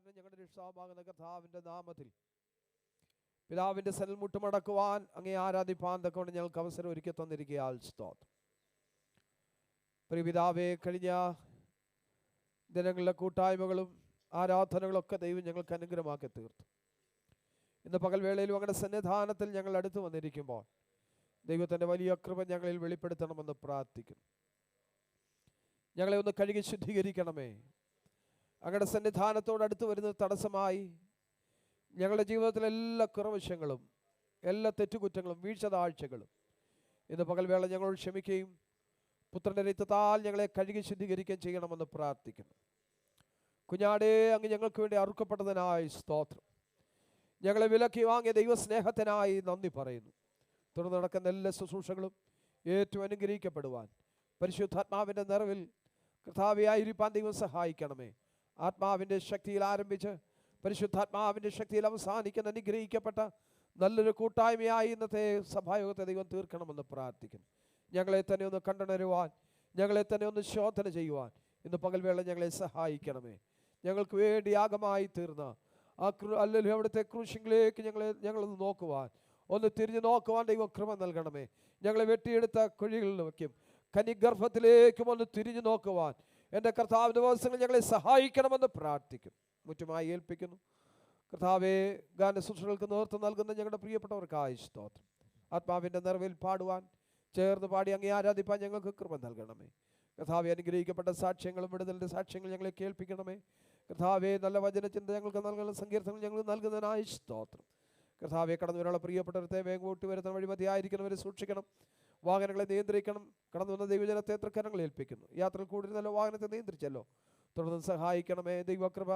ഞങ്ങളുടെ രക്ഷാവാകുന്ന കർത്താവിന്റെ നാമത്തിൽ പിതാവിന്റെ സന്നിധിയിൽ മുട്ടുമടക്കുവാൻ അങ്ങേ ആരാധിപ്പാൻ തക്കൊണ്ട് ഞങ്ങൾക്ക് അവസരം ഒരുക്കി തന്നിരിക്കുകയാൽ സ്തോത്രം. പ്രിയ പിതാവേ, കഴിഞ്ഞ ദിനങ്ങളിലെ കൂട്ടായ്മകളും ആരാധനകളൊക്കെ ദൈവം ഞങ്ങൾക്ക് അനുഗ്രഹമാക്കി തീർത്തു. ഇന്ന് പകൽവേളയിലും അങ്ങയുടെ സന്നിധാനത്തിൽ ഞങ്ങൾ അടുത്ത് വന്നിരിക്കുമ്പോൾ ദൈവത്തിൻ്റെ വലിയ കൃപ ഞങ്ങളിൽ വെളിപ്പെടുത്തണമെന്ന് പ്രാർത്ഥിക്കുന്നു. ഞങ്ങളെ ഒന്ന് കഴുകി ശുദ്ധീകരിക്കണമേ. അങ്ങയുടെ സന്നിധാനത്തോട് അടുത്ത് വരുന്നത് തടസ്സമായി ഞങ്ങളുടെ ജീവിതത്തിലെ എല്ലാ കുറവശങ്ങളും, എല്ലാ തെറ്റുകുറ്റങ്ങളും, വീഴ്ചതാഴ്ചകളും ഇന്ന് പകൽവേള ഞങ്ങളോട് ക്ഷമിക്കുകയും പുത്രൻ്റെ രക്തത്താൽ ഞങ്ങളെ കഴുകി ശുദ്ധീകരിക്കുകയും ചെയ്യണമെന്ന് പ്രാർത്ഥിക്കുന്നു. കുഞ്ഞാടേ, അങ്ങ് ഞങ്ങൾക്ക് വേണ്ടി അറുക്കപ്പെട്ടതിനായി സ്തോത്രം. ഞങ്ങളെ വിലക്കി വാങ്ങിയ ദൈവസ്നേഹത്തിനായി നന്ദി പറയുന്നു. തുടർന്ന് നടക്കുന്ന എല്ലാ ശുശ്രൂഷകളും ഏറ്റവും അനുഗ്രഹിക്കപ്പെടുവാൻ പരിശുദ്ധാത്മാവിൻ്റെ നിറവിൽ കർത്താവിയായിരിക്കാൻ ദൈവം സഹായിക്കണമേ. ആത്മാവിൻ്റെ ശക്തിയിൽ ആരംഭിച്ച് പരിശുദ്ധാത്മാവിൻ്റെ ശക്തിയിൽ അവസാനിക്കുന്ന അനുഗ്രഹിക്കപ്പെട്ട നല്ലൊരു കൂട്ടായ്മയായി ഇന്നത്തെ സഭായോഗത്തെ ദൈവം തീർക്കണമെന്ന് പ്രാർത്ഥിക്കുന്നു. ഞങ്ങളെ തന്നെ ഒന്ന് കണ്ടുണരുവാൻ, ഞങ്ങളെ തന്നെ ഒന്ന് ശോധന ചെയ്യുവാൻ ഇന്ന് പകൽവേള ഞങ്ങളെ സഹായിക്കണമേ. ഞങ്ങൾക്ക് വേണ്ടി യാഗമായി തീർന്ന അല്ലെങ്കിൽ അവിടുത്തെ ക്രൂശിലേക്ക് ഞങ്ങളൊന്ന് നോക്കുവാൻ, ഒന്ന് തിരിഞ്ഞു നോക്കുവാൻ ദൈവം കൃപ നൽകണമേ. ഞങ്ങളെ വെട്ടിയെടുത്ത കുഴികളിൽ വയ്ക്കും കനിഗർഭത്തിലേക്കും ഒന്ന് തിരിഞ്ഞു നോക്കുവാൻ എൻ്റെ കർത്താവിൻ്റെ ദിവസങ്ങൾ ഞങ്ങളെ സഹായിക്കണമെന്ന് പ്രാർത്ഥിക്കും. മുറ്റുമായി ഏൽപ്പിക്കുന്നു. കർത്താവേ, ഗാന ശുശ്രൂഷകൾക്ക് നേതൃത്വം നൽകുന്ന ഞങ്ങളുടെ പ്രിയപ്പെട്ടവർക്കായി സ്തോത്രം. ആത്മാവിൻ്റെ നിറവിൽ പാടുവാൻ, ചേർന്ന് പാടി അങ്ങേ ആരാധിപ്പാൻ ഞങ്ങൾക്ക് കൃപ നൽകണമേ. കർത്താവെ, അനുഗ്രഹിക്കപ്പെട്ട സാക്ഷ്യങ്ങളും വിടുതലിൻ്റെ സാക്ഷ്യങ്ങൾ ഞങ്ങളെ കേൾപ്പിക്കണമേ. കർത്താവെ, നല്ല വചനചിന്ത ഞങ്ങൾക്ക് നൽകുന്ന സങ്കീർത്തനങ്ങൾ ഞങ്ങൾ നൽകുന്നതിനായി സ്തോത്രം. കർത്താവെ, കടന്നു വരാനുള്ള പ്രിയപ്പെട്ടവരത്തെ വേഗം കൂട്ടി വരുന്ന വഴിമതിയായിരിക്കുന്നവരെ സൂക്ഷിക്കണം. വാഹനങ്ങളെ നിയന്ത്രിക്കണം. കടന്നു വന്ന ദൈവജനത്തെ തൃക്കരങ്ങൾ ഏൽപ്പിക്കുന്നു. യാത്രയിൽ കൂടുതലല്ലോ വാഹനത്തെ നിയന്ത്രിച്ചല്ലോ. തുടർന്ന് സഹായിക്കണമേ. ദൈവകൃപ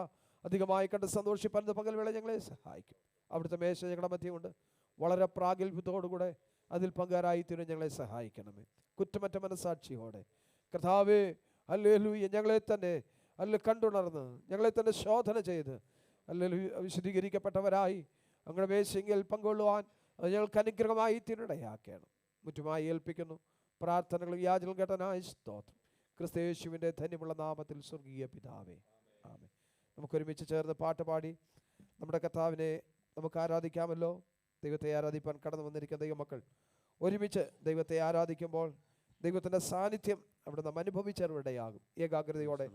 അധികമായി കണ്ട് സന്തോഷിപ്പാൻ പകൽവേള ഞങ്ങളെ സഹായിക്കും. അവിടുത്തെ മേശ ഞങ്ങളുടെ മധ്യമുണ്ട്. വളരെ പ്രാഗൽഭ്യത്തോടുകൂടെ അതിൽ പങ്കാരായിത്തീരും ഞങ്ങളെ സഹായിക്കണമേ. കുറ്റമറ്റ മനസ്സാക്ഷിയോടെ കർത്താവേ, ഹല്ലേലൂയ, ഞങ്ങളെ തന്നെ കണ്ടുണർന്ന് ഞങ്ങളെ തന്നെ ശോധന ചെയ്ത് വിശദീകരിക്കപ്പെട്ടവരായി അങ്ങയുടെ മേശയിൽ പങ്കുകൊള്ളുവാൻ അത് ഞങ്ങൾക്ക് അനുഗ്രഹമായി തീരുടയാക്കണം. മുറ്റുമായി ഏൽപ്പിക്കുന്നു. പ്രാർത്ഥനകളും യാചനകളും കേട്ടനായി സ്തോത്രം. ക്രിസ്തുയേശുവിൻ്റെ ധന്യമുള്ള നാമത്തിൽ സ്വർഗീയ പിതാവേ, ആമേൻ. നമുക്കൊരുമിച്ച് ചേർന്ന് പാട്ട് പാടി നമ്മുടെ കർത്താവിനെ നമുക്ക് ആരാധിക്കാമല്ലോ. ദൈവത്തെ ആരാധിപ്പാൻ കടന്നു വന്നിരിക്കുന്ന ദൈവമക്കൾ ഒരുമിച്ച് ദൈവത്തെ ആരാധിക്കുമ്പോൾ ദൈവത്തിൻ്റെ സാന്നിധ്യം അവിടെ നാം അനുഭവിച്ചവരുടെയാകും. ഏകാഗ്രതയോടെ,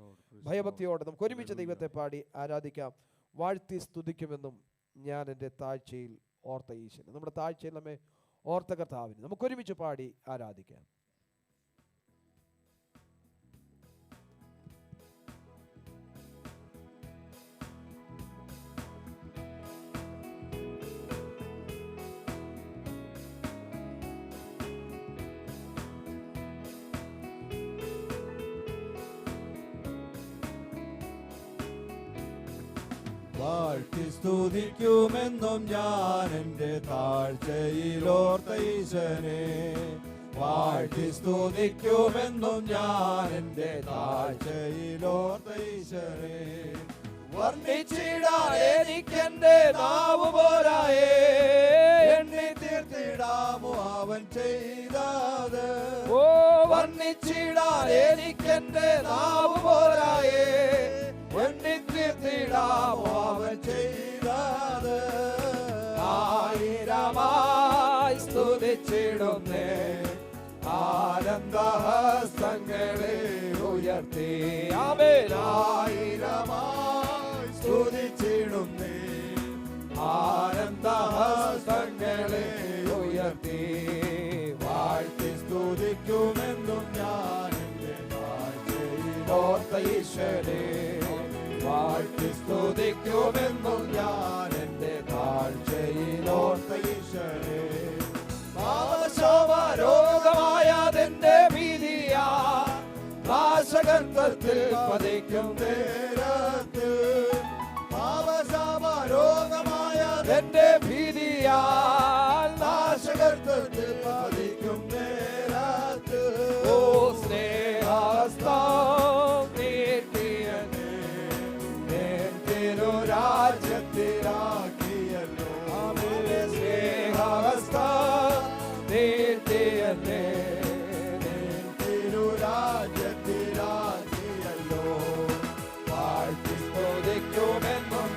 ഭയഭക്തിയോടെ നമുക്ക് ഒരുമിച്ച് ദൈവത്തെ പാടി ആരാധിക്കാം. വാഴ്ത്തി സ്തുതിക്കുമെന്നും ഞാൻ എൻ്റെ താഴ്ചയിൽ ഓർത്ത ഈശന്. നമ്മുടെ താഴ്ചയിൽ നമ്മെ ഓർത്ത കർത്താവിന് നമുക്കൊരുമിച്ച് പാടി ആരാധിക്കാം. വാഴ്ത്തി സ്തുതിക്കുമെന്നും ഞാൻ എൻ്റെ താഴ്ചയിലോർത്ത ഈശനെ. വാഴ്ത്തി സ്തുതിക്കുമെന്നും ഞാൻ എൻ്റെ താഴ്ചയിലോർത്ത ഈശനെ. വർണ്ണിച്ചിടാൻ എനിക്കെൻ്റെ നാവ് പോരായേ, എണ്ണി തീർത്തിടാമോ അവൻ ചെയ്തത്. ഓ, വർണ്ണിച്ചിടാൻ എനിക്കെൻ്റെ നാവ് പോരായേ, എണ്ണി തീർത്തിടാമോ അവൻ ചെയ്തത്. ആയിരമായി സ്തുതിച്ചിടുന്നേ, ആനന്ദഹസ്തങ്ങളെ ഉയർത്തി. ആമേൻ. ആയിരമായി സ്തുതിച്ചിടുന്നേ, ആനന്ദഹസ്തങ്ങളെ ഉയർത്തി. വാഴ്ത്തി സ്തുതിക്കുമെന്നും ഞാൻ എൻ്റെ താഴ്ചയിലോർത്ത ഈശനെ. വാഴ്ത്തി സ്തുതിക്കുമെന്നും ഞാൻ എൻ്റെ താഴ്ചയിലോർത്ത ഈശനെ. പാപശോഭരോഗമായതെന്റെ ഭീതിയാ, നാശകർത്തത്തിൽ പതിക്കും നേരത്ത്. പാപശോഭരോഗമായതെന്റെ ഭീതിയാ, നാശകർത്തത്തിൽ പതിക്കും നേരത്ത്. ഓ സ്നേഹസ്തം നീട്ടിയനെ രാജ്യത്തിലാക്കിയല്ലോ. സ്നേഹസ്തം നീട്ടിയനെ തിരുരാജ്യത്തിലാക്കിയല്ലോ. വാഴ്ത്തി സ്തുതിക്കുമെന്നും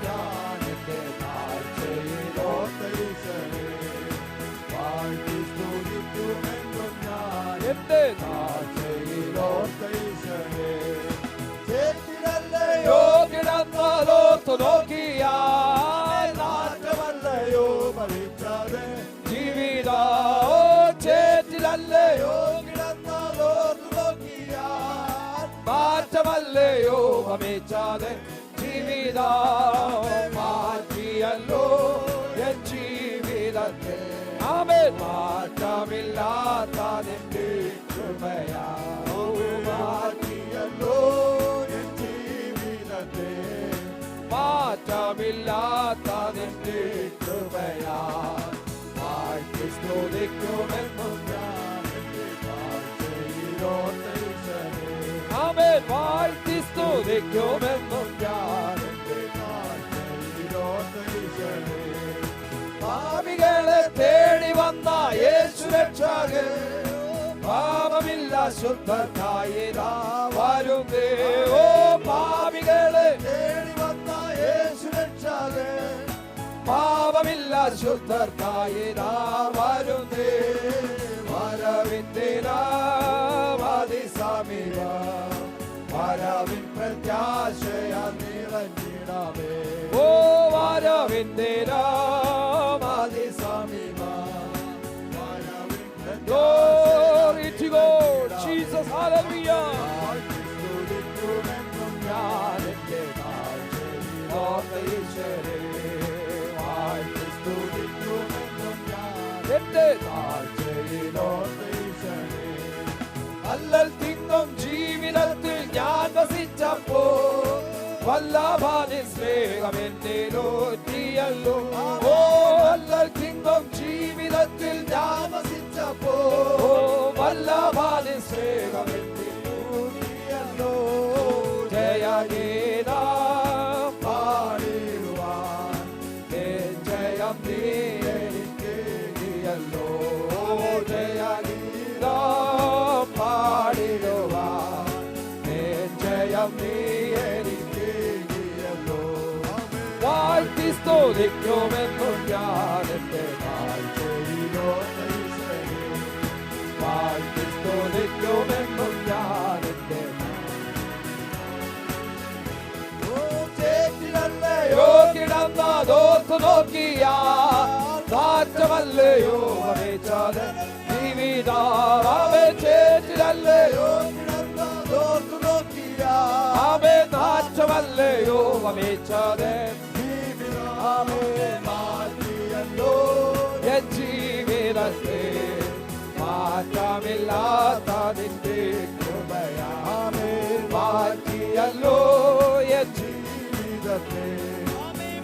ഓർത്തു നോക്കിയാൽ നാറ്റമല്ലയോ ഭരിച്ചത്, ജീവിത ചേറ്റിലല്ലയോ കിടന്നതോർത്തു നോക്കിയാൽ മാറ്റമല്ലയോ ഭവിച്ചത്, ജീവിത മാറ്റിയല്ലോ എൻ ജീവിതത്തെ. ആമേൻ. മാറ്റമില്ലാത്ത നിന്റെ കൃപയാ മാറ്റിയല്ലോ എൻ ജീവിതത്തെ, മാറ്റമില്ലാത്ത നിന്റെ കൃപയാ വാഴ്ത്തി സ്തുതിക്കുമെന്നും ഞാൻ എന്റെ കാഴ്ചയിലോർത്തീശനെ, ആമേൻ. വാഴ്ത്തി സ്തുതിക്കുമെന്നും ഞാൻ എന്റെ കാഴ്ചയിലോർത്തീശനെ. പാപികളെ തേടി വന്ന യേശു രക്ഷകൻ, പാപമില്ല ശുദ്ധനായി വരുന്നേ. ഓ പാപികളെ തേടി വന്ന യേശു രക്ഷകൻ, പാപമില്ല ശുദ്ധനായി വരുന്നേ. വരവിന്റെ അതിസമീപം, വരവിൻ പ്രത്യാശയ നിറഞ്ഞിടമേ. ഓ വരവിന്റെ അതിസമീപം, വരവിൻ Glory to God, Jesus, hallelujah. സ്തുതിക്കുമെന്നും ഞാൻ എന്റെ കാഴ്ചയിലോർത്തീശനെ, വാഴ്ത്തി സ്തുതിക്കുമെന്നും ഞാൻ എന്റെ കാഴ്ചയിലോർത്തീശനെ. അല്ലൽ തിങ്ങും ജീവിതത്തിൽ ഞാൻ വസിച്ചപ്പോ വല്ലഭാനി സ്നേഹം എന്നെ നോറ്റിയല്ലോ. ഓ അല്ലൽ തിങ്ങും ജീവിതത്തിൽ ഞാൻ വസിച്ചപ്പോ വല്ലഭാനി സ്നേഹം എന്നെ നോറ്റിയല്ലോ. ജയഗീതം പാടിടുവാൻ ജയം നീ എനിക്കേകിയല്ലോ. ജയഗീതം പാടിടുവാൻ ജയം നീ എനിക്കേകിയല്ലോ. വാഴ്ത്തി സ്തുതിക്കുമെന്നും ഞാൻ എന്റെ കാഴ്ചയിലോർത്തീശനെ, വാഴ്ത്തി സ്തുതിക്കുമെന്നും ഞാൻ എന്റെ ചേറ്റിലല്ലയോ കിടന്നതോർത്തു നോക്കിയാൽ നാറ്റമല്ലയോ വഹിച്ചത്, ജീവിതാവേ ചേറ്റിലല്ലയോ കിടന്നതോർത്തു നോക്കിയാൽ ആമേ നാറ്റമല്ലയോ വഹിച്ചത്, ജീവിതമേ മാറ്റിയല്ലോ എൻ ജീവിതത്തെ മാറ്റമില്ലാത്ത നിന്റെ കൃപയാമേ മാറ്റിയല്ലോ എൻ ജീവിതത്തെ,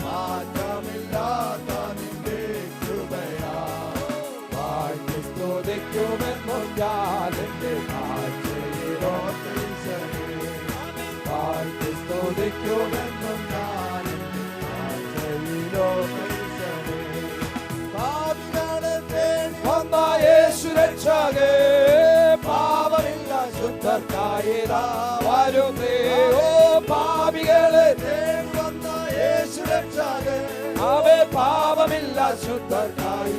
മാറ്റമില്ലാത്ത നിന്റെ കൃപയാ വാഴ്ത്തി സ്തുതിക്കുമെന്നും ഞാൻ എന്റെ കാഴ്ചയിലോർത്തീശനെ, വാഴ്ത്തി സ്തുതിക്കുമെന്നും ഞാൻ എന്റെ കാഴ്ചയിലോർത്തീശനെ. പാപികളെ തേടി വന്ന യേശു രക്ഷകേ, പാപമില്ല ശുദ്ധർക്കായി വരുന്നേ. ഓ പാപികളെ തേടി വന്ന യേശു രക്ഷകൻ, അവേ പാപമില്ല ശുദ്ധർക്കായി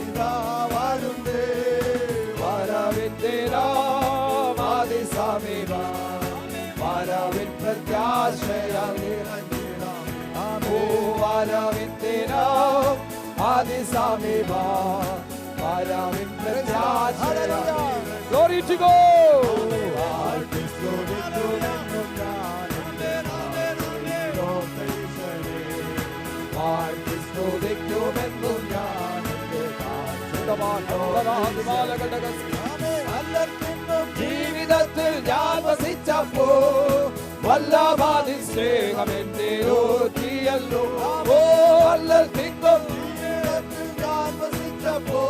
വരുന്നേ. വരവിന്റെ അതിസമീപം, വരവിൻ പ്രത്യാശയ നിറഞ്ഞിടമേ. ഓ വരവിന്റെ അതിസമീപം, വരവിൻ പ്രത്യാശയ. Glory to God. വാഴ്ത്തി സ്തുതിക്കുമെന്നും ഞാൻ എന്റെ കാഴ്ചയിലോർത്തീശനെ, വാഴ്ത്തി സ്തുതിക്കുമെന്നും ഞാൻ എന്റെ അല്ലത്തിന്നും ജീവിതത്തിൽ ഞാൻ വസിച്ചപ്പോ വല്ലഭാതി സ്നേഹം എന്നെ നോക്കിയല്ലോ. ഓ അല്ലൽ തിങ്കും ജീവിതത്തിൽ ഞാൻ വസിച്ചപ്പോ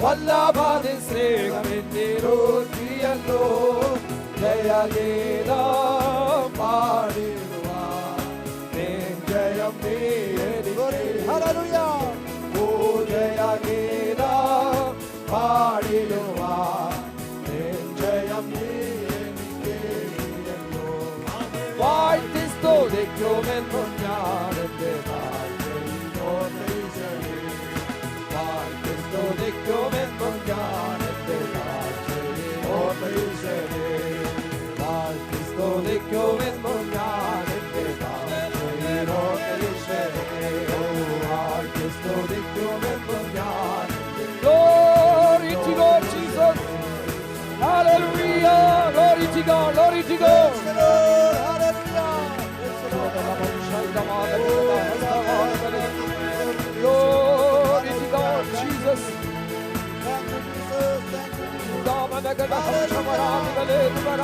വല്ലഭാതി സ്നേഹം എന്നെ നോക്കിയല്ലോ. ജയഗീതം പാടിടുവാൻ ജയം നീ എനിക്ക്. ഹല്ലേലൂയ. ഓ ജയഗീതം പാടിടുവാൻ ജയം നീ എനിക്കേകിയല്ലോ. വാഴ്ത്തി സ്തുതിക്കുമെന്നും ഞാൻ എന്റെ കാഴ്ചയിലോർത്തീശനെ, വാഴ്ത്തി സ്തുതിക്കുമെന്നും ഞാൻ എന്റെ കാഴ്ചയിലോർത്തീശനെ, വാഴ്ത്തി സ്തുതിക്കുമെന്നും ഞാൻ എന്റെ കാഴ്ചയിലോർത്തീശനെ. Glory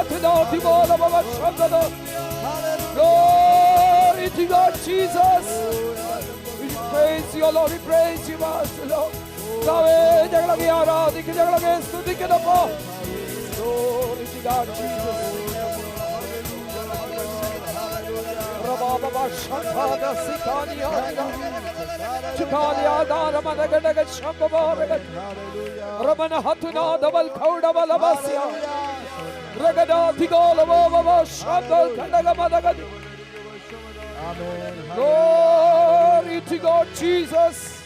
to Lord Jesus. Glory to God, Jesus. We praise you, Lord. We praise you, Master, Lord. Glory to God, Jesus. Glory to God, Jesus. Glory to God.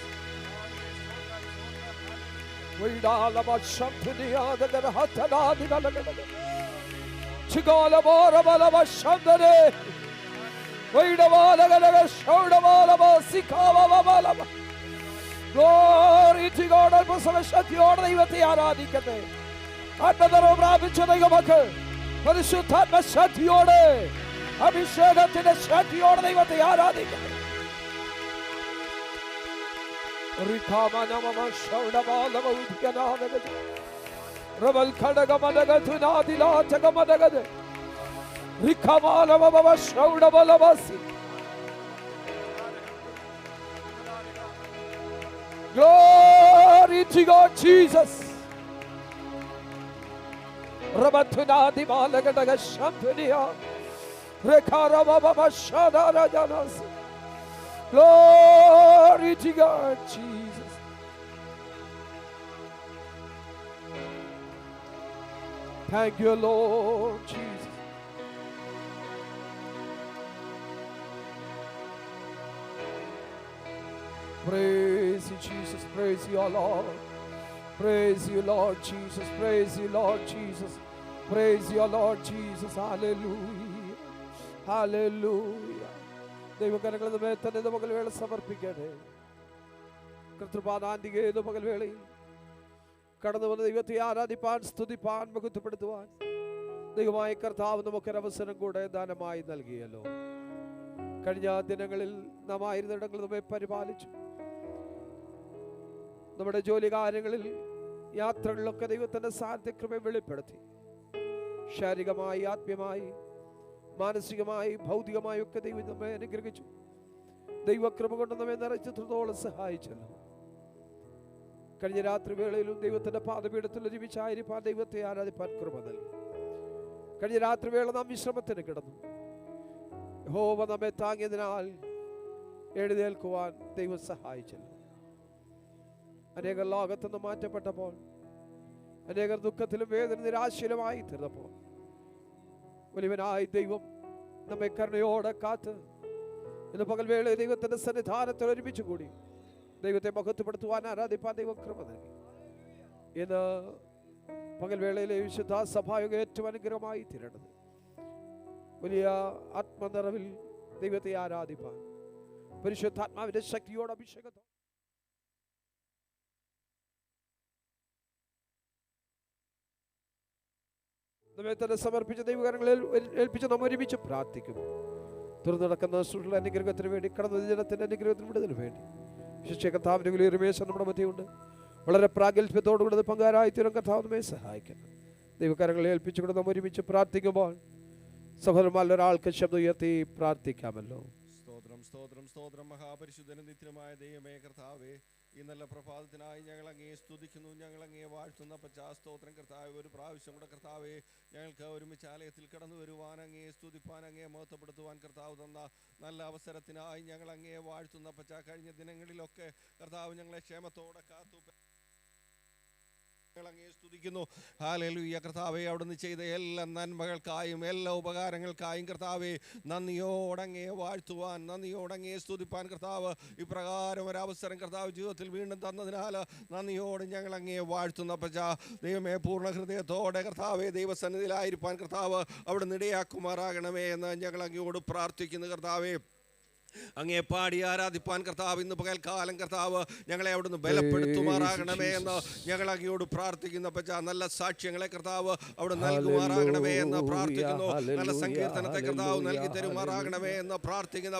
ശക്തിയോടെ ദൈവത്തെ ആരാധിക്കട്ടെ. ആത്മനിറവ് പ്രാപിച്ച ദൈവമക്കൾ പരിശുദ്ധാത്മ ശക്തിയോടെ അഭിഷേകത്തിന്റെ ശക്തിയോടെ ദൈവത്തെ ആരാധിക്കട്ടെ. Glory to God, Jesus. Rabatunadi malagadaga shantunia. Rekarababa shadara janas. Glory to God, Jesus. Thank you, Lord Jesus. Praise you, Jesus. Praise you, Lord. Praise you, Lord Jesus. Praise you, Lord Jesus. Praise you, Lord Jesus. Hallelujah. Hallelujah. ദൈവകരങ്ങളുടെ മേൽ തന്നെ പകൽവേള സമർപ്പിക്കട്ടെ. കർത്തൃപാദാന്തികേ പകൽവേളയിൽ കടന്നു വന്ന ദൈവത്തെ ആരാധിപ്പാൻ, സ്തുതിപ്പാൻ, മഹത്വപ്പെടുത്തുവാൻ ദൈവമായ കർത്താവ് നമുക്കൊരവസരം കൂടെ ദാനമായി നൽകിയല്ലോ. കഴിഞ്ഞ ദിനങ്ങളിൽ നാം ആയിരുന്നിടങ്ങൾ നമ്മെ പരിപാലിച്ചു. നമ്മുടെ ജോലി കാര്യങ്ങളിൽ, യാത്രകളിലൊക്കെ ദൈവത്തിന്റെ സാന്നിധ്യക്രമം വെളിപ്പെടുത്തി. ശാരീരികമായി, ആത്മീയമായി, മാനസികമായി, ഭൗതികമായി ഒക്കെ ദൈവം നമ്മെ അനുഗ്രഹിച്ചു. ദൈവകൃപ കൊണ്ട് നമ്മെ നിറച്ചത്തോളം സഹായിച്ചല്ലോ. കഴിഞ്ഞ രാത്രി വേളയിലും ദൈവത്തിന്റെ പാദപീഠത്തിൽ ജീവിച്ചായിരിക്കാൻ ദൈവത്തെ ആരാധിപ്പാൻ കൃപ നൽകി. കഴിഞ്ഞ രാത്രി വേള നാം വിശ്രമത്തിന് കിടന്നു. യഹോവ നമ്മെ താങ്ങിയതിനാൽ എഴുന്നേൽക്കുവാൻ ദൈവം സഹായിച്ചല്ലോ. അനേകർ ലോകത്തുനിന്ന് മാറ്റപ്പെട്ടപ്പോൾ, അനേകർ ദുഃഖത്തിലും വേദന നിരാശയിലുമായി തീർന്നപ്പോൾ വലിയവനായ ദൈവം നമ്മെ കരുണയോടെ കാത്ത് ഇന്ന് പകൽവേള ദൈവത്തിന്റെ സന്നിധാനത്തിൽ ഒരുമിച്ച് കൂടി ദൈവത്തെ മഹത്വപ്പെടുത്തുവാൻ, ആരാധിപ്പാൻ ദൈവം കൃപ നൽകി. ഇന്ന് പകൽവേളയിലെ വിശുദ്ധ സഭായോഗ ഏറ്റവും അനുഗ്രഹമായി തീരേണ്ടത് വലിയ ആത്മനിറവിൽ ദൈവത്തെ ആരാധിപ്പാൻ, പരിശുദ്ധാത്മാവിന്റെ ശക്തിയോട് അഭിഷേകത്തോ നമ്മെ തന്നെ സമർപ്പിച്ച ദൈവകരങ്ങളിൽ ഏൽപ്പിച്ച് നാം ഒരുമിച്ച് പ്രാർത്ഥിക്കും. തുറന്നു നടക്കുന്ന സുഹൃത്തുക്കളുടെ അനുഗ്രഹത്തിന് വേണ്ടി, കടന്ന ജനത്തിന്റെ അനുഗ്രഹത്തിന് വിടുതലിന് വേണ്ടി ശിക്ഷകർത്താവിന്റെ വലിയ രമേശൻ നമ്മുടെ മധ്യമുണ്ട്. വളരെ പ്രാഗൽഭ്യത്തോടുകൂടി പങ്കാരായി തീരും. കർത്താവ് നമ്മെ സഹായിക്കണം. ദൈവകരങ്ങളെ ഏൽപ്പിച്ചുകൊണ്ട് നാം ഒരുമിച്ച് പ്രാർത്ഥിക്കുമ്പോൾ സഹോദരന്മാരിൽ ഒരാൾക്ക് ശബ്ദം ഉയർത്തി പ്രാർത്ഥിക്കാമല്ലോ. സ്തോത്രം സ്തോത്രം സ്തോത്രം. മഹാപരിശുദ്ധനും നിത്യനുമായ ദൈവമേ കർത്താവേ, ഈ നല്ല പ്രഭാതത്തിനായി ഞങ്ങൾ അങ്ങയെ സ്തുതിക്കുന്നു, ഞങ്ങൾ അങ്ങയെ വാഴ്ത്തുന്ന സ്തോത്രം കർത്താവേ. ഒരു പ്രാവശ്യം കൂടെ കർത്താവേ ഞങ്ങൾക്ക് ഒരുമിച്ച് ആലയത്തിൽ കടന്നു വരുവാൻ, അങ്ങയെ സ്തുതിപ്പാൻ, അങ്ങയെ മഹത്വപ്പെടുത്തുവാൻ കർത്താവ് തന്ന നല്ല അവസരത്തിനായി ഞങ്ങൾ അങ്ങയെ വാഴ്ത്തുന്ന കഴിഞ്ഞ ദിനങ്ങളിലൊക്കെ കർത്താവ് ഞങ്ങളെ ക്ഷേമത്തോടെ കാത്തു അങ്ങയെ സ്തുതിക്കുന്നു. ഹല്ലേലൂയ കർത്താവേ, അവിടുന്ന് ചെയ്ത എല്ലാ നന്മകൾക്കായും എല്ലാ ഉപകാരങ്ങൾക്കായും കർത്താവേ നന്ദിയോടങ്ങയെ വാഴ്ത്തുവാൻ, നന്ദിയോടങ്ങയെ സ്തുതിപ്പാൻ കർത്താവ് ഇപ്രകാരം ഒരവസരം കർത്താവ് ജീവിതത്തിൽ വീണ്ടും തന്നതിനാൽ നന്ദിയോട് ഞങ്ങൾ അങ്ങയെ വാഴ്ത്തുന്ന ദൈവമേ, പൂർണ്ണ ഹൃദയത്തോടെ കർത്താവേ ദൈവസന്നിധിയിലായിരിക്കാൻ കർത്താവ് അവിടുന്ന് ഇടയാക്കുമാറാകണമേ എന്ന് ഞങ്ങൾ അങ്ങയോട് പ്രാർത്ഥിക്കുന്നു. കർത്താവേ, അങ്ങയെ പാടി ആരാധിപ്പാൻ കർത്താവ് ഇന്ന് പകൽക്കാലം കർത്താവ് ഞങ്ങളെ അവിടുന്ന് ബലപ്പെടുത്തുമാറാകണമേ എന്ന് ഞങ്ങൾ അങ്ങയോട് പ്രാർത്ഥിക്കുന്ന നല്ല സാക്ഷ്യങ്ങളെ കർത്താവ് അവിടെ നൽകുമാറാകണമേ എന്ന് പ്രാർത്ഥിക്കുന്നു. നല്ല സങ്കീർത്തനത്തെ കർത്താവ് നൽകി തരുമാറാകണമേ എന്ന് പ്രാർത്ഥിക്കുന്ന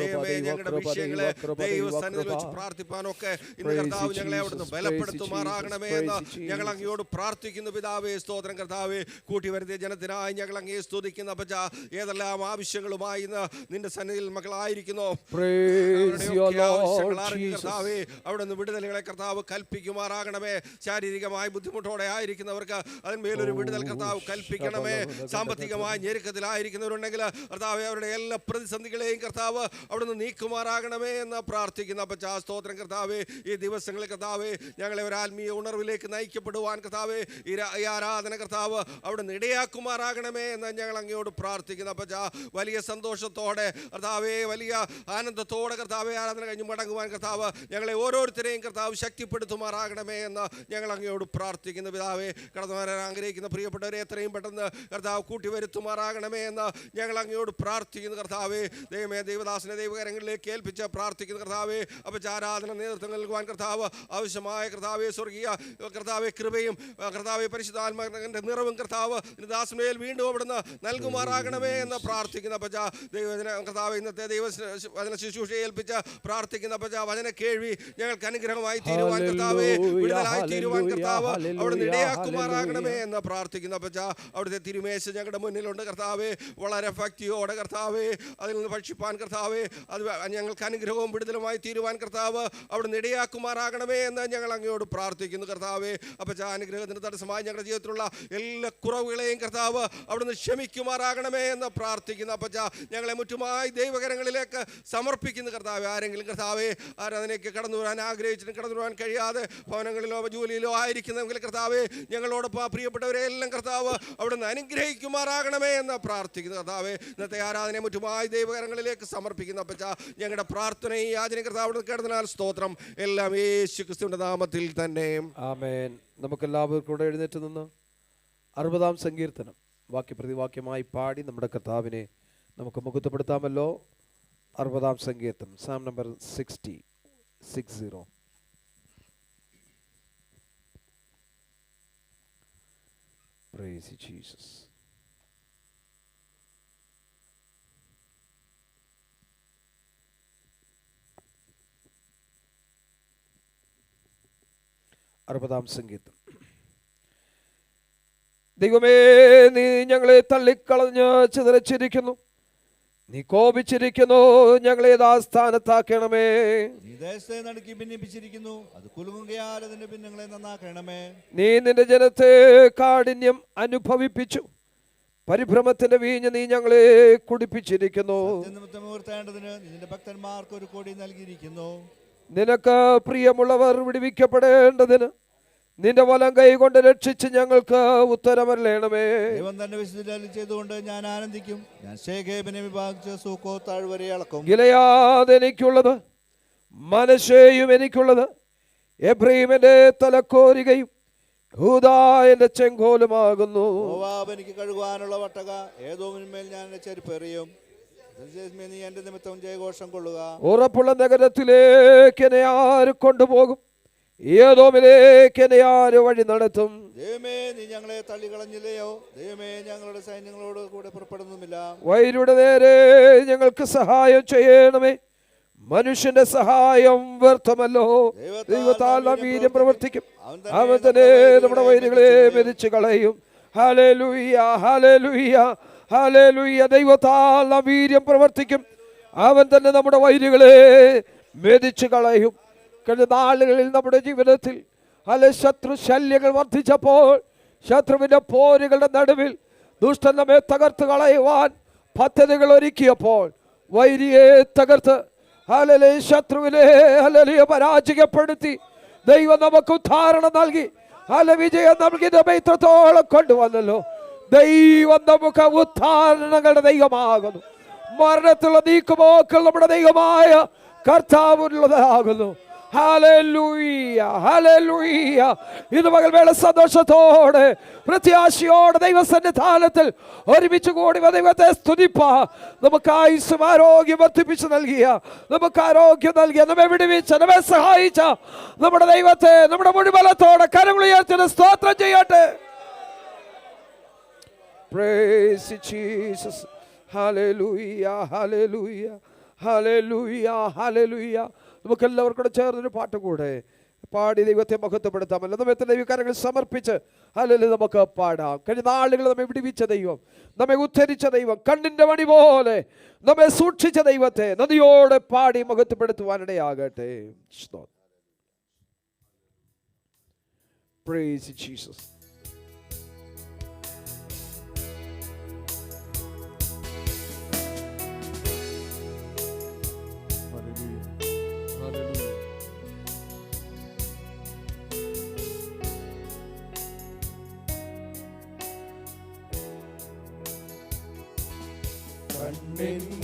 ദൈവമേ, ഞങ്ങളുടെ വിഷയങ്ങളെ ദൈവസന്നിധിയിൽ വെച്ച് പ്രാർത്ഥിപ്പാനൊക്കെ ഇന്ന് കർത്താവ് ഞങ്ങളെ അവിടുന്ന് ബലപ്പെടുത്തുമാറാകണമേ എന്ന് ഞങ്ങൾ അങ്ങയോട് പ്രാർത്ഥിക്കുന്നു. പിതാവേ സ്തോത്രം കർത്താവേ, കൂട്ടി വരുത്തിയ ജനത്തിനായി ഞങ്ങൾ അങ്ങയെ സ്തുതിക്കുന്ന ഏതെല്ലാം ആവശ്യങ്ങളുമായി ഇന്ന് നിന്റെ സന്നിധിയിൽ മക്കളായി അവിടെ നിന്ന് വിടുതലുകളെ കർത്താവ് കൽപ്പിക്കുമാറാകണമേ. ശാരീരികമായി ബുദ്ധിമുട്ടോടെ ആയിരിക്കുന്നവർക്ക് അതിന്മേലൊരു വിടുതൽ കർത്താവ് കൽപ്പിക്കണമേ. സാമ്പത്തികമായി ഞെരുക്കത്തിലായിരിക്കുന്നവരുണ്ടെങ്കിൽ കർത്താവ് അവരുടെ എല്ലാ പ്രതിസന്ധികളെയും കർത്താവ് അവിടുന്ന് നീക്കുമാറാകണമേ എന്ന് പ്രാർത്ഥിക്കുന്ന സ്തോത്രം കർത്താവേ. ഈ ദിവസങ്ങളിൽ കർത്താവേ ഞങ്ങളെ ഒരു ആത്മീയ ഉണർവിലേക്ക് നയിക്കപ്പെടുവാൻ കർത്താവേ ഈ ആരാധന കർത്താവ് അവിടുന്ന് ഇടയാക്കുമാറാകണമേ എന്ന് ഞങ്ങൾ അങ്ങയോട് പ്രാർത്ഥിക്കുന്ന വലിയ സന്തോഷത്തോടെ കർത്താവേ, വലിയ ആനന്ദത്തോടെ കർത്താവെ ആരാധന കഴിഞ്ഞ് മടങ്ങുവാൻ കർത്താവ് ഞങ്ങളെ ഓരോരുത്തരെയും കർത്താവ് ശക്തിപ്പെടുത്തുമാറാകണമേ എന്ന് ഞങ്ങൾ അങ്ങയോട് പ്രാർത്ഥിക്കുന്നു. പിതാവേ, കടന്നു വരാൻ ആഗ്രഹിക്കുന്ന പ്രിയപ്പെട്ടവരെ എത്രയും പെട്ടെന്ന് കർത്താവ് കൂട്ടിവരുത്തുമാറാകണമേ എന്ന് ഞങ്ങൾ അങ്ങയോട് പ്രാർത്ഥിക്കുന്നു. കർത്താവേ, ദൈവമേ, ദൈവദാസനെ ദൈവകരങ്ങളിലേക്ക് ഏൽപ്പിച്ച് പ്രാർത്ഥിക്കുന്നു. കർത്താവേ, ആരാധന നേതൃത്വം നൽകുവാൻ കർത്താവ് ആവശ്യമായ കർത്താവെ സ്വർഗീയ കർത്താവെ കൃപയും കർത്താവെ പരിശുദ്ധാത്മാവിന്റെ നിറവും കർത്താവ് ദാസമേൽ വീണ്ടും അവിടുന്ന് നൽകുമാറാകണമേ എന്ന് പ്രാർത്ഥിക്കുന്ന ദൈവജന കർത്താവ് ഇന്നത്തെ വചന ശുശ്രൂഷ ഏൽപ്പിച്ച് പ്രാർത്ഥിക്കുന്ന വചന കേൾവി ഞങ്ങൾക്ക് അനുഗ്രഹമായി തീരുവാൻ കർത്താവേ, വിടുതലായി തീരുവാൻ കർത്താവ് അവിടുന്ന് ഇടയാക്കുമാറാകണമേ എന്ന് പ്രാർത്ഥിക്കുന്ന അവിടുത്തെ തിരുമേശ ഞങ്ങളുടെ മുന്നിലുണ്ട് കർത്താവേ. വളരെ ഭക്തിയോടെ കർത്താവേ അതിൽ നിന്ന് ഭക്ഷിപ്പാൻ കർത്താവേ അത് ഞങ്ങൾക്ക് അനുഗ്രഹവും വിടുതലുമായി തീരുവാൻ കർത്താവ് അവിടുന്ന് ഇടയാക്കുമാറാകണമേ എന്ന് ഞങ്ങൾ അങ്ങയോട് പ്രാർത്ഥിക്കുന്നു. കർത്താവേ, അനുഗ്രഹത്തിന് തടസ്സമായി ഞങ്ങളുടെ ജീവിതത്തിലുള്ള എല്ലാ കുറവുകളെയും കർത്താവ് അവിടുന്ന് ക്ഷമിക്കുമാറാകണമേ എന്ന് പ്രാർത്ഥിക്കുന്ന ഞങ്ങളെ മുറ്റുമായി ദൈവകരങ്ങളിലേക്ക് സമർപ്പിക്കുന്ന കർത്താവേ. ആരെങ്കിലും കർത്താവേ ആരാധനയ്ക്ക് കടന്നു വരാൻ ആഗ്രഹിച്ചിട്ടും കടന്നു വരാൻ കഴിയാതെ ഭവനങ്ങളിലോ ജോലിയിലോ ആയിരിക്കുന്നെങ്കിൽ കർത്താവേ ഞങ്ങളോടൊപ്പം പ്രിയപ്പെട്ടവരെ എല്ലാം കർത്താവ് അവിടുന്ന് അനുഗ്രഹിക്കുമാറാകണമേ എന്ന് പ്രാർത്ഥിക്കുന്നു. കർത്താവേ, ഇന്നത്തെ ആരാധനയെ മുറ്റുമായി ദൈവകരങ്ങളിലേക്ക് സമർപ്പിക്കുന്ന ഞങ്ങളുടെ പ്രാർത്ഥനയും യാചനയും കർത്താവ് അവിടുന്ന് കേട്ടതിനാൽ സ്തോത്രം. എല്ലാം യേശു ക്രിസ്തുവിന്റെ നാമത്തിൽ തന്നെ ആമേൻ. നമുക്കെല്ലാവർക്കും കൂടെ എഴുന്നേറ്റ് നിന്ന് 60-ാം സങ്കീർത്തനം വാക്യപ്രതിവാക്യമായി പാടി നമ്മുടെ കർത്താവിനെ നമുക്ക് മുഖത്തപ്പെടുത്താമല്ലോ. 60-ാം സങ്കീർത്തനം, Psalm number 60. Praise you, Jesus. അറുപതാം സങ്കീർത്തനം. ദൈവമേ, നീ ഞങ്ങളെ തള്ളിക്കളഞ്ഞ് ചിതറിച്ചിരിക്കുന്നു, നീ കോപിച്ചിരിക്കുന്നു, ഞങ്ങളെ യഥാസ്ഥാനത്താക്കണമേ. നീ ദേശത്തെ നടുക്കി ഭിന്നിപ്പിച്ചിരിക്കുന്നു, അത് കുലുങ്ങുകയാൽ അതിന്റെ ഭിന്നങ്ങളെ നന്നാക്കണമേ. നീ നിന്റെ ജനത്തെ കാഠിന്യം അനുഭവിപ്പിച്ചു, പരിഭ്രമത്തിന്റെ വീഞ്ഞ് നീ ഞങ്ങളെ കുടിപ്പിച്ചിരിക്കുന്നു. നിന്റെ ഭക്തന്മാർക്ക് ഒരു കോടി നൽകിയിരിക്കുന്നു. നിനക്ക് പ്രിയമുള്ളവർ വിടുവിക്കപ്പെടേണ്ടതിന് നിന്റെ വലം കൈ കൊണ്ട് രക്ഷിച്ച് ഞങ്ങൾക്ക് ഉത്തരമരളയണമേ. ദൈവം തന്നെ വിശുദ്ധി ചെയ്തുകൊണ്ട് ഞാൻ ആനന്ദിക്കും. ഞാൻ ശേഖേബിനെ വിഭാഗിച്ച് സൂക്കോ താഴ്വരെ അളക്കും. ഗിലെയാദ് എനിക്കുള്ളത്, മനശ്ശെയും എനിക്കുള്ളത്, എഫ്രയീമിന്റെ തലക്കോരികയും യഹൂദാ എന്റെ ചെങ്കോലുമാകുന്നു. മോവാബ് എനിക്ക് കഴുകുവാനുള്ള വട്ടക, ഏദോമിന്മേൽ ഞാൻ എന്റെ ചെരുപ്പ് എറിയും. നീ എന്റെ നിമിത്തം ജയഘോഷം കൊള്ളുക. ഉറപ്പുള്ള നഗരത്തിലേക്ക് എന്നെ ആര് കൊണ്ടുപോകും? ഏദോമിലേക്ക് എന്നെ ആര് വഴി നടത്തും? ദൈവമേ, നീ ഞങ്ങളെ തള്ളിക്കളഞ്ഞില്ലയോ? ദൈവമേ, ഞങ്ങളുടെ സൈന്യങ്ങളോട് കൂടെ പുറപ്പെടുന്നുമില്ല. വൈരിയുടെ നേരെ ഞങ്ങൾക്ക് സഹായം ചെയ്യണമേ. മനുഷ്യന്റെ സഹായം വ്യർത്ഥമല്ലോ. ദൈവത്താൽ നാം വീര്യം പ്രവർത്തിക്കും, അവൻ തന്നെ നമ്മുടെ വൈരികളെ മെതിച്ചു കളയും. Hallelujah, hallelujah, hallelujah. ദൈവത്താൽ നാം വീര്യം പ്രവർത്തിക്കും. അവൻ തന്നെ നമ്മുടെ വൈരികളെ മെതിച്ചു കളയും. കഴിഞ്ഞ നാളുകളിൽ നമ്മുടെ ജീവിതത്തിൽ ശത്രു ശല്യങ്ങൾ വർദ്ധിച്ചപ്പോൾ, ശത്രുവിൻ്റെ പോരുകളുടെ നടുവിൽ ദുഷ്ടൻ നമ്മെ തകർത്ത് കളയുവാൻ പദ്ധതികൾ ഒരുക്കിയപ്പോൾ, വൈരിയെ തകർത്ത് ശത്രുവിനെ പരാജയപ്പെടുത്തി ദൈവം നമുക്ക് ഉദ്ധാരണം നൽകി, വിജയം നൽകി നമ്മെ ഇത്രത്തോളം കൊണ്ടുവന്നല്ലോ. ദൈവം നമുക്ക് ഉദ്ധാരണങ്ങളുടെ ദൈവമാകുന്നു. മരണത്തിലുള്ള നീക്കുപോക്കൾ നമ്മുടെ ദൈവമായ കർത്താവിനുള്ളതാകുന്നു. Hallelujah, hallelujah. ഇന്ന് പകൽ വേള സന്തോഷത്തോടെ പ്രത്യാശയോടെ ദൈവസന്നിധാനത്തിൽ ഒരുമിച്ച് കൂടി ദൈവത്തെ സ്തുതിപ്പാൻ, നമുക്ക് ആയുസ്സും ആരോഗ്യം വർദ്ധിപ്പിച്ച് നൽകിയ, നമുക്ക് ആരോഗ്യം നൽകിയ, നമ്മെ വിടുവിച്ച, നമ്മെ സഹായിച്ച നമ്മുടെ ദൈവത്തെ നമ്മുടെ മുഴുവലത്തോടെ കരങ്ങളുയർത്തി സ്തോത്രം ചെയ്യട്ടെ. Praise Jesus. Hallelujah, hallelujah, hallelujah, hallelujah. നമുക്ക് എല്ലാവർക്കും കൂടെ ചേർന്നൊരു പാട്ട് കൂടെ പാടി ദൈവത്തെ മഹത്വപ്പെടുത്താമല്ലോ. നമ്മെ ദൈവകാര്യങ്ങൾ സമർപ്പിച്ച് ഹല്ലേലൂയ നമുക്ക് പാടാം. കഴിഞ്ഞ നാളുകൾ നമ്മെ വിടുവിച്ച ദൈവം, നമ്മെ ഉദ്ധരിച്ച ദൈവം, കണ്ണിന്റെ മണി പോലെ നമ്മെ സൂക്ഷിച്ച ദൈവത്തെ നദിയോടെ പാടി മഹത്വപ്പെടുത്തുവാനിടയാകട്ടെ. Praise Jesus.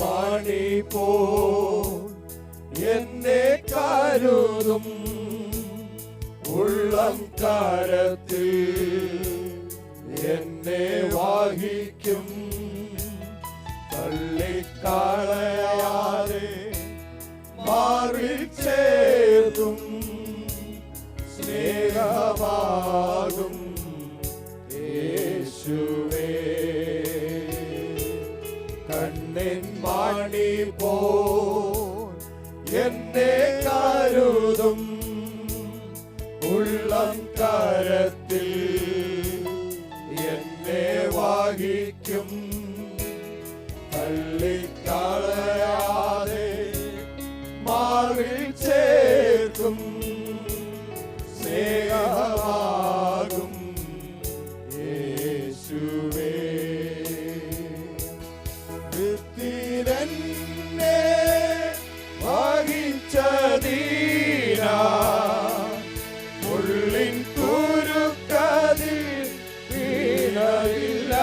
മണി പോ എന്നെ കരുതും ഉള്ളം കരത്തിൽ എന്നെ വഹിക്കും, തള്ളിക്കളയാതെ മാറിൽ ചേർക്കും, സ്നേഹമാകും യേശുവേ. കണ്ണിൻ മണി പോ എന്നെ കരുതും ഉള്ളം കരത്തിൽ എന്നെ വഹിക്കും, തള്ളിക്കളയാതെ മാറിൽ ചേർക്കും, സ്നേഹമാകും യേശുവേ. വൃത്തിരന്നെ വഹിച്ചതീരാ ഉള്ളിൻ കുരുക്കതിൽ വീണയില്ല.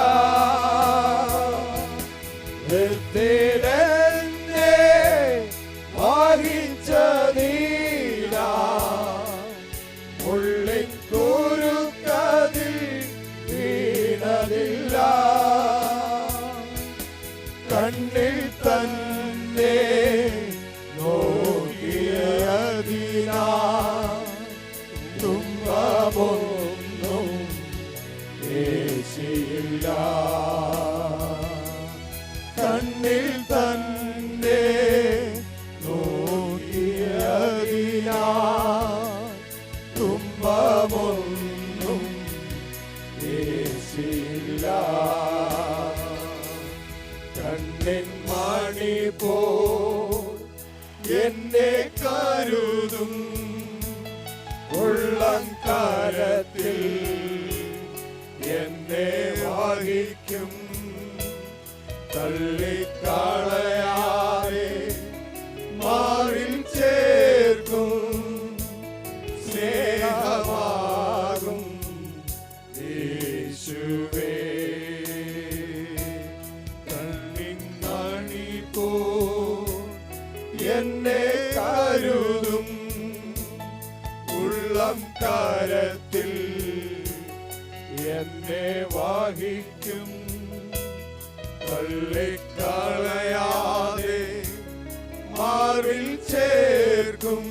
വൃത്തിരന്നെ വഹിച്ചതീരാ ഉള്ളിൻ കുരുക്കതിൽ വീണതില്ല. കണ്ണിൽ തന്നെ നോക്കിയതിനാ തുമ്പമൊന്നും ഏശിയില്ല. കണ്ണിൽ തന്നെ നോക്കിയതിനാ തുമ്പമൊന്നും ഏശിയില്ല. കണ്ണിൻ മണി പോ എന്നെ കരുതും ഉള്ളം കരത്തിൽ എന്നെ വഹിക്കും, തള്ളിക്കളയാതെ മാറിൽ ചേർക്കും, സ്നേഹമാകും യേശുവേ. എന്നെ കരുതും ഉള്ളം കരത്തിൽ എന്നെ വഹിക്കും, തള്ളിക്കളയാതെ മാറിൽ ചേർക്കും,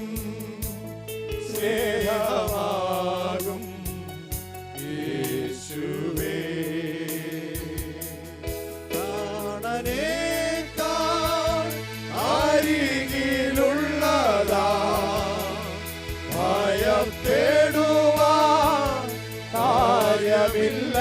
സ്നേഹമാകും യേശുവേ. അരികിലുള്ളതാ ഭയപ്പെടുവാൻ കാര്യമില്ല.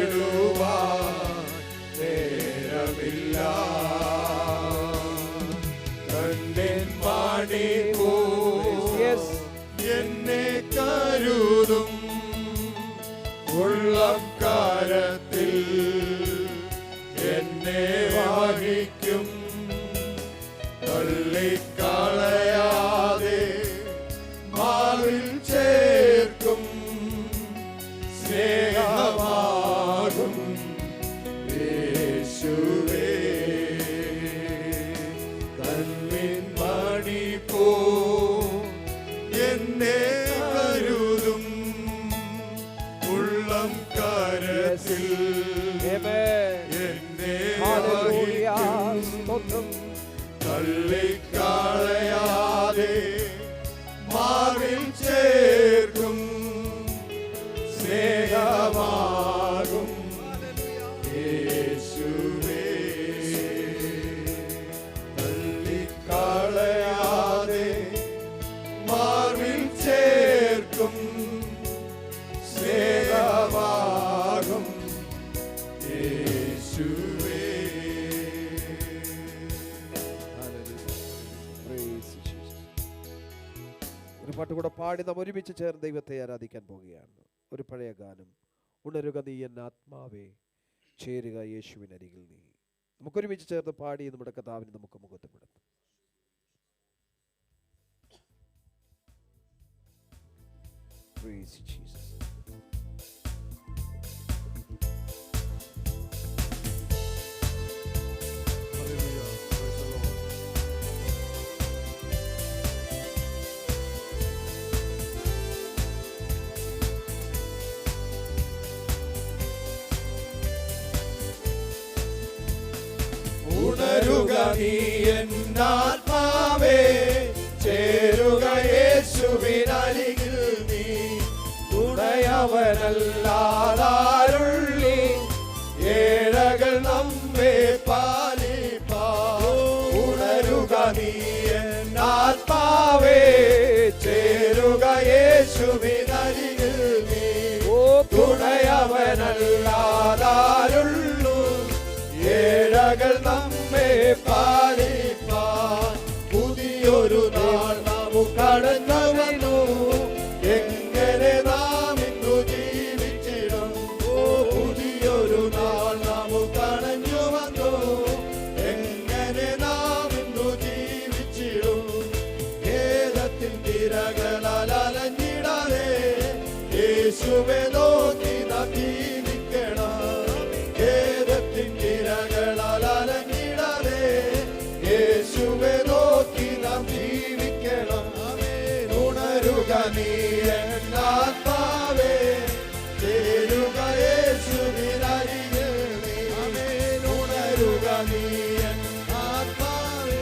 ഭാരപ്പെടുവാൻ നേരമില്ല. കണ്ണിൻ മണി എന്നെ കരുതും ഉള്ളക്കാരത്തിൽ എന്നെ വഹിക്കും. തള്ളിക്കളയാതെ മാവിൽ ചേർക്കും. സ്നേഹമാകും യേശുവേ. കണ്ണിൻ മണി പോ എന്നെ കരുതും ഉള്ളം കരത്തിൽ എന്നെ വഹിക്കും. തള്ളിക്കളയാതെ മാവിൽ ചേർക്കും. സ്നേഹമാകും യേശുവേ. തള്ളിക്കളയാതെ മാവിൽ ചേർക്കും. സ്നേഹമാകും യേശുവേ. ഒരു പാട്ട് കൂടെ പാടി നാം ഒരുമിച്ച് ചേർന്ന് ദൈവത്തെ ആരാധിക്കാൻ പോവുകയാണ്. ഒരു പഴയ ഗാനം, ഉണരുക നീ എൻ ആത്മാവേ, ചേരുക യേശുവിനരികിൽ നീ. നമുക്കൊരുമിച്ച് ചേർന്ന് പാടി നമ്മുടെ കർത്താവിനെ നമുക്ക് മുഖത്തുപെടുത്താം. Praise Jesus. ഉണരുക നീ എൻ ആത്മാവേ, ചേരുക യേശുവിനരികിൽ നീ. തുണയവനല്ലാതാരുള്ളി ഏഴകൾ നമ്മെ പാലിപ്പാൻ. ഉണരുക നീ എൻ ആത്മാവേ, ചേരുക യേശുവിനരികിൽ നീ. തുണയവനല്ലാതാരുള്ളൂ ഏഴകൾ നമ്മെ പാലിപ്പാൻ. പുതിയൊരു നാൾ നമുക്കടന്നു വന്നു, എങ്ങനെ നാം ഇന്നു ജീവിച്ചിടും. പുതിയൊരു നാൾ നമുക്കടഞ്ഞു വന്നു, എങ്ങനെ നാം ഇന്നു ജീവിച്ചിടും. ഖേദത്തിൻ തിരകളാൽ അലഞ്ഞിടാതെ യേശുവെ നോക്കി നാം ജീവിക്കണം. ഖേദത്തിൻ തിരകളാൽ അലഞ്ഞിടാതെ യേശുവെ നോക്കി നാം ജീവിക്കണം. ഉണരുക നീ എൻ ആത്മാവേ, ചേരുക യേശുവിനരികിൽ നീ. ഉണരുക നീ എൻ ആത്മാവേ.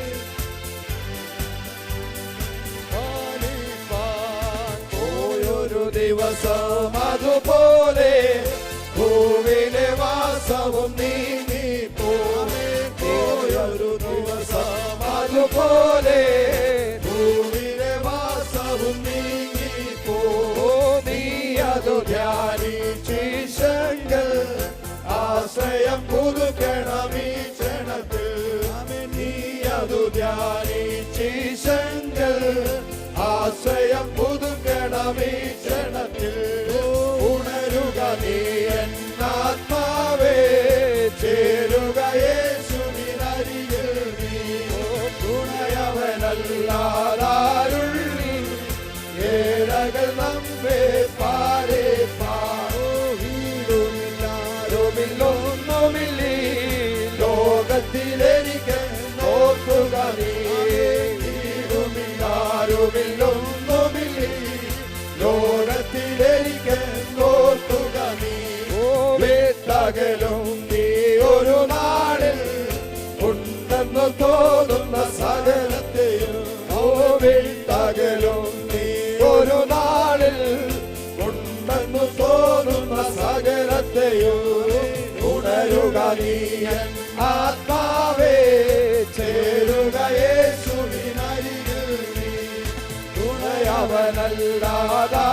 പോയൊരു ദിവസം അതുപോലെ ഭൂവിലെ വാസവും നീങ്ങിപ്പോയൊരു ദിവസം അതുപോലെ ഭൂവിലെ വാസവും നീങ്ങിപ്പോ. നീ അതു ധ്യാനിച്ചീശങ്കൽ ആശ്രയം പുതുക്കണം ഈ ക്ഷണത്തിൽ. നീ അതു ധ്യാനിച്ചീശങ്കൽ ആശ്രയം പുതുക്കണം ഈ ക്ഷണത്തിൽ. ഉണരുക നീ എൻ ആത്മാവേ, ചേരുക യേശുവിനരികിൽ നീ. തുണയവനല്ലാതാരുള്ളി ഏഴകൾ നമ്മെ പാലിപ്പാൻ. വീടുമില്ലാരുമില്ലൊന്നുമില്ലീ ലോകത്തിലെനിക്ക് നോക്കുക നീ. വീടുമില്ലാരുമില്ലൊന്നുമില്ലീ ലോകത്തിലെനിക്ക് നോക്കുക നീ. വിട്ടകലും നീ ഒരു നാളിൽ ഉണ്ടെന്ന് തോന്നുന്ന സകലത്തെയും. വിട്ടകലും നീ ഒരു നാളിൽ ഉണ്ടെന്ന് തോന്നുന്ന സകലത്തെയും. ഉണരുക നീ എൻ ആത്മാവേ, ചേരുക യേശുവിനരികിൽ നീ. തുണയവനല്ലാതാ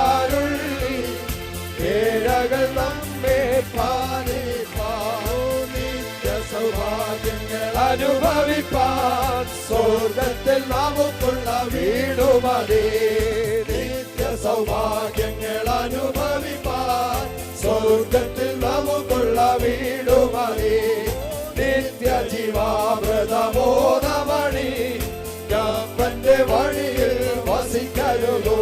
അനുഭവിപ്പാൻ സ്വർഗത്തിൽ നമുക്കുള്ള വീടുമതി. നിത്യ സൗഭാഗ്യങ്ങൾ അനുഭവിപ്പാൻ സ്വർഗത്തിൽ നമുക്കുള്ള വീടുമതി. നിത്യ ജീവാമൃതമോദമണി ന്റെ വഴിയിൽ വസിക്കരുതോ.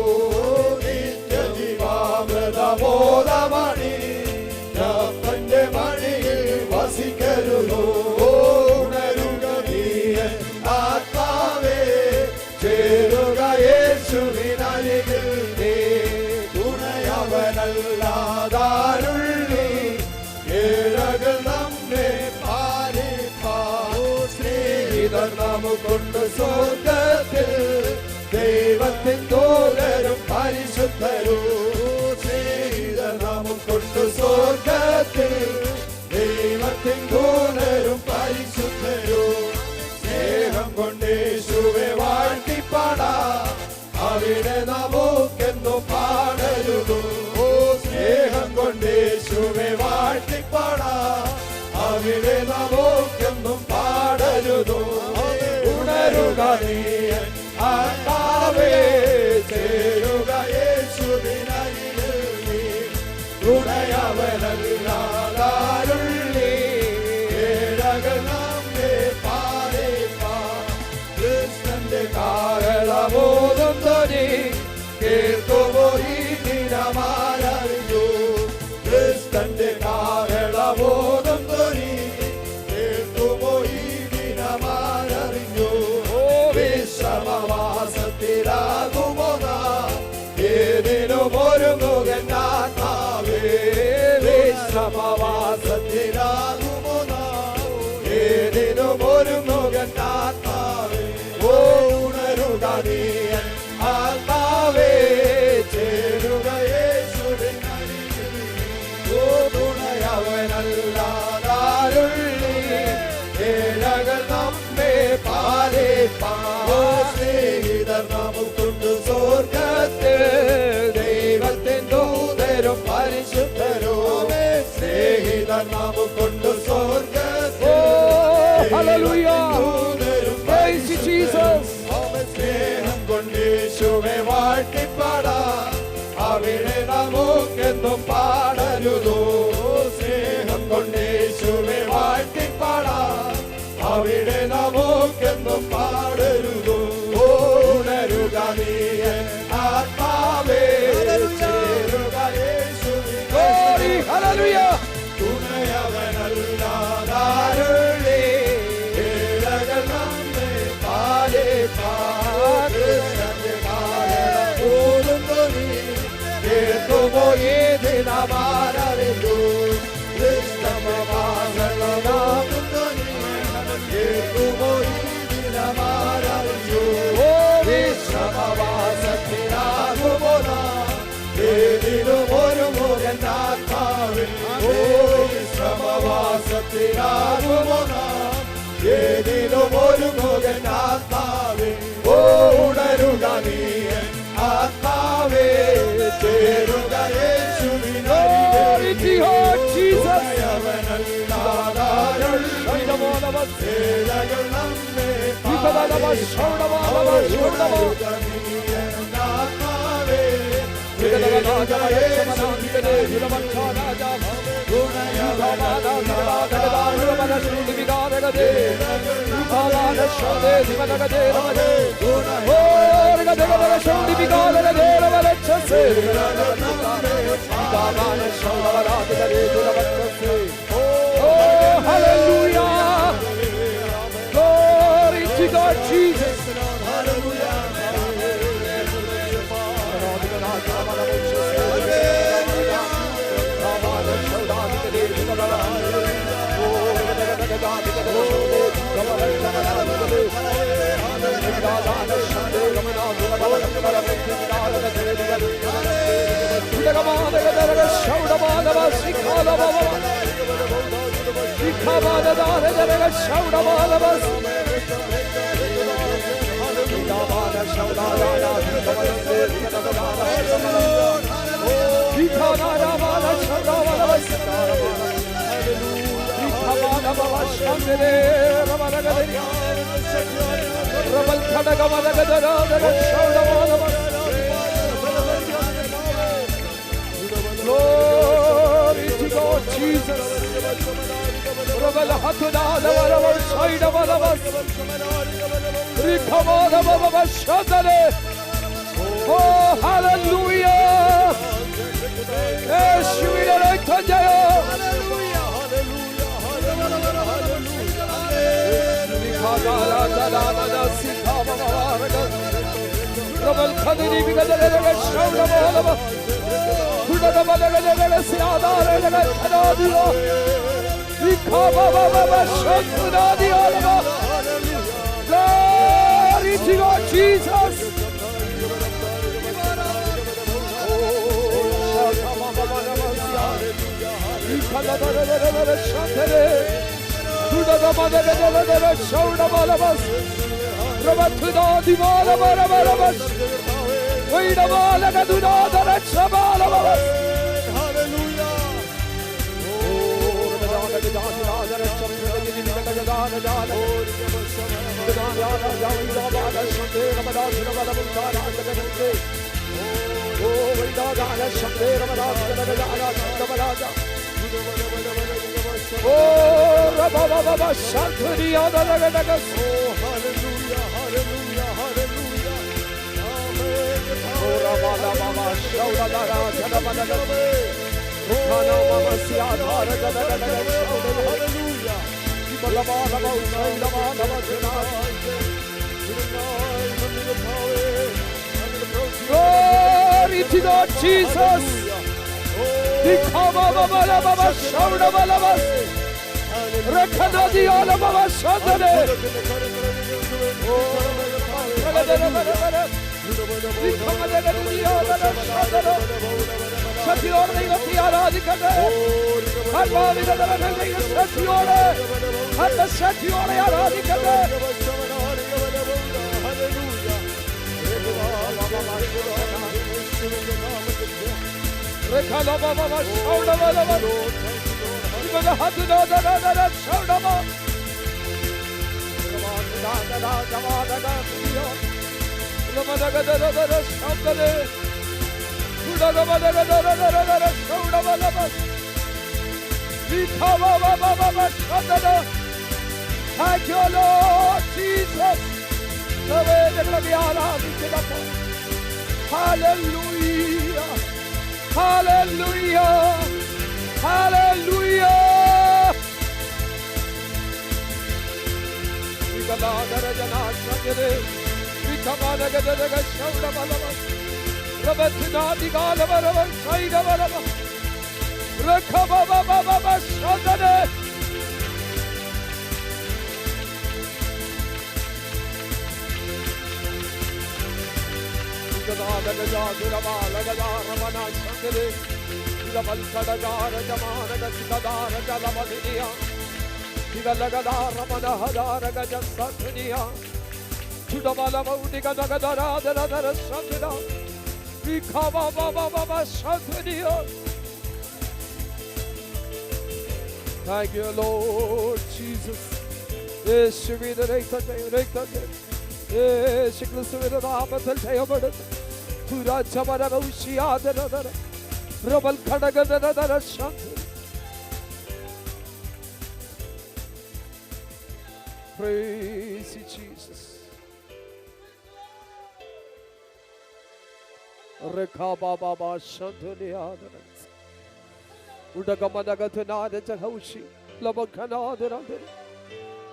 നിത്യ ജീവാമൃതമോദമണി ന്റെ വഴിയിൽ വസിക്കരുതോ. ഉണരുക നീ ആത്മാവേ, ചേരുക യേശുവിനരികിൽ നീ. തുണയവനല്ലാതാരുള്ളി ഏഴകൾ നമ്മെ പാലിപ്പാൻ. സ്നേഹിതർ നമുക്കുണ്ട് സ്വർഗത്തിൽ, ദൈവത്തിൻ ദൂതരും പരിശുദ്ധരും. സ്നേഹിതർ നമുക്കുണ്ട് സ്വർഗത്തിൽ, ദൈവത്തിൻ ദൂതരും പരിശുദ്ധരും. സ്നേഹം കൊണ്ട് യേശുവെ വാഴ്ത്തിപ്പാടാം, അവിടെ നമുക്കെന്നും പാടരുതോ. സ്നേഹം കൊണ്ട് യേശുവെ വാഴ്ത്തിപ്പാടാം, അവിടെ നമുക്കെന്നും പാടരുതോ. ഉണരുക നീ ആത്മാവേ, ചേരുക യേശുവിനരികിൽ നീ. തുണയവനല്ലാതാരുള്ളി ഏഴകൾ നമ്മെ പാലിപ്പാൻ. കൃഷ്ണന്റെ കാഹളമോദം ധ്വനി കേൾക്കുമോ ഈ ദിനമാരറിഞ്ഞു. കൃഷ്ണന്റെ കാഹളമോദം ധ്വനി കേൾക്കുമോ ഈ ദിനമാരറിഞ്ഞു. വിശ്രമവാസത്തിലാകുമോ നാം, ഏതിനും ഒരുങ്ങുകൻ ആത്മാവേ. വിശ്രമവാസത്തിലാകുമോ നാം, ഏതിനും ഒരുങ്ങുകൻ ആത്മാവേ. ഓ ഉണരുക നീ ആത്മാവേ, ചേരുക യേശുവിനരികിൽ. ഓ തുണയവനല്ലാതാരുള്ളി ഏഴകൾ നമ്മെ പാലിപ്പാൻ. സ്നേഹിതർ നമുക്കുണ്ട് സ്വർഗത്തിൽ, ദൈവത്തിൻ ദൂതരും പരിശുദ്ധരും. സ്നേഹിതർ നമുക്കുണ്ട് സ്വർഗത്തിൽ, ദൂതരും പരിശുദ്ധരും. സ്നേഹം കൊണ്ട് യേശുവെ വാഴ്ത്തിപ്പാടാം, അവിടെ നമുക്കെന്നും പാടരുതോ. സ്നേഹം കൊണ്ട് യേശുവെ വാഴ്ത്തിപ്പാടാം, അവിടെ നമുക്കെന്നും പാടരുതോ. ഉണരുക നീ ആത്മാവേ, ചേരുക യേശുവിനരികിൽ. തുണയവനല്ലാതാരുള്ളി ഏഴകൾ നമ്മെ പാലിപ്പാൻ. കൃഷ്ണന്റെ കാഹളമോദം ധ്വനി കേൾക്കുമോ ഈ ദിനമാരറിഞ്ഞു. കൃഷ്ണന്റെ കാഹളമോദം ധ്വനി കേൾക്കുമോ ഈ ദിനമാരറിഞ്ഞു. വിശ്രമവാസത്തിലാകുമോ നാം, ഏതിനും ഒരുങ്ങുകൻ ആത്മാവേ. വിശ്രമവാസത്തിലാകുമോ നാം, ഏതിനും ഒരുങ്ങുകൻ ആത്മാവേ. ഉണരുക നീ ആത്മാവേ, ചേരുക യേശുവിനരികിൽ. തുണയവനല്ലാതാരുള്ളി ഏഴകൾ നമ്മെ പാലിപ്പാൻ. ആത്മാവേ, Hallelujah! Glory to God, Jesus! Glory to God, Jesus. Oh, hallelujah. യേശുവിന്റെ രക്തജയം. Glory to God, Jesus. Glory to God, Jesus. Thank you, Lord Jesus. Hallelujah. Hallelujah. Hallelujah. Thank you, Lord Jesus. Praise you, Jesus.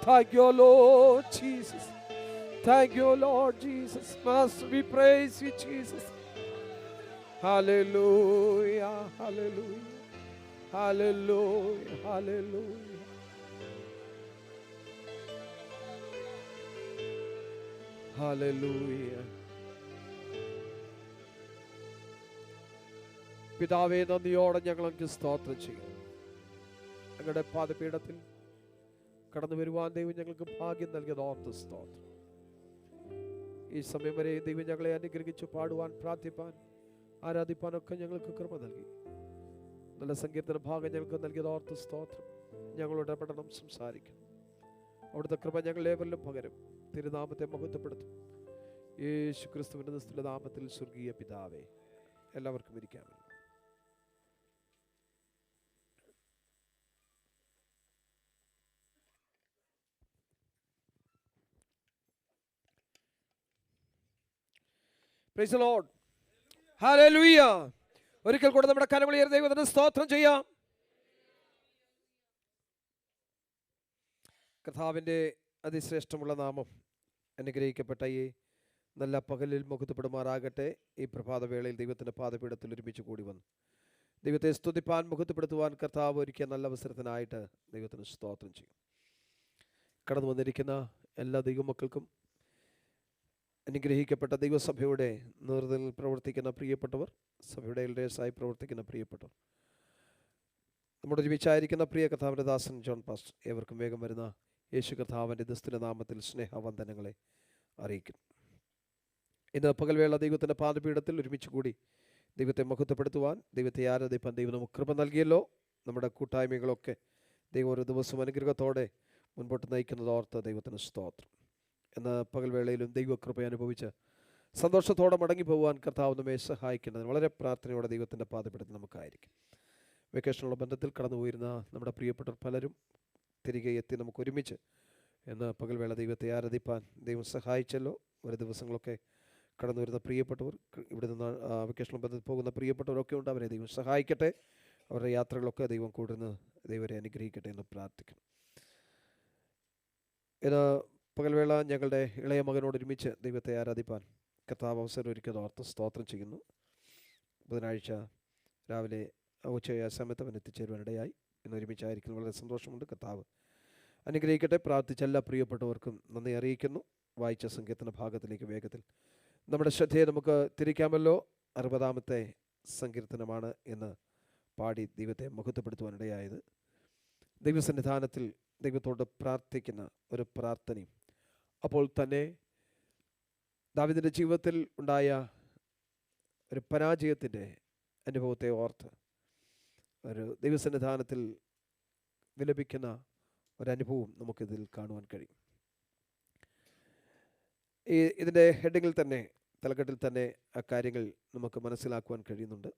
Thank you, Lord Jesus. Thank you, Lord Jesus. Master, we praise you, Jesus. Hallelujah, hallelujah, hallelujah, hallelujah. Hallelujah. പിതാവേ, നന്ദിയോടെ ഞങ്ങൾ അങ്ങ് സ്തോത്രം ചെയ്യും. ഞങ്ങളുടെ പാദപീഠത്തിൽ കടന്നു വരുവാൻ ദൈവം ഞങ്ങൾക്ക് ഭാഗ്യം നൽകിയത് ഓർത്ത് സ്തോത്രം. ഈ സമയം വരെ ദൈവം ഞങ്ങളെ അനുഗ്രഹിച്ചു പാടുവാൻ, പ്രാർത്ഥിപ്പാൻ, ആരാധിപ്പാനൊക്കെ ഞങ്ങൾക്ക് കൃപ നൽകി. നല്ല സങ്കീർത്തന ഭാഗം ഞങ്ങൾക്ക് നൽകിയത് ഓർത്ത് സ്തോത്രം. ഞങ്ങളോട് ഇടപെടണം, സംസാരിക്കണം. അവിടുത്തെ കൃപ ഞങ്ങൾ ഏവരിലും പകരും. തിരുനാമത്തെ മഹത്വപ്പെടുത്തും. യേശു ക്രിസ്തുവിന്റെ നിസ്തുല നാമത്തിൽ സ്വർഗീയ പിതാവേ. എല്ലാവർക്കും ഇരിക്കാമല്ലോ. Praise the lord. ഹല്ലേലൂയ. ഒരിക്കൽ കൂടെ നമ്മുടെ കരമുയർത്തി ദൈവത്തിന് സ്തോത്രം ചെയ്യാം. കർത്താവിൻ്റെ അതിശ്രേഷ്ഠമുള്ള നാമം അനുഗ്രഹിക്കപ്പെട്ട ഈ നല്ല പകലിൽ മുഖത്തുപെടുമാറാകട്ടെ. ഈ പ്രഭാതവേളയിൽ ദൈവത്തിൻ്റെ പാദപീഠത്തിൽ ഒരുമിച്ച് കൂടി വന്നു ദൈവത്തെ സ്തുതിപ്പാൻ, മുഖത്തുപെടുത്തുവാൻ കർത്താവ് ഒരുക്കിയ നല്ല അവസരത്തിനായിട്ട് ദൈവത്തിന് സ്തോത്രം ചെയ്യും. കടന്നു വന്നിരിക്കുന്ന എല്ലാ ദൈവമക്കൾക്കും, അനുഗ്രഹിക്കപ്പെട്ട ദൈവസഭയുടെ നേതൃത്വത്തിൽ പ്രവർത്തിക്കുന്ന പ്രിയപ്പെട്ടവർ, സഭയുടെ എൽഡേഴ്സായി പ്രവർത്തിക്കുന്ന പ്രിയപ്പെട്ടവർ, നമ്മുടെ ഒരുമിച്ചായിരിക്കുന്ന പ്രിയ കർത്താവിൻ്റെ ദാസൻ ജോൺ പാസ്റ്റർ, ഏവർക്കും വേഗം വരുന്ന യേശു കർത്താവിൻ്റെ നിസ്തുല നാമത്തിൽ സ്നേഹവന്ദനങ്ങളെ അറിയിക്കുന്നു. ഇന്ന് പകൽവേള ദൈവത്തിൻ്റെ പാദപീഠത്തിൽ ഒരുമിച്ച് കൂടി ദൈവത്തെ മഹത്വപ്പെടുത്തുവാൻ, ദൈവത്തെ ആരാധിപ്പാൻ ദൈവം നമുക്ക് കൃപ നൽകിയല്ലോ. നമ്മുടെ കൂട്ടായ്മകളൊക്കെ ദൈവം ഒരു ദിവസം അനുഗ്രഹത്തോടെ മുൻപോട്ട് നയിക്കുന്നതോർത്ത് ദൈവത്തിന് സ്തോത്രം. എന്ന പകൽവേളയിലും ദൈവകൃപ അനുഭവിച്ച് സന്തോഷത്തോടെ മടങ്ങി പോകുവാൻ കർത്താവ് നമ്മെ സഹായിക്കുന്നതിന് വളരെ പ്രാർത്ഥനയോടെ ദൈവത്തിൻ്റെ പാദപീഠത്തിൽ നമുക്കായിരിക്കും. വെക്കേഷനുള്ള ബന്ധത്തിൽ കടന്നു പോയിരുന്ന നമ്മുടെ പ്രിയപ്പെട്ടവർ പലരും തിരികെ എത്തി നമുക്ക് ഒരുമിച്ച് എന്ന പകൽവേള ദൈവത്തെ ആരാധിപ്പാൻ ദൈവം സഹായിച്ചല്ലോ. ഒരു ദിവസങ്ങളൊക്കെ കടന്നു വരുന്ന പ്രിയപ്പെട്ടവർ, ഇവിടെ നിന്ന് വെക്കേഷനുള്ള ബന്ധത്തിൽ പോകുന്ന പ്രിയപ്പെട്ടവരൊക്കെ ഉണ്ട്. അവരെ ദൈവം സഹായിക്കട്ടെ. അവരുടെ യാത്രകളൊക്കെ ദൈവം കൂടുന്ന ദൈവരെ അനുഗ്രഹിക്കട്ടെ എന്ന് പ്രാർത്ഥിക്കണം. ഇത് പകൽവേള ഞങ്ങളുടെ ഇളയ മകനോട് ഒരുമിച്ച് ദൈവത്തെ ആരാധിപ്പാൻ കർത്താവ് അവസരം ഒരുക്കിയത് ഓർത്ത് സ്തോത്രം ചെയ്യുന്നു. ബുധനാഴ്ച രാവിലെ ഉച്ചയായ സമയത്ത് അവൻ എത്തിച്ചേരുവാനിടയായി. ഇന്ന് ഒരുമിച്ചായിരിക്കുന്നു. വളരെ സന്തോഷമുണ്ട്. കർത്താവ് അനുഗ്രഹിക്കട്ടെ. പ്രാർത്ഥിച്ച എല്ലാ പ്രിയപ്പെട്ടവർക്കും നന്ദി അറിയിക്കുന്നു. വായിച്ച സങ്കീർത്തന ഭാഗത്തിലേക്ക് വേഗത്തിൽ നമ്മുടെ ശ്രദ്ധയെ നമുക്ക് തിരിക്കാമല്ലോ. 60-ാമത്തെ സങ്കീർത്തനമാണ് എന്ന് പാടി ദൈവത്തെ മഹത്വപ്പെടുത്തുവാനിടയായത്. ദൈവസന്നിധാനത്തിൽ ദൈവത്തോട് പ്രാർത്ഥിക്കുന്ന ഒരു പ്രാർത്ഥനയും, അപ്പോൾ തന്നെ ദാവീദിൻ്റെ ജീവിതത്തിൽ ഉണ്ടായ ഒരു പരാജയത്തിൻ്റെ അനുഭവത്തെ ഓർത്ത് ഒരു ദൈവസന്നിധാനത്തിൽ വിലപിക്കുന്ന ഒരനുഭവം നമുക്കിതിൽ കാണുവാൻ കഴിയും. ഇതിൻ്റെ ഹെഡിങ്ങിൽ തന്നെ, തലക്കെട്ടിൽ തന്നെ ആ കാര്യങ്ങൾ നമുക്ക് മനസ്സിലാക്കുവാൻ കഴിയുന്നുണ്ട്.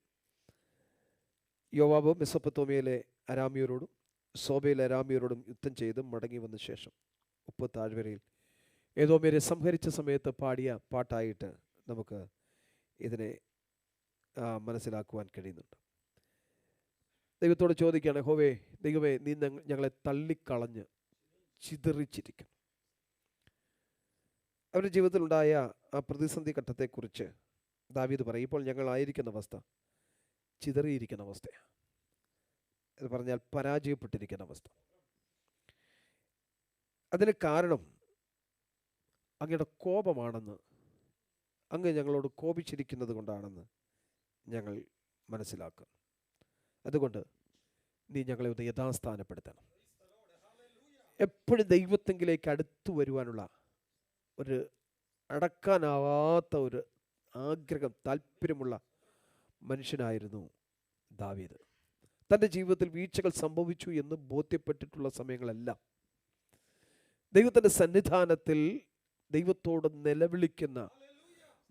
യോവാബ് മെസൊപ്പൊത്താമ്യയിലെ അരാമ്യരോടും സോബയിലെ അരാമ്യരോടും യുദ്ധം ചെയ്ത് മടങ്ങി വന്ന ശേഷം ഉപ്പ് താഴ്വരയിൽ ഏദോമ്യരെ സംഹരിച്ച സമയത്ത് പാടിയ പാട്ടായിട്ട് നമുക്ക് ഇതിനെ മനസ്സിലാക്കുവാൻ കഴിയുന്നുണ്ട്. ദൈവത്തോട് ചോദിക്കുകയാണ്, യഹോവേ ദൈവമേ, നീ ഞങ്ങളെ തള്ളിക്കളഞ്ഞ് ചിതറിച്ചിരിക്കണം. അവരുടെ ജീവിതത്തിലുണ്ടായ ആ പ്രതിസന്ധി ഘട്ടത്തെക്കുറിച്ച് ദാവീദ് പറയും, ഇപ്പോൾ ഞങ്ങളായിരിക്കുന്ന അവസ്ഥ ചിതറിയിരിക്കുന്ന അവസ്ഥയാണ്. എന്ന് പറഞ്ഞാൽ പരാജയപ്പെട്ടിരിക്കുന്ന അവസ്ഥ. അതിന് കാരണം അങ്ങയുടെ കോപമാണെന്ന്, അങ്ങ് ഞങ്ങളോട് കോപിച്ചിരിക്കുന്നത് കൊണ്ടാണെന്ന് ഞങ്ങൾ മനസ്സിലാക്കുന്നു. അതുകൊണ്ട് നീ ഞങ്ങളെ ഒന്ന് യഥാസ്ഥാനപ്പെടുത്തണം. എപ്പോഴും ദൈവത്തെങ്കിലേക്ക് അടുത്തു വരുവാനുള്ള ഒരു അടക്കാനാവാത്ത ഒരു ആഗ്രഹം, താല്പര്യമുള്ള മനുഷ്യനായിരുന്നു ദാവീദ്. തൻ്റെ ജീവിതത്തിൽ വീഴ്ചകൾ സംഭവിച്ചു എന്ന് ബോധ്യപ്പെട്ടിട്ടുള്ള സമയങ്ങളെല്ലാം ദൈവത്തിൻ്റെ സന്നിധാനത്തിൽ ദൈവത്തോട് നിലവിളിക്കുന്ന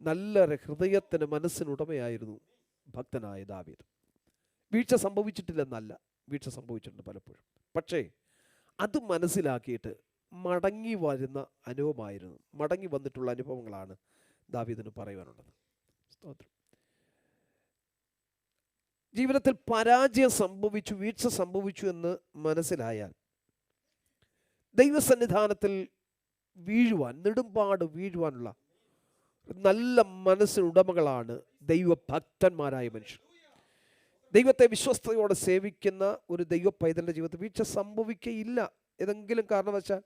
നല്ല ഹൃദയത്തിന്, മനസ്സിനുടമയായിരുന്നു ഭക്തനായ ദാവീദ്. വീഴ്ച സംഭവിച്ചിട്ടില്ലെന്നല്ല, വീഴ്ച സംഭവിച്ചിട്ടുണ്ട് പലപ്പോഴും. പക്ഷേ അത് മനസ്സിലാക്കിയിട്ട് മടങ്ങി വരുന്ന അനുഭവമായിരുന്നു, മടങ്ങി വന്നിട്ടുള്ള അനുഭവങ്ങളാണ് ദാവീദിന് പറയുവാനുള്ളത്. സ്തോത്രം. ജീവിതത്തിൽ പരാജയം സംഭവിച്ചു, വീഴ്ച സംഭവിച്ചു എന്ന് മനസ്സിലായാൽ ദൈവസന്നിധാനത്തിൽ വീഴുവാൻ, നെടുമ്പാട് വീഴുവാനുള്ള നല്ല മനസ്സിനുടമകളാണ് ദൈവഭക്തന്മാരായ മനുഷ്യർ. ദൈവത്തെ വിശ്വസ്തയോടെ സേവിക്കുന്ന ഒരു ദൈവ പൈതലിൻ്റെ ജീവിതത്തിൽ വീഴ്ച സംഭവിക്കുകയില്ല. ഏതെങ്കിലും കാരണവശാൽ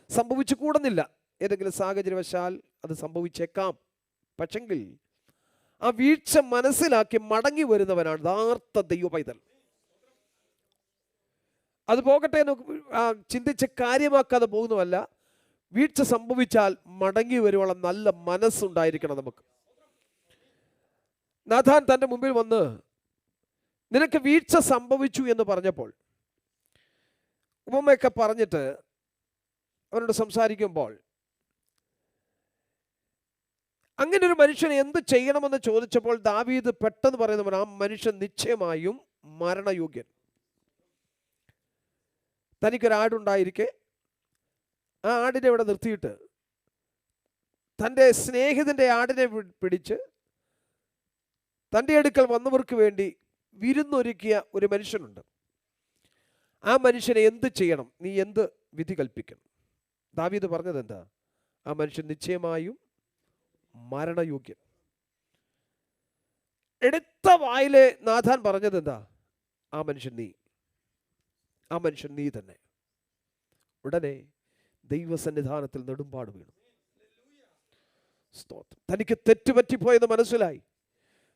സംഭവിച്ചു കൂടുന്നില്ല, ഏതെങ്കിലും സാഹചര്യവശാൽ അത് സംഭവിച്ചേക്കാം. പക്ഷെങ്കിൽ ആ വീഴ്ച മനസ്സിലാക്കി മടങ്ങി വരുന്നവനാണ് യഥാർത്ഥ ദൈവ പൈതൽ. അത് പോകട്ടെ എന്ന് ചിന്തിച്ച് കാര്യമാക്കാതെ പോകുന്നതല്ല. വീഴ്ച സംഭവിച്ചാൽ മടങ്ങി വരുവോളം നല്ല മനസ്സുണ്ടായിരിക്കണം നമുക്ക്. നാഥാൻ തൻ്റെ മുമ്പിൽ വന്ന് നിനക്ക് വീഴ്ച സംഭവിച്ചു എന്ന് പറഞ്ഞപ്പോൾ ഉപമയൊക്കെ പറഞ്ഞിട്ട് അവരോട് സംസാരിക്കുമ്പോൾ അങ്ങനെ ഒരു മനുഷ്യനെ എന്ത് ചെയ്യണമെന്ന് ചോദിച്ചപ്പോൾ ദാവീദ് പെട്ടെന്ന് പറയുന്നവൻ, ആ മനുഷ്യൻ നിശ്ചയമായും മരണയോഗ്യൻ. തനിക്കൊരാടുണ്ടായിരിക്കെ ആ ആടിനെ ഇവിടെ നിർത്തിയിട്ട് തൻ്റെ സ്നേഹിതൻ്റെ ആടിനെ പിടിച്ച് തൻ്റെ അടുക്കൽ വന്നവർക്ക് വേണ്ടി വിരുന്നൊരുക്കിയ ഒരു മനുഷ്യനുണ്ട്. ആ മനുഷ്യനെ എന്ത് ചെയ്യണം, നീ എന്ത് വിധി കൽപ്പിക്കണം? ദാവീദ് പറഞ്ഞത് എന്താ? ആ മനുഷ്യൻ നിശ്ചയമായും മരണയോഗ്യൻ. എടുത്ത വായിലെ നാഥാൻ പറഞ്ഞത് എന്താ? ആ മനുഷ്യൻ നീ തന്നെ. ഉടനെ ദൈവസന്നിധാനത്തിൽ നെടുമ്പാട് വീണു. സ്തോത്രം. തനിക്ക് തെറ്റുപറ്റിപ്പോയെന്ന് മനസ്സിലായി,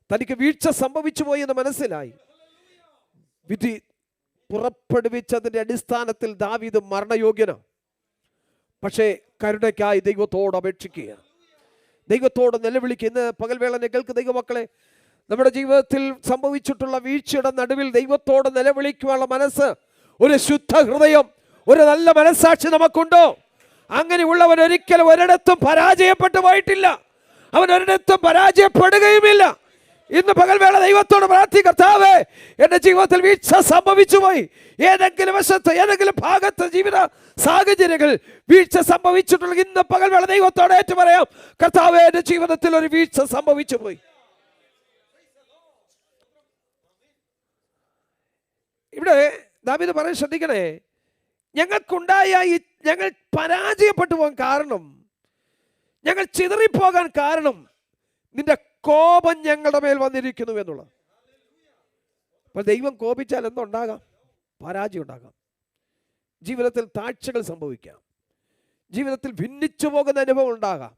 തനിക്ക് വീഴ്ച സംഭവിച്ചു പോയെന്ന് മനസ്സിലായി. വിധി പുറപ്പെടുവിച്ചതിന്റെ അടിസ്ഥാനത്തിൽ ദാവീദ് മരണയോഗ്യനാണ്. പക്ഷേ കരുണയ്ക്കായി ദൈവത്തോട് അപേക്ഷിക്കുക, ദൈവത്തോട് നിലവിളിക്കുക. ഇന്ന് പകൽവേള കേൾക്ക് ദൈവമക്കളെ, നമ്മുടെ ജീവിതത്തിൽ സംഭവിച്ചിട്ടുള്ള വീഴ്ചയുടെ നടുവിൽ ദൈവത്തോട് നിലവിളിക്കുവാനുള്ള മനസ്സ്, ഒരു ശുദ്ധ ഹൃദയം, ഒരു നല്ല മനസ്സാക്ഷി നമുക്കുണ്ടോ? അങ്ങനെയുള്ളവൻ ഒരിക്കലും ഒരിടത്തും പരാജയപ്പെട്ടു പോയിട്ടില്ല, അവൻ ഒരിടത്തും പരാജയപ്പെടുകയുമില്ല. ഇന്ന് പകൽവേള ദൈവത്തോട് പ്രാർത്ഥിക്കർത്താവേ, എൻ്റെ ജീവിതത്തിൽ വീഴ്ച സംഭവിച്ചു പോയി, ഏതെങ്കിലും വശത്ത് ഏതെങ്കിലും ഭാഗത്ത് ജീവിത സാഹചര്യങ്ങൾ വീഴ്ച സംഭവിച്ചിട്ടുള്ള ഇന്ന് പകൽവേള ദൈവത്തോട് ഏറ്റു പറയാം, കർത്താവേ എൻ്റെ ജീവിതത്തിൽ ഒരു വീഴ്ച സംഭവിച്ചു പോയി. ഇവിടെ ദാവീദ് പറയാൻ ശ്രദ്ധിക്കണേ, ഞങ്ങൾ പരാജയപ്പെട്ടു പോകാൻ കാരണം, ഞങ്ങൾ ചിതറിപ്പോകാൻ കാരണം നിന്റെ കോപം ഞങ്ങളുടെ മേൽ വന്നിരിക്കുന്നു എന്നുള്ളത്. അപ്പോൾ ദൈവം കോപിച്ചാൽ എന്തുണ്ടാകാം? പരാജയം ഉണ്ടാകാം, ജീവിതത്തിൽ താഴ്ചകൾ സംഭവിക്കാം, ജീവിതത്തിൽ ഭിന്നിച്ചു പോകുന്ന അനുഭവം ഉണ്ടാകാം.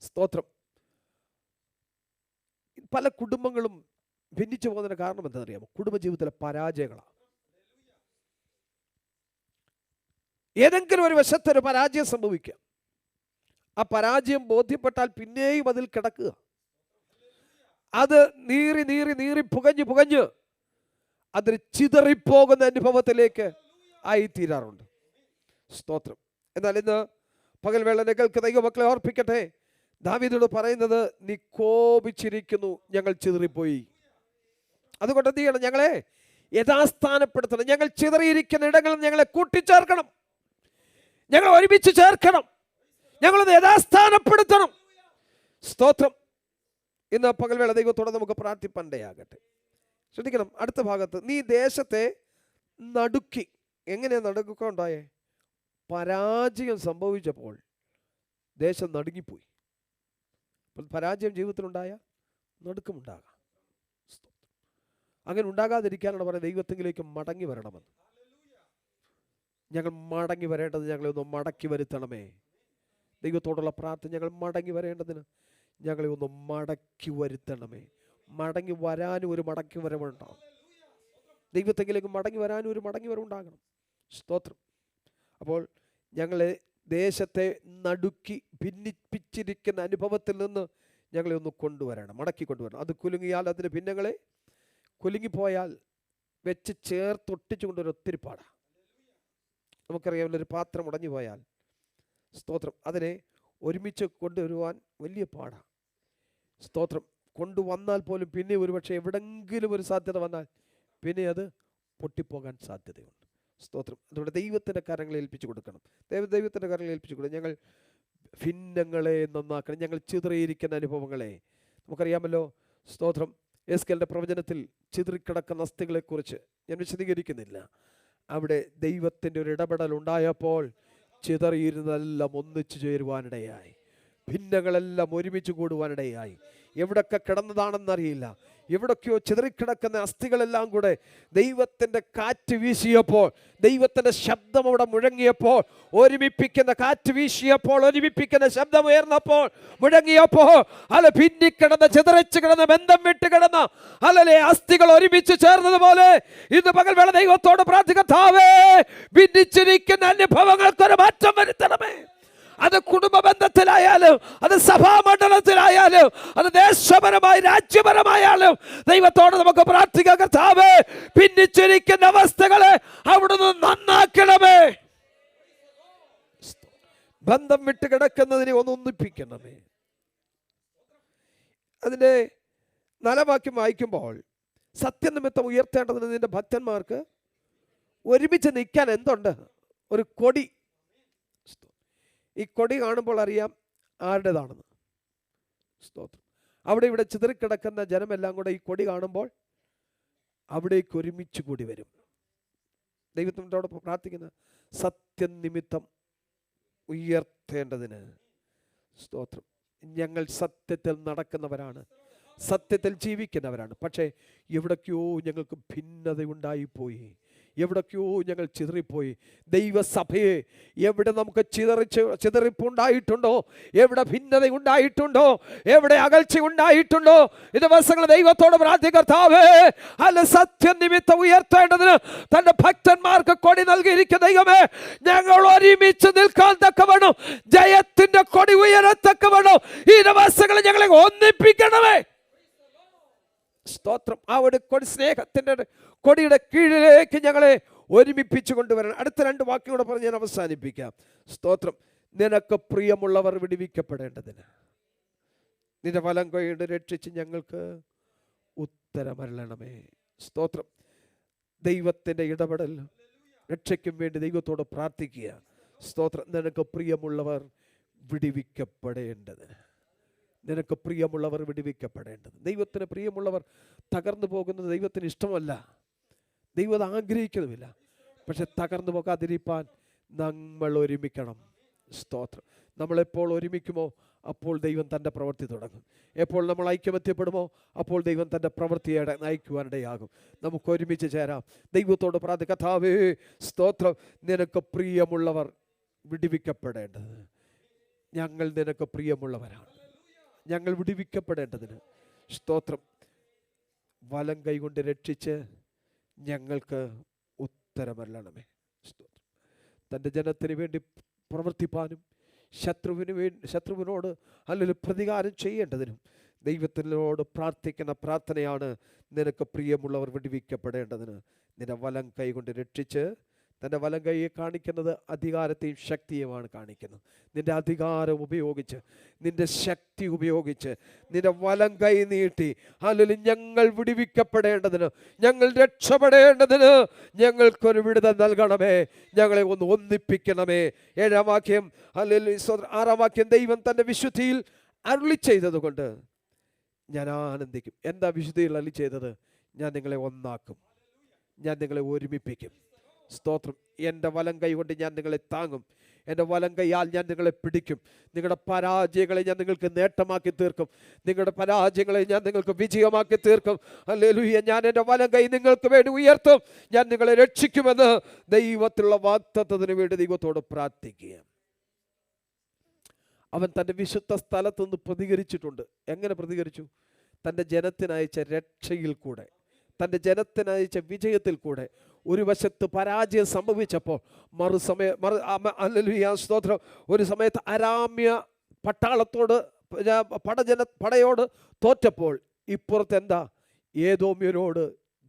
സ്തോത്രം. പല കുടുംബങ്ങളും ഭിന്നിച്ചു പോകുന്നതിന് കാരണം എന്താണെന്നറിയാമോ? കുടുംബജീവിതത്തിലെ പരാജയങ്ങളാണ്. ഏതെങ്കിലും ഒരു വശത്തൊരു പരാജയം സംഭവിക്കാം, ആ പരാജയം ബോധ്യപ്പെട്ടാൽ പിന്നെയും അതിൽ കിടക്കുക, അത് നീറി നീറി നീറി പുകഞ്ഞ് അതിൽ ചിതറിപ്പോകുന്ന അനുഭവത്തിലേക്ക് ആയിത്തീരാറുണ്ട്. സ്തോത്രം. എന്നാൽ ഇന്ന് പകൽവേള കേൾക്ക് ദൈവമക്കളെ ഓർപ്പിക്കട്ടെ, ദാവീദോട് പറയുന്നത്, നീ കോപിച്ചിരിക്കുന്നു, ഞങ്ങൾ ചിതറിപ്പോയി. അതുകൊണ്ട് എന്ത് ചെയ്യണം? ഞങ്ങളെ യഥാസ്ഥാനപ്പെടുത്തണം. ഞങ്ങൾ ചിതറിയിരിക്കുന്ന ഇടങ്ങളിൽ ഞങ്ങളെ കൂട്ടിച്ചേർക്കണം, ഞങ്ങൾ ഒരുമിച്ച് ചേർക്കണം, ഞങ്ങളൊന്ന് യഥാസ്ഥാനപ്പെടുത്തണം. സ്തോത്രം. ഇന്ന് പകൽവേള ദൈവത്തോടെ നമുക്ക് പ്രാർത്ഥിപ്പണ്ടയാകട്ടെ. ശ്രദ്ധിക്കണം, അടുത്ത ഭാഗത്ത്, നീ ദേശത്തെ നടുക്കി. എങ്ങനെയാണ് നടുക്കുണ്ടായേ? പരാജയം സംഭവിച്ചപ്പോൾ ദേശം നടുങ്ങിപ്പോയി. പരാജയം ജീവിതത്തിലുണ്ടായ നടുക്കമുണ്ടാകാം. അങ്ങനെ ഉണ്ടാകാതിരിക്കാനാണ് പറയുന്നത്, ദൈവത്തെങ്കിലേക്ക് മടങ്ങി വരണമെന്ന്. ഞങ്ങൾ മടങ്ങി വരേണ്ടത്, ഞങ്ങളെ ഒന്ന് മടക്കി വരുത്തണമേ. ദൈവത്തോടുള്ള പ്രാർത്ഥന, ഞങ്ങൾ മടങ്ങി വരേണ്ടതിന് ഞങ്ങളെ ഒന്ന് മടക്കി വരുത്തണമേ. മടങ്ങി വരാനും ഒരു മടക്കി വരവുണ്ടാകും. ദൈവത്തെങ്കിലേക്ക് മടങ്ങി വരാനും ഒരു മടങ്ങി വരവുണ്ടാകണം. സ്തോത്രം. അപ്പോൾ ഞങ്ങളെ ദേശത്തെ നടുക്കി ഭിന്നിപ്പിച്ചിരിക്കുന്ന അനുഭവത്തിൽ നിന്ന് ഞങ്ങളെ ഒന്ന് കൊണ്ടുവരണം, മടക്കി കൊണ്ടുവരണം. അത് കുലുങ്ങിയാൽ, അതിന് ഭിന്നങ്ങളെ കുലുങ്ങിപ്പോയാൽ വെച്ച് ചേർത്തൊട്ടിച്ചു കൊണ്ടുവരാൻ ഒത്തിരി പാടാണ്. നമുക്കറിയാമല്ലോ, ഒരു പാത്രം ഉടഞ്ഞു പോയാൽ, സ്തോത്രം, അതിനെ ഒരുമിച്ച് കൊണ്ടുവരുവാൻ വലിയ പാടാണ്. സ്തോത്രം. കൊണ്ടുവന്നാൽ പോലും പിന്നെ ഒരുപക്ഷെ എവിടെങ്കിലും ഒരു സാധ്യത വന്നാൽ പിന്നെ അത് പൊട്ടിപ്പോകാൻ സാധ്യതയുണ്ട്. സ്തോത്രം. അതുകൊണ്ട് ദൈവത്തിൻ്റെ കരങ്ങളെ ഏൽപ്പിച്ചു കൊടുക്കണം. ദൈവത്തിൻ്റെ കരങ്ങളെ ഏൽപ്പിച്ചു കൊടുക്കണം. ഞങ്ങൾ ഭിന്നങ്ങളെ നന്നാക്കണം, ഞങ്ങൾ ചിതറിയിരിക്കുന്ന അനുഭവങ്ങളെ. നമുക്കറിയാമല്ലോ, സ്തോത്രം, എസ്കേലിൻ്റെ പ്രവചനത്തിൽ ചിതറിക്കിടക്കുന്ന അസ്ഥികളെക്കുറിച്ച് ഞാൻ വിശദീകരിക്കുന്നില്ല. അവിടെ ദൈവത്തിൻ്റെ ഒരു ഇടപെടൽ ഉണ്ടായപ്പോൾ ചിതറിയിരുന്നെല്ലാം ഒന്നിച്ചു ചേരുവാനിടയായി, ഭിന്നങ്ങളെല്ലാം ഒരുമിച്ച് കൂടുവാനിടയായി. എവിടൊക്കെ കിടന്നതാണെന്നറിയില്ല, എവിടൊക്കെയോ ചിതറിക്കിടക്കുന്ന അസ്ഥികളെല്ലാം കൂടെ ദൈവത്തിൻ്റെ കാറ്റ് വീശിയപ്പോൾ, ദൈവത്തിൻ്റെ ശബ്ദം അവിടെ മുഴങ്ങിയപ്പോൾ, ഒരുമിപ്പിക്കുന്ന കാറ്റ് വീശിയപ്പോൾ, ഒരുമിപ്പിക്കുന്ന ശബ്ദം ഉയർന്നപ്പോൾ, മുഴങ്ങിയപ്പോൾ, അല്ല ഭിന്നിക്കിടന്ന് ചിതറിച്ച് കിടന്ന് ബന്ധം വിട്ട് കിടന്ന അല്ലല്ലേ അസ്ഥികൾ ഒരുമിച്ച് ചേർന്നതുപോലെ ഇന്ന് പകൽവേള ദൈവത്തോട് പ്രാർത്ഥിക്കത്താവേ, ഭിന്നിച്ചിരിക്കുന്ന അനുഭവങ്ങൾക്കൊരു മാറ്റം വരുത്തണമേ. അത് കുടുംബ ബന്ധത്തിലായാലും, അത് സഭാമണ്ഡലത്തിലായാലും, അത് ദേശപരമായി രാജ്യപരമായാലും ദൈവത്തോട് നമുക്ക് പ്രാർത്ഥിക്കാം. കർത്താവേ, ഭിന്നിച്ചിരിക്കുന്ന അവസ്ഥകളെ അവിടുന്ന് നന്നാക്കണമേ. ബന്ധം വിട്ട് കിടക്കുന്നതിനെ ഒന്ന് ഒന്നിപ്പിക്കണമേ. അതിൻ്റെ 4 വാക്യം വായിക്കുമ്പോൾ, സത്യനിമിത്തം ഉയർത്തേണ്ടതിന് നിന്റെ ഭക്തന്മാർക്ക് ഒരുമിച്ച് നിൽക്കാൻ എന്തുണ്ട്? ഒരു കൊടി. ഈ കൊടി കാണുമ്പോൾ അറിയാം ആരുടേതാണെന്ന്. സ്തോത്രം. അവിടെ ഇവിടെ ചിതറിക്കിടക്കുന്ന ജനമെല്ലാം കൂടെ ഈ കൊടി കാണുമ്പോൾ അവിടേക്ക് ഒരുമിച്ച് കൂടി വരും. ദൈവത്തിനോടൊപ്പം പ്രാർത്ഥിക്കുന്ന സത്യനിമിത്തം ഉയർത്തേണ്ടതിന്. സ്തോത്രം. ഞങ്ങൾ സത്യത്തിൽ നടക്കുന്നവരാണ്, സത്യത്തിൽ ജീവിക്കുന്നവരാണ്. പക്ഷേ എവിടേക്കോ ഞങ്ങൾക്ക് ഭിന്നതയുണ്ടായിപ്പോയി, എവിടേക്കോ ഞങ്ങൾ ചിതറിപ്പോയി. ദൈവസഭയെ എവിടെ നമുക്ക് ചിതറിപ്പുണ്ടായിട്ടുണ്ടോ, എവിടെ ഭിന്നത ഉണ്ടായിട്ടുണ്ടോ, എവിടെ അകൽച്ച ഉണ്ടായിട്ടുണ്ടോ, ഈ ദിവസങ്ങൾ ദൈവത്തോട് പ്രാർത്ഥിക്കർത്താവേ, അല്ല സത്യനിമിത്തം ഉയർത്തേണ്ടതിന് തന്റെ ഭക്തന്മാർക്ക് കൊടി നൽകിയിരിക്കുന്ന ദൈവമേ, ഞങ്ങൾ ഒരുമിച്ച് നിൽക്കാൻ തക്കവണ്ണം, ജയത്തിന്റെ കൊടി ഉയരത്തക്കവണ്ണം ഈ ദിവസങ്ങൾ ഞങ്ങളെ ഒന്നിപ്പിക്കണമേ. സ്തോത്രം. ആ ഒരു കൊടി, സ്നേഹത്തിന്റെ കൊടിയുടെ കീഴിലേക്ക് ഞങ്ങളെ ഒരുമിപ്പിച്ചു കൊണ്ടുവരണം. അടുത്ത 2 വാക്യങ്ങളൂടെ പറഞ്ഞ് ഞാൻ അവസാനിപ്പിക്കാം. സ്തോത്രം. നിനക്ക് പ്രിയമുള്ളവർ വിടുവിക്കപ്പെടേണ്ടതിന് നിന്റെ വലം കൈകൊണ്ട് രക്ഷിച്ച് ഞങ്ങൾക്ക് ഉത്തരമരുളണമേ. സ്തോത്രം. ദൈവത്തിൻ്റെ ഇടപെടൽ, രക്ഷയ്ക്കും വേണ്ടി ദൈവത്തോട് പ്രാർത്ഥിക്കുക. സ്തോത്രം. നിനക്ക് പ്രിയമുള്ളവർ വിടുവിക്കപ്പെടേണ്ടതിന്, നിനക്ക് പ്രിയമുള്ളവർ വിടുവിക്കപ്പെടേണ്ടത്. ദൈവത്തിന് പ്രിയമുള്ളവർ തകർന്നു പോകുന്നത് ദൈവത്തിന് ഇഷ്ടമല്ല, ദൈവം അത് ആഗ്രഹിക്കുന്നുമില്ല. പക്ഷെ തകർന്നു പോകാതിരിക്കാൻ നമ്മൾ ഒരുമിക്കണം. സ്തോത്രം. നമ്മളെപ്പോൾ ഒരുമിക്കുമോ അപ്പോൾ ദൈവം തൻ്റെ പ്രവൃത്തി തുടങ്ങും. എപ്പോൾ നമ്മൾ ഐക്യമത്യപ്പെടുമോ അപ്പോൾ ദൈവം തൻ്റെ പ്രവൃത്തിയെ നയിക്കുവാനിടയാകും. നമുക്ക് ഒരുമിച്ച് ചേരാം. ദൈവത്തോട് പ്രാർത്ഥിക്കാം. കർത്താവേ, സ്തോത്രം. നിനക്ക് പ്രിയമുള്ളവർ വിടുവിക്കപ്പെടേണ്ടത്. ഞങ്ങൾ നിനക്ക് പ്രിയമുള്ളവരാണ്, ഞങ്ങൾ വിടുവിക്കപ്പെടേണ്ടതിന്. സ്തോത്രം. വലം കൈകൊണ്ട് രക്ഷിച്ച് ഞങ്ങൾക്ക് ഉത്തരമരുളണമേ. സ്തോത്രം. തൻ്റെ ജനത്തിന് വേണ്ടി പ്രവർത്തിപ്പാനും ശത്രുവിനോട് അല്ലെങ്കിൽ പ്രതികാരം ചെയ്യേണ്ടതിനും ദൈവത്തിനോട് പ്രാർത്ഥിക്കുന്ന പ്രാർത്ഥനയാണ് നിനക്ക് പ്രിയമുള്ളവർ വിടുവിക്കപ്പെടേണ്ടതിന്. നിന്റെ വലം കൈകൊണ്ട് രക്ഷിച്ച്, തൻ്റെ വലം കൈയെ കാണിക്കുന്നത് അധികാരത്തെയും ശക്തിയുമാണ് കാണിക്കുന്നത്. നിന്റെ അധികാരം ഉപയോഗിച്ച്, നിന്റെ ശക്തി ഉപയോഗിച്ച്, നിന്റെ വലം കൈ നീട്ടി അല്ലെങ്കിൽ ഞങ്ങൾ വിടുവിക്കപ്പെടേണ്ടതിന്, ഞങ്ങൾ രക്ഷപ്പെടേണ്ടതിന് ഞങ്ങൾക്കൊരു വിടുതൽ നൽകണമേ. ഞങ്ങളെ ഒന്ന് ഒന്നിപ്പിക്കണമേ. 7-ാം വാക്യം അല്ലെങ്കിൽ 6-ാം വാക്യം, ദൈവം തൻ്റെ വിശുദ്ധിയിൽ അരുളി ചെയ്തത് കൊണ്ട് ഞാൻ ആനന്ദിക്കും. എന്താ വിശുദ്ധിയിൽ അരുളി ചെയ്തത്? ഞാൻ നിങ്ങളെ ഒന്നാക്കും, ഞാൻ നിങ്ങളെ ഒരുമിപ്പിക്കും. സ്തോത്രം. എൻ്റെ വലം കൈ കൊണ്ട് ഞാൻ നിങ്ങളെ താങ്ങും, എൻ്റെ വലം കൈയാൽ ഞാൻ നിങ്ങളെ പിടിക്കും. നിങ്ങളുടെ പരാജയങ്ങളെ ഞാൻ നിങ്ങൾക്ക് നേട്ടമാക്കി തീർക്കും, നിങ്ങളുടെ പരാജയങ്ങളെ ഞാൻ നിങ്ങൾക്ക് വിജയമാക്കി തീർക്കും. ഹല്ലേലൂയ. ഞാൻ എൻ്റെ വലം കൈ നിങ്ങൾക്ക് വേണ്ടി ഉയർത്തും, ഞാൻ നിങ്ങളെ രക്ഷിക്കുമെന്ന് ദൈവത്തിലുള്ള വാഗ്ദത്തത്തിന് വേണ്ടി ദൈവത്തോട് പ്രാർത്ഥിക്കുക. അവൻ തൻ്റെ വിശുദ്ധ സ്ഥലത്തുനിന്ന് പ്രതികരിച്ചിട്ടുണ്ട്. എങ്ങനെ പ്രതികരിച്ചു? തൻ്റെ ജനത്തിനയച്ച രക്ഷയിൽ കൂടെ, തൻ്റെ ജനത്തിനയച്ച വിജയത്തിൽ കൂടെ. ഒരു വശത്ത് പരാജയം സംഭവിച്ചപ്പോൾ സ്തോത്രം, ഒരു സമയത്ത് അരാമ്യ പട്ടാളത്തോട് പടയോട് തോറ്റപ്പോൾ ഇപ്പുറത്ത് എന്താ? ഏദോമ്യരോട്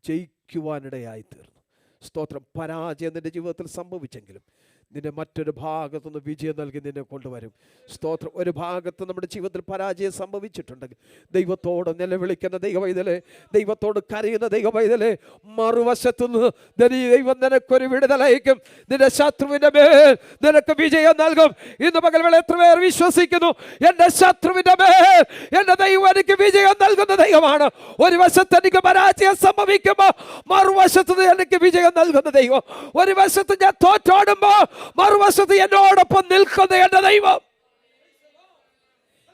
ജയിക്കുവാനിടയായി തീർന്നു. സ്തോത്രം. പരാജയം നിന്റെ ജീവിതത്തിൽ സംഭവിച്ചെങ്കിലും നിന്നെ മറ്റൊരു ഭാഗത്തുനിന്ന് വിജയം നൽകി നിന്നെ കൊണ്ടുവരും. സ്തോത്രം. ഒരു ഭാഗത്ത് നമ്മുടെ ജീവിതത്തിൽ പരാജയം സംഭവിച്ചിട്ടുണ്ടെങ്കിൽ ദൈവത്തോട് നിലവിളിക്കുന്ന ദൈവവൈതലേ, ദൈവത്തോട് കരയുന്ന ദൈവവൈതലേ, മറുവശത്തുനിന്ന് ദൈവം നിനക്കൊരു വിടുതലയക്കും. നിന്റെ ശത്രുവിൻ്റെ മേൽ നിനക്ക് വിജയം നൽകും. ഇന്ന് പകൽ വേള എത്ര പേർ വിശ്വസിക്കുന്നു? എൻ്റെ ശത്രുവിൻ്റെ മേൽ എൻ്റെ ദൈവം എനിക്ക് വിജയം നൽകുന്ന ദൈവമാണ്. ഒരു വശത്ത് എനിക്ക് പരാജയം സംഭവിക്കുമ്പോൾ മറുവശത്ത് എനിക്ക് വിജയം നൽകുന്ന ദൈവം. ഒരു വശത്ത് ഞാൻ തോറ്റോടുമ്പോൾ മറുവശത്ത് എന്നോടൊപ്പം നിൽക്കുന്ന എൻ്റെ ദൈവം.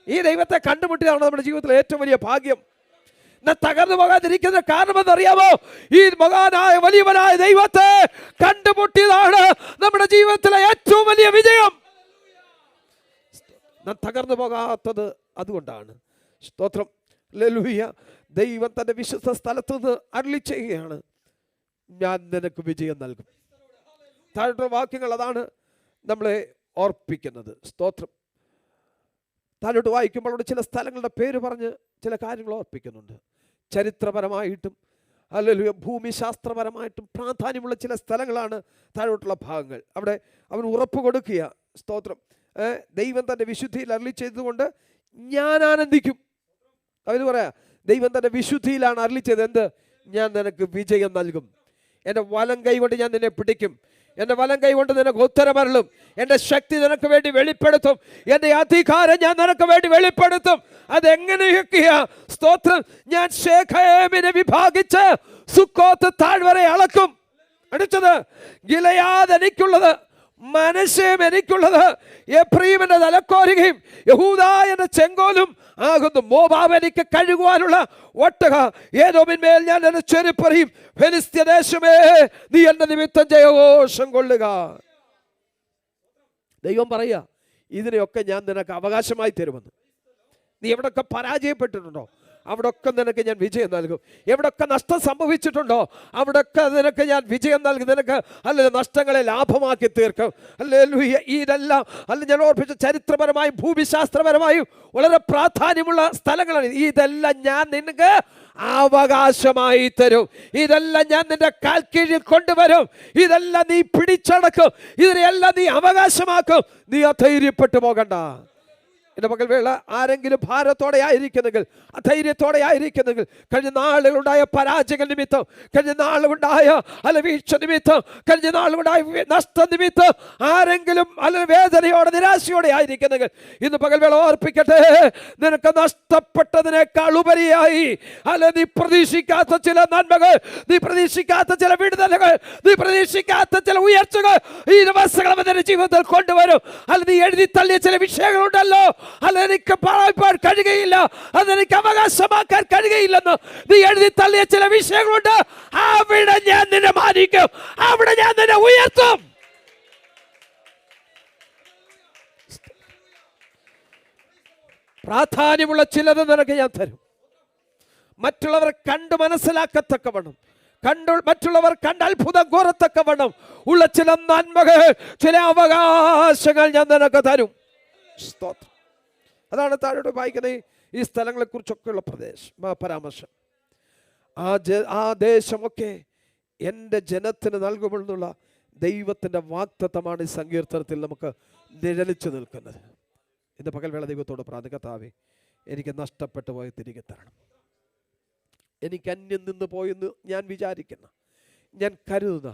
ഈ ദൈവത്തെ കണ്ടുമുട്ടിയതാണ് നമ്മുടെ ജീവിതത്തിലെ ഏറ്റവും വലിയ ഭാഗ്യം. തകർന്നു പോകാതിരിക്കുന്ന കാരണമെന്നറിയാമോ? ഈ മഹാനായ വലിയവനായ ദൈവത്തെ കണ്ടുമുട്ടിയതാണ് നമ്മുടെ ജീവിതത്തിലെ ഏറ്റവും വലിയ വിജയം. തകർന്നു പോകാത്തത് അതുകൊണ്ടാണ്. സ്തോത്രം. ഹല്ലേലൂയ. ദൈവം തന്റെ വിശുദ്ധ സ്ഥലത്ത് നിന്ന് അരുളി ചെയ്യുകയാണ്, ഞാൻ നിനക്ക് വിജയം നൽകും. താഴോട്ടുള്ള വാക്യങ്ങൾ അതാണ് നമ്മളെ ഓർപ്പിക്കുന്നത്. സ്തോത്രം. താഴോട്ട് വായിക്കുമ്പോൾ അവിടെ ചില സ്ഥലങ്ങളുടെ പേര് പറഞ്ഞ് ചില കാര്യങ്ങൾ ഓർപ്പിക്കുന്നുണ്ട്. ചരിത്രപരമായിട്ടും അല്ലെങ്കിൽ ഭൂമിശാസ്ത്രപരമായിട്ടും പ്രാധാന്യമുള്ള ചില സ്ഥലങ്ങളാണ് താഴോട്ടുള്ള ഭാഗങ്ങൾ. അവിടെ അവൻ ഉറപ്പ് കൊടുക്കുക. സ്തോത്രം. ദൈവം തൻ്റെ വിശുദ്ധിയിൽ അരുളി ചെയ്തതുകൊണ്ട് ഞാൻ ആനന്ദിക്കും. അവർ പറയാ, ദൈവം തൻ്റെ വിശുദ്ധിയിലാണ് അരുളി ചെയ്തത്. എന്ത്? ഞാൻ നിനക്ക് വിജയം നൽകും. എൻ്റെ വലം കൈ കൊണ്ട് ഞാൻ നിന്നെ പിടിക്കും. എൻ്റെ വലം കൈ കൊണ്ട് നിനക്ക് ഉത്തരമരുളും. എൻ്റെ ശക്തി നിനക്ക് വേണ്ടി വെളിപ്പെടുത്തും. എൻ്റെ അധികാരം ഞാൻ നിനക്ക് വേണ്ടി വെളിപ്പെടുത്തും. അതെങ്ങനെയൊക്കെയാ? സ്തോത്രം. ഞാൻ ശേഖേമിനെ വിഭാഗിച്ച് സുക്കോത്ത് താഴ്വരെ അളക്കും. അടുത്തത് ഗിലെയാദ് എനിക്കുള്ളത്, മനശ്ശേം എനിക്കുള്ളത്, എഫ്രയീമിന്റെ തലക്കോരുകയും യഹൂദാ എന്ന ചെങ്കോലും ആകുന്നു. മോവാബ് എനിക്ക് കഴുകുവാനുള്ള ഒട്ടക, ഏദോമിന്മേൽ ഞാൻ എന്നെ ചെരുപ്പറിയും. ഫെലിസ്ത്യ ദേശമേ, നീ എന്റെ നിമിത്തം ജയഘോഷം കൊള്ളുക. ദൈവം പറയുക, ഇതിനെയൊക്കെ ഞാൻ നിനക്ക് അവകാശമായി തരുമെന്ന്. നീ എവിടെയൊക്കെ പരാജയപ്പെട്ടിട്ടുണ്ടോ അവിടൊക്കെ നിനക്ക് ഞാൻ വിജയം നൽകും. എവിടൊക്കെ നഷ്ടം സംഭവിച്ചിട്ടുണ്ടോ അവിടൊക്കെ നിനക്ക് ഞാൻ വിജയം നൽകും. നിനക്ക് അല്ലെങ്കിൽ നഷ്ടങ്ങളെ ലാഭമാക്കി തീർക്കും. ഹല്ലേലൂയ. ഇതെല്ലാം ഞാൻ ഓർപ്പിച്ച ചരിത്രപരമായും ഭൂമിശാസ്ത്രപരമായും വളരെ പ്രാധാന്യമുള്ള സ്ഥലങ്ങളാണ്. ഇതെല്ലാം ഞാൻ നിനക്ക് അവകാശമായി തരും. ഇതെല്ലാം ഞാൻ നിന്റെ കാൽ കീഴിൽ കൊണ്ടുവരും. ഇതെല്ലാം നീ പിടിച്ചടക്കും. ഇതിനെല്ലാം നീ അവകാശമാക്കും. നീ അധൈര്യപ്പെട്ടു പോകണ്ട. എൻ്റെ മകൾ വേള ആരെങ്കിലും ഭാരത്തോടെ ആയിരിക്കുന്നെങ്കിൽ, അധൈര്യത്തോടെ ആയിരിക്കുന്നെങ്കിൽ, കഴിഞ്ഞ നാളുകളുണ്ടായ പരാജയങ്ങൾ നിമിത്തം, കഴിഞ്ഞ നാളുകളുണ്ടായ വീഴ്ച നിമിത്തം, കഴിഞ്ഞ നാളുകളുണ്ടായ നഷ്ട നിമിത്തം ആരെങ്കിലും വേദനയോടെ നിരാശയോടെ ആയിരിക്കുന്നെങ്കിൽ ഇന്ന് പകൽ വേള ഓർപ്പിക്കട്ടെ, നിനക്ക് നഷ്ടപ്പെട്ടതിനേക്കാൾ ഉപരിയായി നീ പ്രതീക്ഷിക്കാത്ത ചില നന്മകൾ, നീ പ്രതീക്ഷിക്കാത്ത ചില വിടുതലുകൾ, നീ പ്രതീക്ഷിക്കാത്ത ചില ഉയർച്ചകൾ ഈ ദിവസങ്ങൾ നിന്റെ ജീവിതത്തിൽ കൊണ്ടുവരും. നീ എഴുതി തള്ളിയ ചില വിഷയങ്ങളുണ്ടല്ലോ, അതെനിക്ക് പറയാൻ കഴിയുകയില്ല, അതെനിക്ക് അവകാശമാക്കാൻ കഴിയുകയില്ലെന്ന് നീ എഴുതി തള്ളിയ ചില വിഷയങ്ങളുണ്ട്. അവിടെ ഞാൻ നിന്നെ മാനിക്കും, അവിടെ ഞാൻ നിന്നെ ഉയർത്തും. പ്രാധാന്യമുള്ള ചിലത് നിനക്ക് ഞാൻ തരും. മറ്റുള്ളവർ കണ്ടു മനസ്സിലാക്കത്തക്കവണ്ണം, മറ്റുള്ളവർ കണ്ട് അത്ഭുതം കോരത്തക്കവണ്ണം ഉള്ള ചില നന്മകൾ, ചില അവകാശങ്ങൾ ഞാൻ നിനക്ക് തരും. സ്തോത്രം. അതാണ് താഴോട്ട് വായിക്കുന്നത് ഈ സ്ഥലങ്ങളെ കുറിച്ചൊക്കെയുള്ള പരാമർശം. ആ ദേശമൊക്കെ എൻ്റെ ജനത്തിന് നൽകുമെന്നുള്ള ദൈവത്തിൻ്റെ വാഗ്ദത്തമാണ് ഈ സങ്കീർത്തനത്തിൽ നമുക്ക് നിഴലിച്ചു നിൽക്കുന്നത്. ഇന്ന് പകൽവേള ദൈവത്തോട് പ്രാർത്ഥിക്കത്താവേ, എനിക്ക് നഷ്ടപ്പെട്ടു പോയി തിരികെ തരണം. എനിക്ക് അന്യം നിന്ന് പോയെന്ന് ഞാൻ വിചാരിക്കുന്ന, ഞാൻ കരുതുന്ന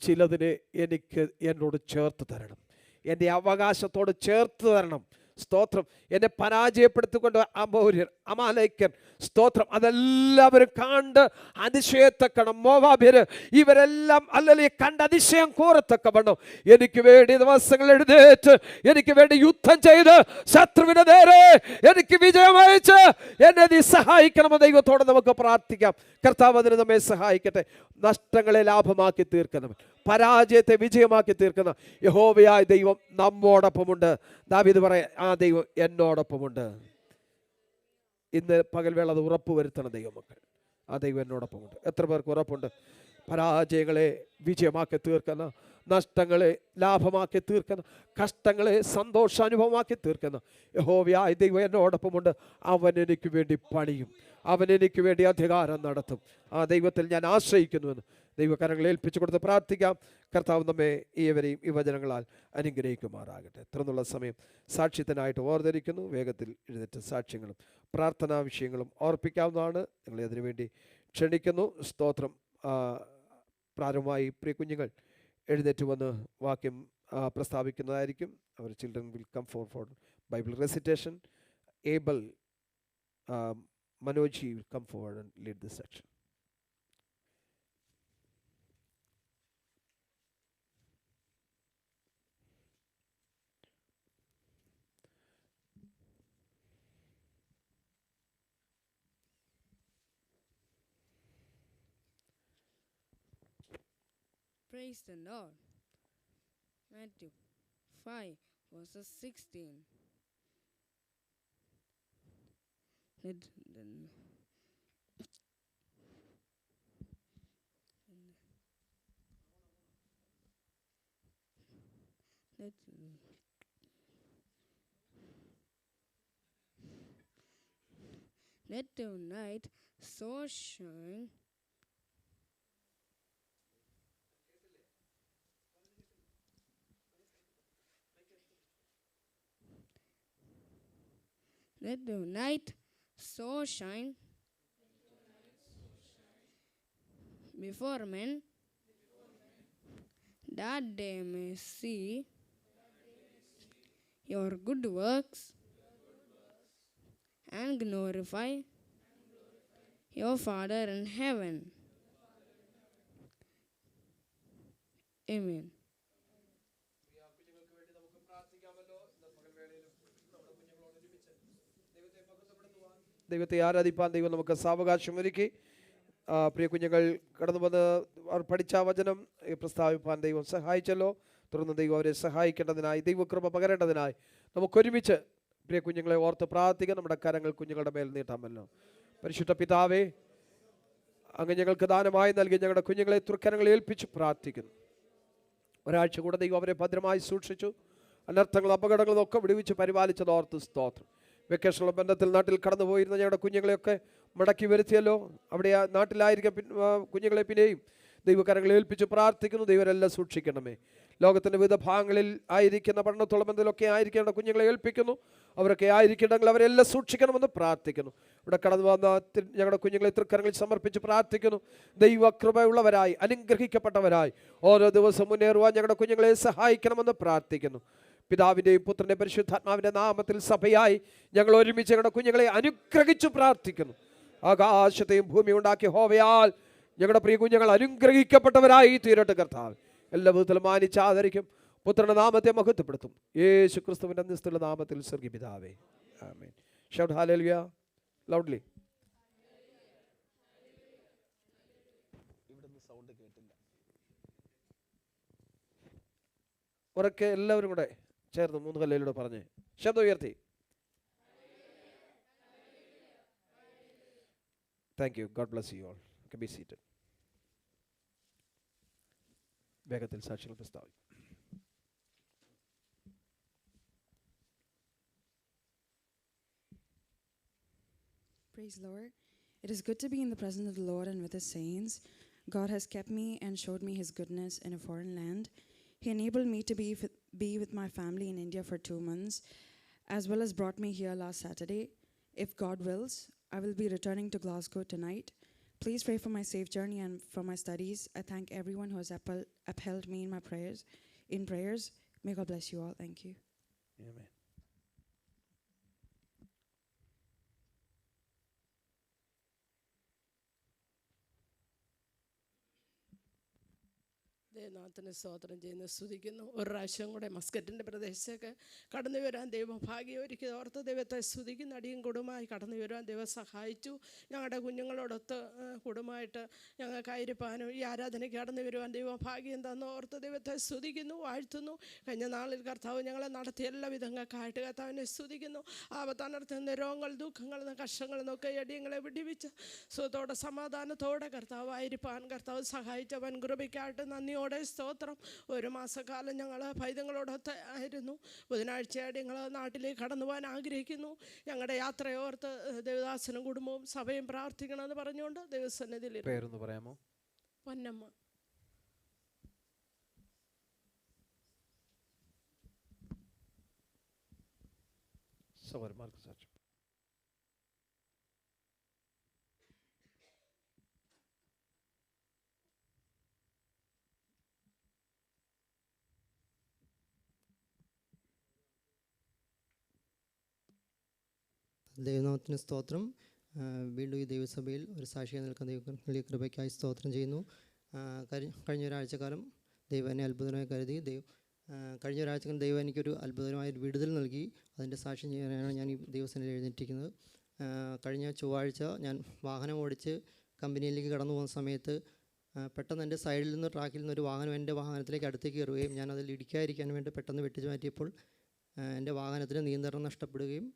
ചിലതിനെ എനിക്ക് എന്നോട് ചേർത്ത് തരണം. എൻ്റെ അവകാശത്തോട് ചേർത്ത് തരണം. സ്തോത്രം. എന്നെ പരാജയപ്പെടുത്തിക്കൊണ്ട് അമോര്യർ, അമാലേക്കൻ, സ്തോത്രം, അതെല്ലാവരും കണ്ട് അതിശയത്തക്കണം. മോവാബ്യര് ഇവരെല്ലാം കണ്ട് അതിശയം കോരത്തക്കവണ്ണം എനിക്ക് വേണ്ടി ദിവസങ്ങൾ എഴുന്നേറ്റ് എനിക്ക് വേണ്ടി യുദ്ധം ചെയ്ത് ശത്രുവിന് നേരെ എനിക്ക് വിജയമയച്ച് എന്നെ നീ സഹായിക്കണമെന്ന് ദൈവത്തോട് നമുക്ക് പ്രാർത്ഥിക്കാം. കർത്താവ് അതിന് നമ്മെ സഹായിക്കട്ടെ. നഷ്ടങ്ങളെ ലാഭമാക്കി തീർക്കുന്നവൻ, പരാജയത്തെ വിജയമാക്കി തീർക്കുന്ന യഹോവയായ ദൈവം നമ്മോടൊപ്പമുണ്ട്. ദാവീദ് പറയാം, ആ ദൈവം എന്നോടൊപ്പമുണ്ട്. ഇന്ന് പകൽവേള അത് ഉറപ്പ് വരുത്തണം ദൈവമക്കൾ. ആ ദൈവം എന്നോടൊപ്പമുണ്ട്. എത്ര പേർക്ക് ഉറപ്പുണ്ട്? പരാജയങ്ങളെ വിജയമാക്കി തീർക്കുന്ന, നഷ്ടങ്ങളെ ലാഭമാക്കി തീർക്കുന്ന, കഷ്ടങ്ങളെ സന്തോഷാനുഭവമാക്കി തീർക്കുന്ന യഹോവയായ ദൈവം എന്നോടൊപ്പമുണ്ട്. അവൻ എനിക്ക് വേണ്ടി പണിയും, അവൻ എനിക്ക് വേണ്ടി അധികാരം നടത്തും. ആ ദൈവത്തിൽ ഞാൻ ആശ്രയിക്കുന്നുവെന്ന് ദൈവകരങ്ങളെ ഏൽപ്പിച്ചു കൊടുത്ത് പ്രാർത്ഥിക്കാം. കർത്താവ് നമ്മെ ഏവരെയും ഈ വചനങ്ങളാൽ അനുഗ്രഹിക്കുമാറാകട്ടെ. തുടർന്നുള്ള സമയം സാക്ഷ്യത്തിനായിട്ട് ഓർത്തിരിക്കുന്നു. വേഗത്തിൽ എഴുന്നേറ്റ് സാക്ഷ്യങ്ങളും പ്രാർത്ഥനാ വിഷയങ്ങളും ഓർപ്പിക്കാവുന്നതാണ്. നിങ്ങളെ അതിനുവേണ്ടി ക്ഷണിക്കുന്നു. സ്തോത്രം. പ്രാരംഭമായി പ്രിയ കുഞ്ഞുങ്ങൾ എഴുന്നേറ്റ് വന്ന് വാക്യം പ്രസ്താവിക്കുന്നതായിരിക്കും. അവർ children will come for bible recitation. Abel Manoj will come forward and lead this section. Praise the Lord. Matthew 5 verses 16. Let the night so shine let your light so shine before men, that they may see your good works and glorify your Father in heaven. Amen. ദൈവത്തെ ആരാധിപ്പാൻ ദൈവം നമുക്ക് സാവകാശം ഒരുക്കി. പ്രിയ കുഞ്ഞുങ്ങൾ കടന്നു വന്ന് അവർ പഠിച്ച വചനം പ്രസ്താവിപ്പാൻ ദൈവം സഹായിച്ചല്ലോ. തുടർന്ന് ദൈവം അവരെ സഹായിക്കേണ്ടതിനായി, ദൈവകൃപ പകരേണ്ടതിനായി നമുക്കൊരുമിച്ച് പ്രിയ കുഞ്ഞുങ്ങളെ ഓർത്ത് പ്രാർത്ഥിക്കാൻ നമ്മുടെ കരങ്ങൾ കുഞ്ഞുങ്ങളുടെ മേൽ നീട്ടാമല്ലോ. പരിശുദ്ധ പിതാവേ, അങ്ങ് ഞങ്ങൾക്ക് ദാനമായി നൽകി ഞങ്ങളുടെ കുഞ്ഞുങ്ങളെ തൃക്കരങ്ങളെ ഏൽപ്പിച്ച് പ്രാർത്ഥിക്കുന്നു. ഒരാഴ്ച കൂടെ ദൈവം അവരെ ഭദ്രമായി സൂക്ഷിച്ചു. അനർത്ഥങ്ങളും അപകടങ്ങളും ഒക്കെ വിടുവിച്ച് പരിപാലിച്ചത് ഓർത്ത് സ്തോത്രം. വെക്കേഷനുള്ള ബന്ധത്തിൽ നാട്ടിൽ കടന്നുപോയിരുന്ന ഞങ്ങളുടെ കുഞ്ഞുങ്ങളെയൊക്കെ മടക്കി വരുത്തിയല്ലോ. അവിടെ നാട്ടിലായിരിക്കും കുഞ്ഞുങ്ങളെ പിന്നെയും ദൈവകരങ്ങളെ ഏൽപ്പിച്ച് പ്രാർത്ഥിക്കുന്നു. ദൈവരെല്ലാം സൂക്ഷിക്കണമേ. ലോകത്തിൻ്റെ വിവിധ ഭാഗങ്ങളിൽ ആയിരിക്കുന്ന പഠനത്തോളം എന്തെങ്കിലുമൊക്കെ ആയിരിക്കേണ്ട കുഞ്ഞുങ്ങളെ ഏൽപ്പിക്കുന്നു. അവരൊക്കെ ആയിരിക്കണമെങ്കിൽ അവരെല്ലാം സൂക്ഷിക്കണമെന്ന് പ്രാർത്ഥിക്കുന്നു. ഇവിടെ കടന്നു വന്ന ഞങ്ങളുടെ കുഞ്ഞുങ്ങളെ തൃക്കരങ്ങളിൽ സമർപ്പിച്ച് പ്രാർത്ഥിക്കുന്നു. ദൈവകൃപയുള്ളവരായി അനുഗ്രഹിക്കപ്പെട്ടവരായി ഓരോ ദിവസം മുന്നേറുവാൻ ഞങ്ങളുടെ കുഞ്ഞുങ്ങളെ സഹായിക്കണമെന്ന് പ്രാർത്ഥിക്കുന്നു. പിതാവിൻ്റെയും പുത്രൻ്റെയും പരിശുദ്ധാത്മാവിൻ്റെ നാമത്തിൽ സഭയായി ഞങ്ങൾ ഒരുമിച്ച് ഞങ്ങളുടെ കുഞ്ഞുങ്ങളെ അനുഗ്രഹിച്ചു പ്രാർത്ഥിക്കുന്നു. ആകാശത്തെയും ഭൂമിയും ഉണ്ടാക്കി ഹോവയാൽ ഞങ്ങളുടെ പ്രിയ കുഞ്ഞുങ്ങൾ അനുഗ്രഹിക്കപ്പെട്ടവരായി തീരട്ടെ. കർത്താവ് എല്ലാ വിധത്തിലും മാനിച്ച് ആദരിക്കും. പുത്രന്റെ നാമത്തെ മഹത്വപ്പെടുത്തും. യേശു ക്രിസ്തുവിന്റെ നിസ്തുല നാമത്തിൽ സ്വർഗീയ പിതാവേ, ആമേൻ. Shout hallelujah loudly. ഇവിടുന്ന് സൗണ്ട് കേട്ടില്ല. ഉറക്കെ എല്ലാവരും കൂടെ ചേർന്ന് 3 ഹല്ലേലൂയ പറഞ്ഞേ, ശബ്ദം ഉയർത്തി. Thank you. God bless you all. Be seated. വേഗത്തിൽ സാക്ഷികൾ പ്രസ്താവിക്കും. Praise the Lord. It is good to be in the presence of the Lord and with His saints. God has kept me and showed me His goodness in a foreign land. He enabled me to be with my family in India for 2 months, as well as brought me here last Saturday. If God wills, I will be returning to Glasgow tonight. Please pray for my safe journey and for my studies. I thank everyone who has upheld me in my prayers. May God bless you all. Thank you. Amen. ദൈവനാഥന് സ്തോത്രം ചെയ്യുന്നു, സ്തുതിക്കുന്നു. ഒരു പ്രാവശ്യം കൂടെ മസ്കറ്റിൻ്റെ പ്രദേശത്തേക്ക് കടന്നു വരാൻ ദൈവം ഭാഗ്യം ഒരുക്കി ഓർത്ത് ദൈവത്തെ സ്തുതിക്കുന്ന. അടിയും കുടുംബമായി കടന്നു വരുവാൻ ദൈവം സഹായിച്ചു. ഞങ്ങളുടെ കുഞ്ഞുങ്ങളോടൊത്ത് കുടുംബമായിട്ട് ഞങ്ങൾക്കായിരിക്കാനും ഈ ആരാധനയ്ക്ക് കടന്നു വരുവാൻ ദൈവം ഭാഗ്യം തന്നു ഓർത്ത് ദൈവത്തെ സ്തുതിക്കുന്നു, വാഴ്ത്തുന്നു. കഴിഞ്ഞ നാളിൽ കർത്താവ് ഞങ്ങളെ നടത്തിയ എല്ലാ വിധങ്ങൾക്കായിട്ട് കർത്താവിനെ സ്തുതിക്കുന്നു. ആപത്തനർത്തുന്ന രോഗങ്ങൾ, ദുഃഖങ്ങളിൽ നിന്ന്, കഷ്ടങ്ങളിൽ നിന്നൊക്കെ അടിയങ്ങളെ വിടിവിച്ച് സുഖത്തോടെ സമാധാനത്തോടെ കർത്താവായിരിക്കാൻ കർത്താവ് സഹായിച്ച വൻ കൃപയ്ക്കായിട്ട് നന്ദിയോടെ സ്തോത്രം. 1 മാസക്കാലം ഞങ്ങൾ പൈതങ്ങളോടൊത്ത് ആയിരുന്നു. ബുധനാഴ്ചയായിട്ട് ഞങ്ങൾ നാട്ടിലേക്ക് കടന്നു പോകാൻ ആഗ്രഹിക്കുന്നു. ഞങ്ങളുടെ യാത്രയോർത്ത് ദേവദാസനും കുടുംബവും സഭയും പ്രാർത്ഥിക്കണമെന്ന് പറഞ്ഞുകൊണ്ട് ദൈവസന്നിധിയിൽ. പേരൊന്ന് പറയാമോ? പൊന്നമ്മ. സഹോദരന്മാർക്ക് സാക്ഷ്യം. ദൈവനാമത്തിന് സ്തോത്രം. വീണ്ടും ഈ ദൈവസഭയിൽ ഒരു സാക്ഷിയായി നിൽക്കുന്ന ദൈവ കൃപയ്ക്കായി സ്തോത്രം ചെയ്യുന്നു. കഴിഞ്ഞ ഒരാഴ്ചക്കാലം ദൈവം എന്നെ അത്ഭുതമായി കരുതി. കഴിഞ്ഞ ഒരാഴ്ചക്കാലം ദൈവം എനിക്കൊരു അത്ഭുതമായ വിടുതൽ നൽകി. അതിൻ്റെ സാക്ഷ്യം ചെയ്യാനാണ് ഞാൻ ഈ ദൈവസഭയിൽ എഴുന്നേറ്റിരിക്കുന്നത്. കഴിഞ്ഞ ചൊവ്വാഴ്ച ഞാൻ വാഹനം ഓടിച്ച് കമ്പനിയിലേക്ക് കടന്നു പോകുന്ന സമയത്ത് പെട്ടെന്ന് എൻ്റെ സൈഡിൽ നിന്ന് ട്രാക്കിൽ നിന്ന് ഒരു വാഹനം എൻ്റെ വാഹനത്തിലേക്ക് അടുത്തേക്ക് കയറുകയും ഞാൻ അതിൽ ഇടിക്കാതിരിക്കാൻ വേണ്ടി പെട്ടെന്ന് വെട്ടിച്ചു മാറ്റിയപ്പോൾ എൻ്റെ വാഹനത്തിന് നിയന്ത്രണം നഷ്ടപ്പെടുകയും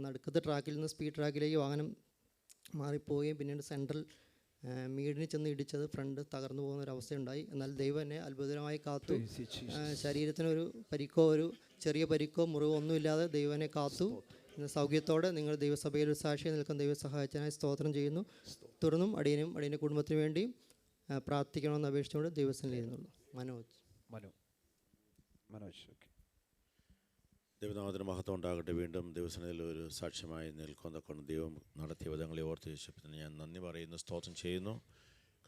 നടുക്കത്തെ ട്രാക്കിൽ നിന്ന് സ്പീഡ് ട്രാക്കിലേക്ക് വാഹനം മാറിപ്പോവുകയും പിന്നീട് സെൻട്രൽ മീഡിന് ചെന്ന് ഇടിച്ചത് ഫ്രണ്ട് തകർന്നു പോകുന്ന ഒരു അവസ്ഥയുണ്ടായി. എന്നാൽ ദൈവം എന്നെ അത്ഭുതമായി കാത്തു. ശരീരത്തിനൊരു പരിക്കോ ഒരു ചെറിയ പരിക്കോ മുറിവോ ഒന്നുമില്ലാതെ ദൈവം എന്നെ കാത്തു. ഇന്ന് സൗഖ്യത്തോടെ നിങ്ങൾ ദൈവസഭയിൽ ഒരു സാക്ഷിയായി നിൽക്കുന്ന ദൈവം സഹായിച്ചതിനായി സ്തോത്രം ചെയ്യുന്നു. തുടർന്നും അടിയനും അടിയൻ്റെ കുടുംബത്തിന് വേണ്ടി പ്രാർത്ഥിക്കണമെന്ന് അപേക്ഷിച്ചുകൊണ്ട് ദൈവസന്നിധിയിൽ ഇരുന്നുള്ളൂ. മനോജ്. ദൈവനാമത്തിന് മഹത്വം ഉണ്ടാകട്ടെ. വീണ്ടും ദിവസങ്ങളിൽ ഒരു സാക്ഷ്യമായി നിൽക്കുന്നതൊക്കെ ദൈവം നടത്തിയ വിധങ്ങളെ ഓർത്ത് യേശുവിന് ഞാൻ നന്ദി പറയുന്നു, സ്തോത്രം ചെയ്യുന്നു.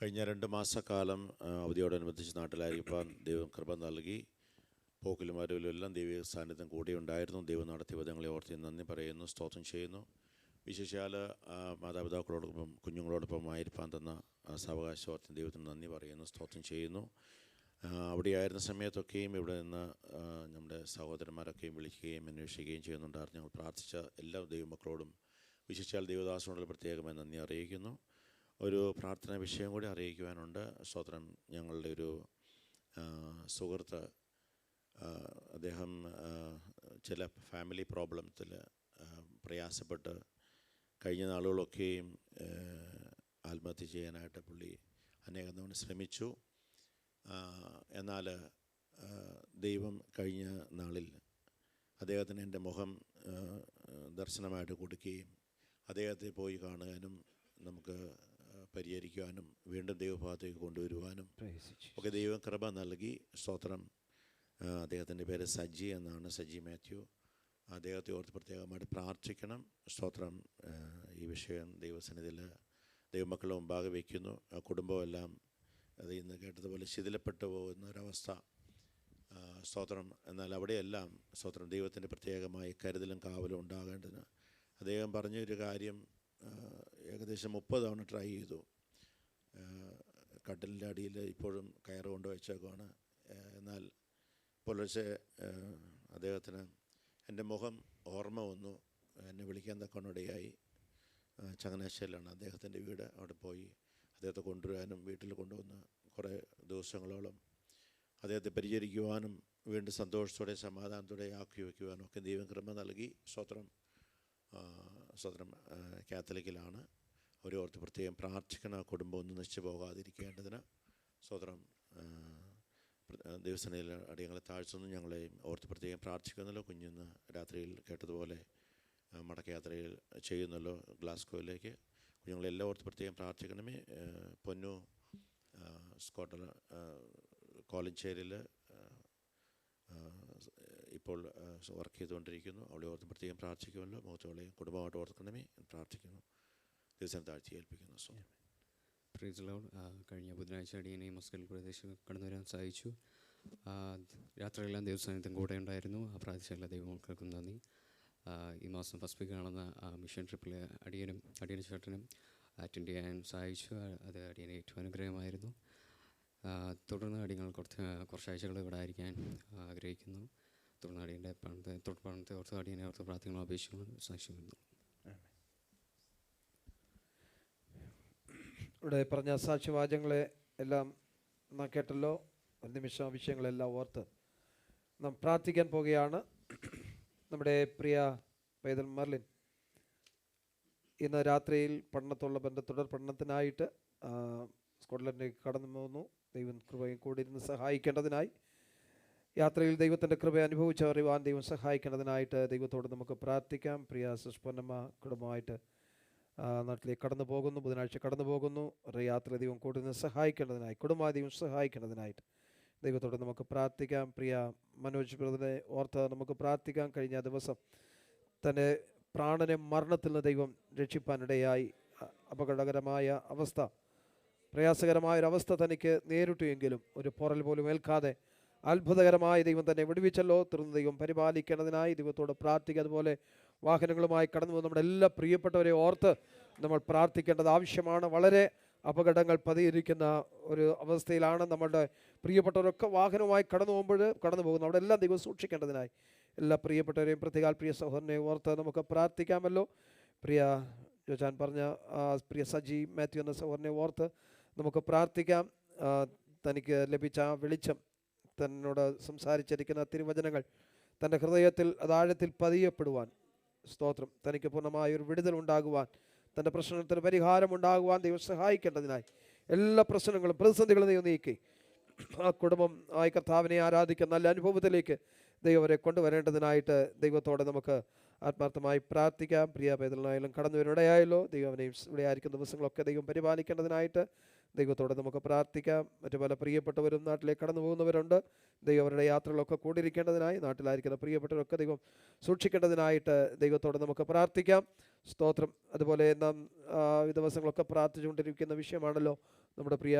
കഴിഞ്ഞ 2 മാസക്കാലം അവധിയോടനുബന്ധിച്ച് നാട്ടിലായിരിക്കാൻ ദൈവം കൃപ നൽകി. പോക്കിലും വരവിലും എല്ലാം ദൈവിക സാന്നിധ്യം കൂടെ ഉണ്ടായിരുന്നു. ദൈവം നടത്തിയ വിധങ്ങളെ ഓർത്ത് നന്ദി പറയുന്നു, സ്തോത്രം ചെയ്യുന്നു. വിശേഷാൽ മാതാപിതാക്കളോടൊപ്പം കുഞ്ഞുങ്ങളോടൊപ്പം ആയിരിക്കാൻ തന്ന സാവകാശം ഓർത്ത് ദൈവത്തിന് നന്ദി പറയുന്നു, സ്തോത്രം ചെയ്യുന്നു. അവിടെയായിരുന്ന സമയത്തൊക്കെയും ഇവിടെ നിന്ന് നമ്മുടെ സഹോദരന്മാരൊക്കെയും വിളിക്കുകയും അന്വേഷിക്കുകയും ചെയ്യുന്നുണ്ടായിരുന്നു. ഞങ്ങൾ പ്രാർത്ഥിച്ച എല്ലാ ദൈവമക്കളോടും വിശേഷിച്ചാൽ ദൈവദാസനോട് പ്രത്യേകമായി നന്ദി അറിയിക്കുന്നു. ഒരു പ്രാർത്ഥനാ വിഷയം കൂടി അറിയിക്കുവാനുണ്ട്. സ്തോത്രം. ഞങ്ങളുടെ ഒരു സുഹൃത്ത്, അദ്ദേഹം ചില ഫാമിലി പ്രോബ്ലത്തിൽ പ്രയാസപ്പെട്ട് കഴിഞ്ഞ നാളുകളൊക്കെയും ആത്മഹത്യ ചെയ്യാനായിട്ട് പുള്ളി അനേകം തവണ ശ്രമിച്ചു. എന്നാൽ ദൈവം കഴിഞ്ഞ നാളിൽ അദ്ദേഹത്തിന് എൻ്റെ മുഖം ദർശനമായിട്ട് കൊടുക്കുകയും അദ്ദേഹത്തെ പോയി കാണുവാനും നമുക്ക് പരിഹരിക്കുവാനും വീണ്ടും ദൈവഭാഗത്തേക്ക് കൊണ്ടുവരുവാനും ഒക്കെ ദൈവം കൃപ നൽകി. സ്തോത്രം. അദ്ദേഹത്തിൻ്റെ പേര് സജി എന്നാണ്, സജി മാത്യു. അദ്ദേഹത്തെ ഓർത്ത് പ്രത്യേകമായിട്ട് പ്രാർത്ഥിക്കണം. സ്തോത്രം. ഈ വിഷയം ദൈവസന്നിധിയിൽ ദൈവമക്കളുടെ മുമ്പാകെ വയ്ക്കുന്നു. ആ കുടുംബമെല്ലാം അത് ഇന്ന് കേട്ടതുപോലെ ശിഥിലപ്പെട്ടു പോകുന്ന ഒരവസ്ഥ. സ്തോത്രം. എന്നാൽ അവിടെയെല്ലാം സ്തോത്രം ദൈവത്തിൻ്റെ പ്രത്യേകമായി കരുതലും കാവലും ഉണ്ടാകേണ്ടതിന് അദ്ദേഹം പറഞ്ഞൊരു കാര്യം, ഏകദേശം 30 തവണ ട്രൈ ചെയ്തു. കട്ടിലിൻ്റെ അടിയിൽ ഇപ്പോഴും കയറ് കൊണ്ട് വെച്ചേക്കുവാണ്. എന്നാൽ പുലർച്ചെ അദ്ദേഹത്തിന് എൻ്റെ മുഖം ഓർമ്മ വന്നു. എന്നെ വിളിക്കാൻ തക്കോണിടയായി. ചങ്ങനാശ്ശേരിയിലാണ് അദ്ദേഹത്തിൻ്റെ വീട്. അവിടെ പോയി അദ്ദേഹത്തെ കൊണ്ടുവരാനും വീട്ടിൽ കൊണ്ടുവന്ന് കുറേ ദിവസങ്ങളോളം അദ്ദേഹത്തെ പരിചരിക്കുവാനും വീണ്ടും സന്തോഷത്തോടെ സമാധാനത്തോടെ ആക്കി വയ്ക്കുവാനും ഒക്കെ ദൈവം കൃപ നൽകി. സ്തോത്രം. സ്തോത്രം. കാത്തലിക്കിലാണ്. അവരെ ഓർത്ത് പ്രത്യേകം പ്രാർത്ഥിക്കണം. ആ കുടുംബം ഒന്നും നശിച്ചു പോകാതിരിക്കേണ്ടതിന്. സ്തോത്രം. ദിവസങ്ങളിൽ അടിയങ്ങളെ താഴ്ത്തുന്നു. ഞങ്ങളെയും ഓർത്ത് പ്രത്യേകം പ്രാർത്ഥിക്കുന്നല്ലോ. കുഞ്ഞിന്ന് രാത്രിയിൽ കേട്ടതുപോലെ മടക്കയാത്രയിൽ ചെയ്യുന്നല്ലോ ഗ്ലാസ്ഗോയിലേക്ക്. കുഞ്ഞുങ്ങളെല്ലാം ഓർത്ത് പ്രത്യേകം പ്രാർത്ഥിക്കണമേ. പൊന്നു സ്കോട്ട്ലൻഡ് കോലഞ്ചേരിയിൽ ഇപ്പോൾ വർക്ക് ചെയ്തുകൊണ്ടിരിക്കുന്നു. അവളെ ഓർത്ത് പ്രത്യേകം പ്രാർത്ഥിക്കുമല്ലോ. മുഖത്തോളെയും കുടുംബമായിട്ട് ഓർക്കണമേ പ്രാർത്ഥിക്കുന്നു. ദിവസം താഴ്ത്തി ഏൽപ്പിക്കുന്നു. Praise Lord. കഴിഞ്ഞ ബുധനാഴ്ച അടിയനെ മസ്കൽ പ്രദേശം കടന്നു വരാൻ സാധിച്ചു. രാത്രിയെല്ലാം ദൈവസാന്നിധ്യം കൂടെ ഉണ്ടായിരുന്നു. ആ പ്രാർത്ഥിച്ച എല്ലാ ദൈവമക്കൾക്കും നന്ദി. ഈ മാസം ഫസ്റ്റ് വീക്ക് കാണുന്ന മിഷൻ ട്രിപ്പിൽ അടിയനും ചേട്ടനും അറ്റൻഡ് ചെയ്യാൻ സഹായിച്ചു. അത് അടിയനെ ഏറ്റവും അനുഗ്രഹമായിരുന്നു. തുടർന്ന് അടിയങ്ങൾ കുറച്ചാഴ്ചകൾ ഇവിടെ ആയിരിക്കാൻ ആഗ്രഹിക്കുന്നു. തുടർന്ന് അടിയൻ്റെ പണത്തെ ഓർത്ത് അടിയനെ ഓർത്ത് പ്രാർത്ഥനകൾ അപേക്ഷിക്കുന്നു. സാക്ഷ്യം വരുന്നു. ഇവിടെ പറഞ്ഞ സാക്ഷ്യവാചകങ്ങളെ എല്ലാം നാം കേട്ടല്ലോ. ഒരു നിമിഷം വിഷയങ്ങളെല്ലാം ഓർത്ത് നാം പ്രാർത്ഥിക്കാൻ പോകുകയാണ്. നമ്മുടെ പ്രിയ പൈതൽ മെർലിൻ ഇന്ന് രാത്രിയിൽ തുടർ പഠനത്തിനായിട്ട് സ്കോട്ട്ലൻഡിലേക്ക് കടന്നു പോകുന്നു. ദൈവം കൃപയും കൂടി ഇരുന്ന് സഹായിക്കേണ്ടതിനായി, യാത്രയിൽ ദൈവത്തിൻ്റെ കൃപ അനുഭവിച്ചറിയുവാൻ ദൈവം സഹായിക്കേണ്ടതിനായിട്ട് ദൈവത്തോട് നമുക്ക് പ്രാർത്ഥിക്കാം. പ്രിയ സുഷ്പന്നമ്മ കുടുംബമായിട്ട് നാട്ടിലേക്ക് കടന്നു പോകുന്നു. ബുധനാഴ്ച കടന്നു പോകുന്നു. യാത്ര ദൈവം കൂടി നിന്ന് സഹായിക്കേണ്ടതിനായി, കുടുംബമായി ദൈവം സഹായിക്കേണ്ടതിനായിട്ട് ദൈവത്തോട് നമുക്ക് പ്രാർത്ഥിക്കാം. പ്രിയ മനോജ് ബ്രദറെ ഓർത്ത് നമുക്ക് പ്രാർത്ഥിക്കാം. കഴിഞ്ഞ ദിവസം തൻ്റെ പ്രാണനെ മരണത്തിൽ നിന്ന് ദൈവം രക്ഷിപ്പാനിടയായി. അപകടകരമായ അവസ്ഥ, പ്രയാസകരമായൊരവസ്ഥ തനിക്ക് നേരിട്ടുവെങ്കിലും ഒരു പൊറൽ പോലും ഏൽക്കാതെ അത്ഭുതകരമായി ദൈവം തന്നെ വിടുവിച്ചല്ലോ. തുടർന്ന് ദൈവം പരിപാലിക്കേണ്ടതിനായി ദൈവത്തോട് പ്രാർത്ഥിക്കുക. അതുപോലെ വാഹനങ്ങളുമായി കടന്നു പോകുന്ന നമ്മുടെ എല്ലാ പ്രിയപ്പെട്ടവരെ ഓർത്ത് നമ്മൾ പ്രാർത്ഥിക്കേണ്ടത് ആവശ്യമാണ്. വളരെ അപകടങ്ങൾ പതിയിരിക്കുന്ന ഒരു അവസ്ഥയിലാണ് നമ്മളുടെ പ്രിയപ്പെട്ടവരൊക്കെ വാഹനവുമായി കടന്നു പോകുന്നു. അവിടെ എല്ലാം ദൈവം സൂക്ഷിക്കേണ്ടതിനായി എല്ലാ പ്രിയപ്പെട്ടവരെയും പ്രത്യേക പ്രിയ സഹോദരനെ ഓർത്ത് നമുക്ക് പ്രാർത്ഥിക്കാമല്ലോ. പ്രിയ ജോജാൻ പറഞ്ഞ പ്രിയ സജി മാത്യു എന്ന സഹോദരനെ ഓർത്ത് നമുക്ക് പ്രാർത്ഥിക്കാം. തനിക്ക് ലഭിച്ച ആ വെളിച്ചം, തന്നോട് സംസാരിച്ചിരിക്കുന്ന തിരുവചനങ്ങൾ തൻ്റെ ഹൃദയത്തിൽ അതാഴത്തിൽ പതിയപ്പെടുവാൻ, സ്തോത്രം, തനിക്ക് പൂർണ്ണമായൊരു വിടുതൽ ഉണ്ടാകുവാൻ, തൻ്റെ പ്രശ്നത്തിന് പരിഹാരമുണ്ടാകുവാൻ ദൈവം സഹായിക്കേണ്ടതിനായി എല്ലാ പ്രശ്നങ്ങളും പ്രതിസന്ധികളും ദൈവം നീക്കി ആ കുടുംബം ആ കർത്താവിനെ ആരാധിക്കുന്ന നല്ല അനുഭവത്തിലേക്ക് ദൈവം അവരെ കൊണ്ടുവരേണ്ടതിനായിട്ട് ദൈവത്തോടെ നമുക്ക് ആത്മാർത്ഥമായി പ്രാർത്ഥിക്കാം. പ്രിയ പൈതലിനായാലും കടന്നു വരുന്നിടയായല്ലോ. ദൈവം അവനെയും ഇവിടെ ആയിരിക്കുന്ന ദിവസങ്ങളൊക്കെ ദൈവം പരിപാലിക്കേണ്ടതിനായിട്ട് ദൈവത്തോടെ നമുക്ക് പ്രാർത്ഥിക്കാം. മറ്റു പല പ്രിയപ്പെട്ടവരും നാട്ടിലേക്ക് കടന്നു പോകുന്നവരുണ്ട്. ദൈവം അവരുടെ യാത്രകളൊക്കെ കൂടിയിരിക്കേണ്ടതിനായി, നാട്ടിലായിരിക്കുന്ന പ്രിയപ്പെട്ടവരൊക്കെ ദൈവം സൂക്ഷിക്കേണ്ടതിനായിട്ട് ദൈവത്തോടെ നമുക്ക് പ്രാർത്ഥിക്കാം. സ്തോത്രം. അതുപോലെ നാം ഈ ദിവസങ്ങളൊക്കെ പ്രാർത്ഥിച്ചുകൊണ്ടിരിക്കുന്ന വിഷയമാണല്ലോ നമ്മുടെ പ്രിയ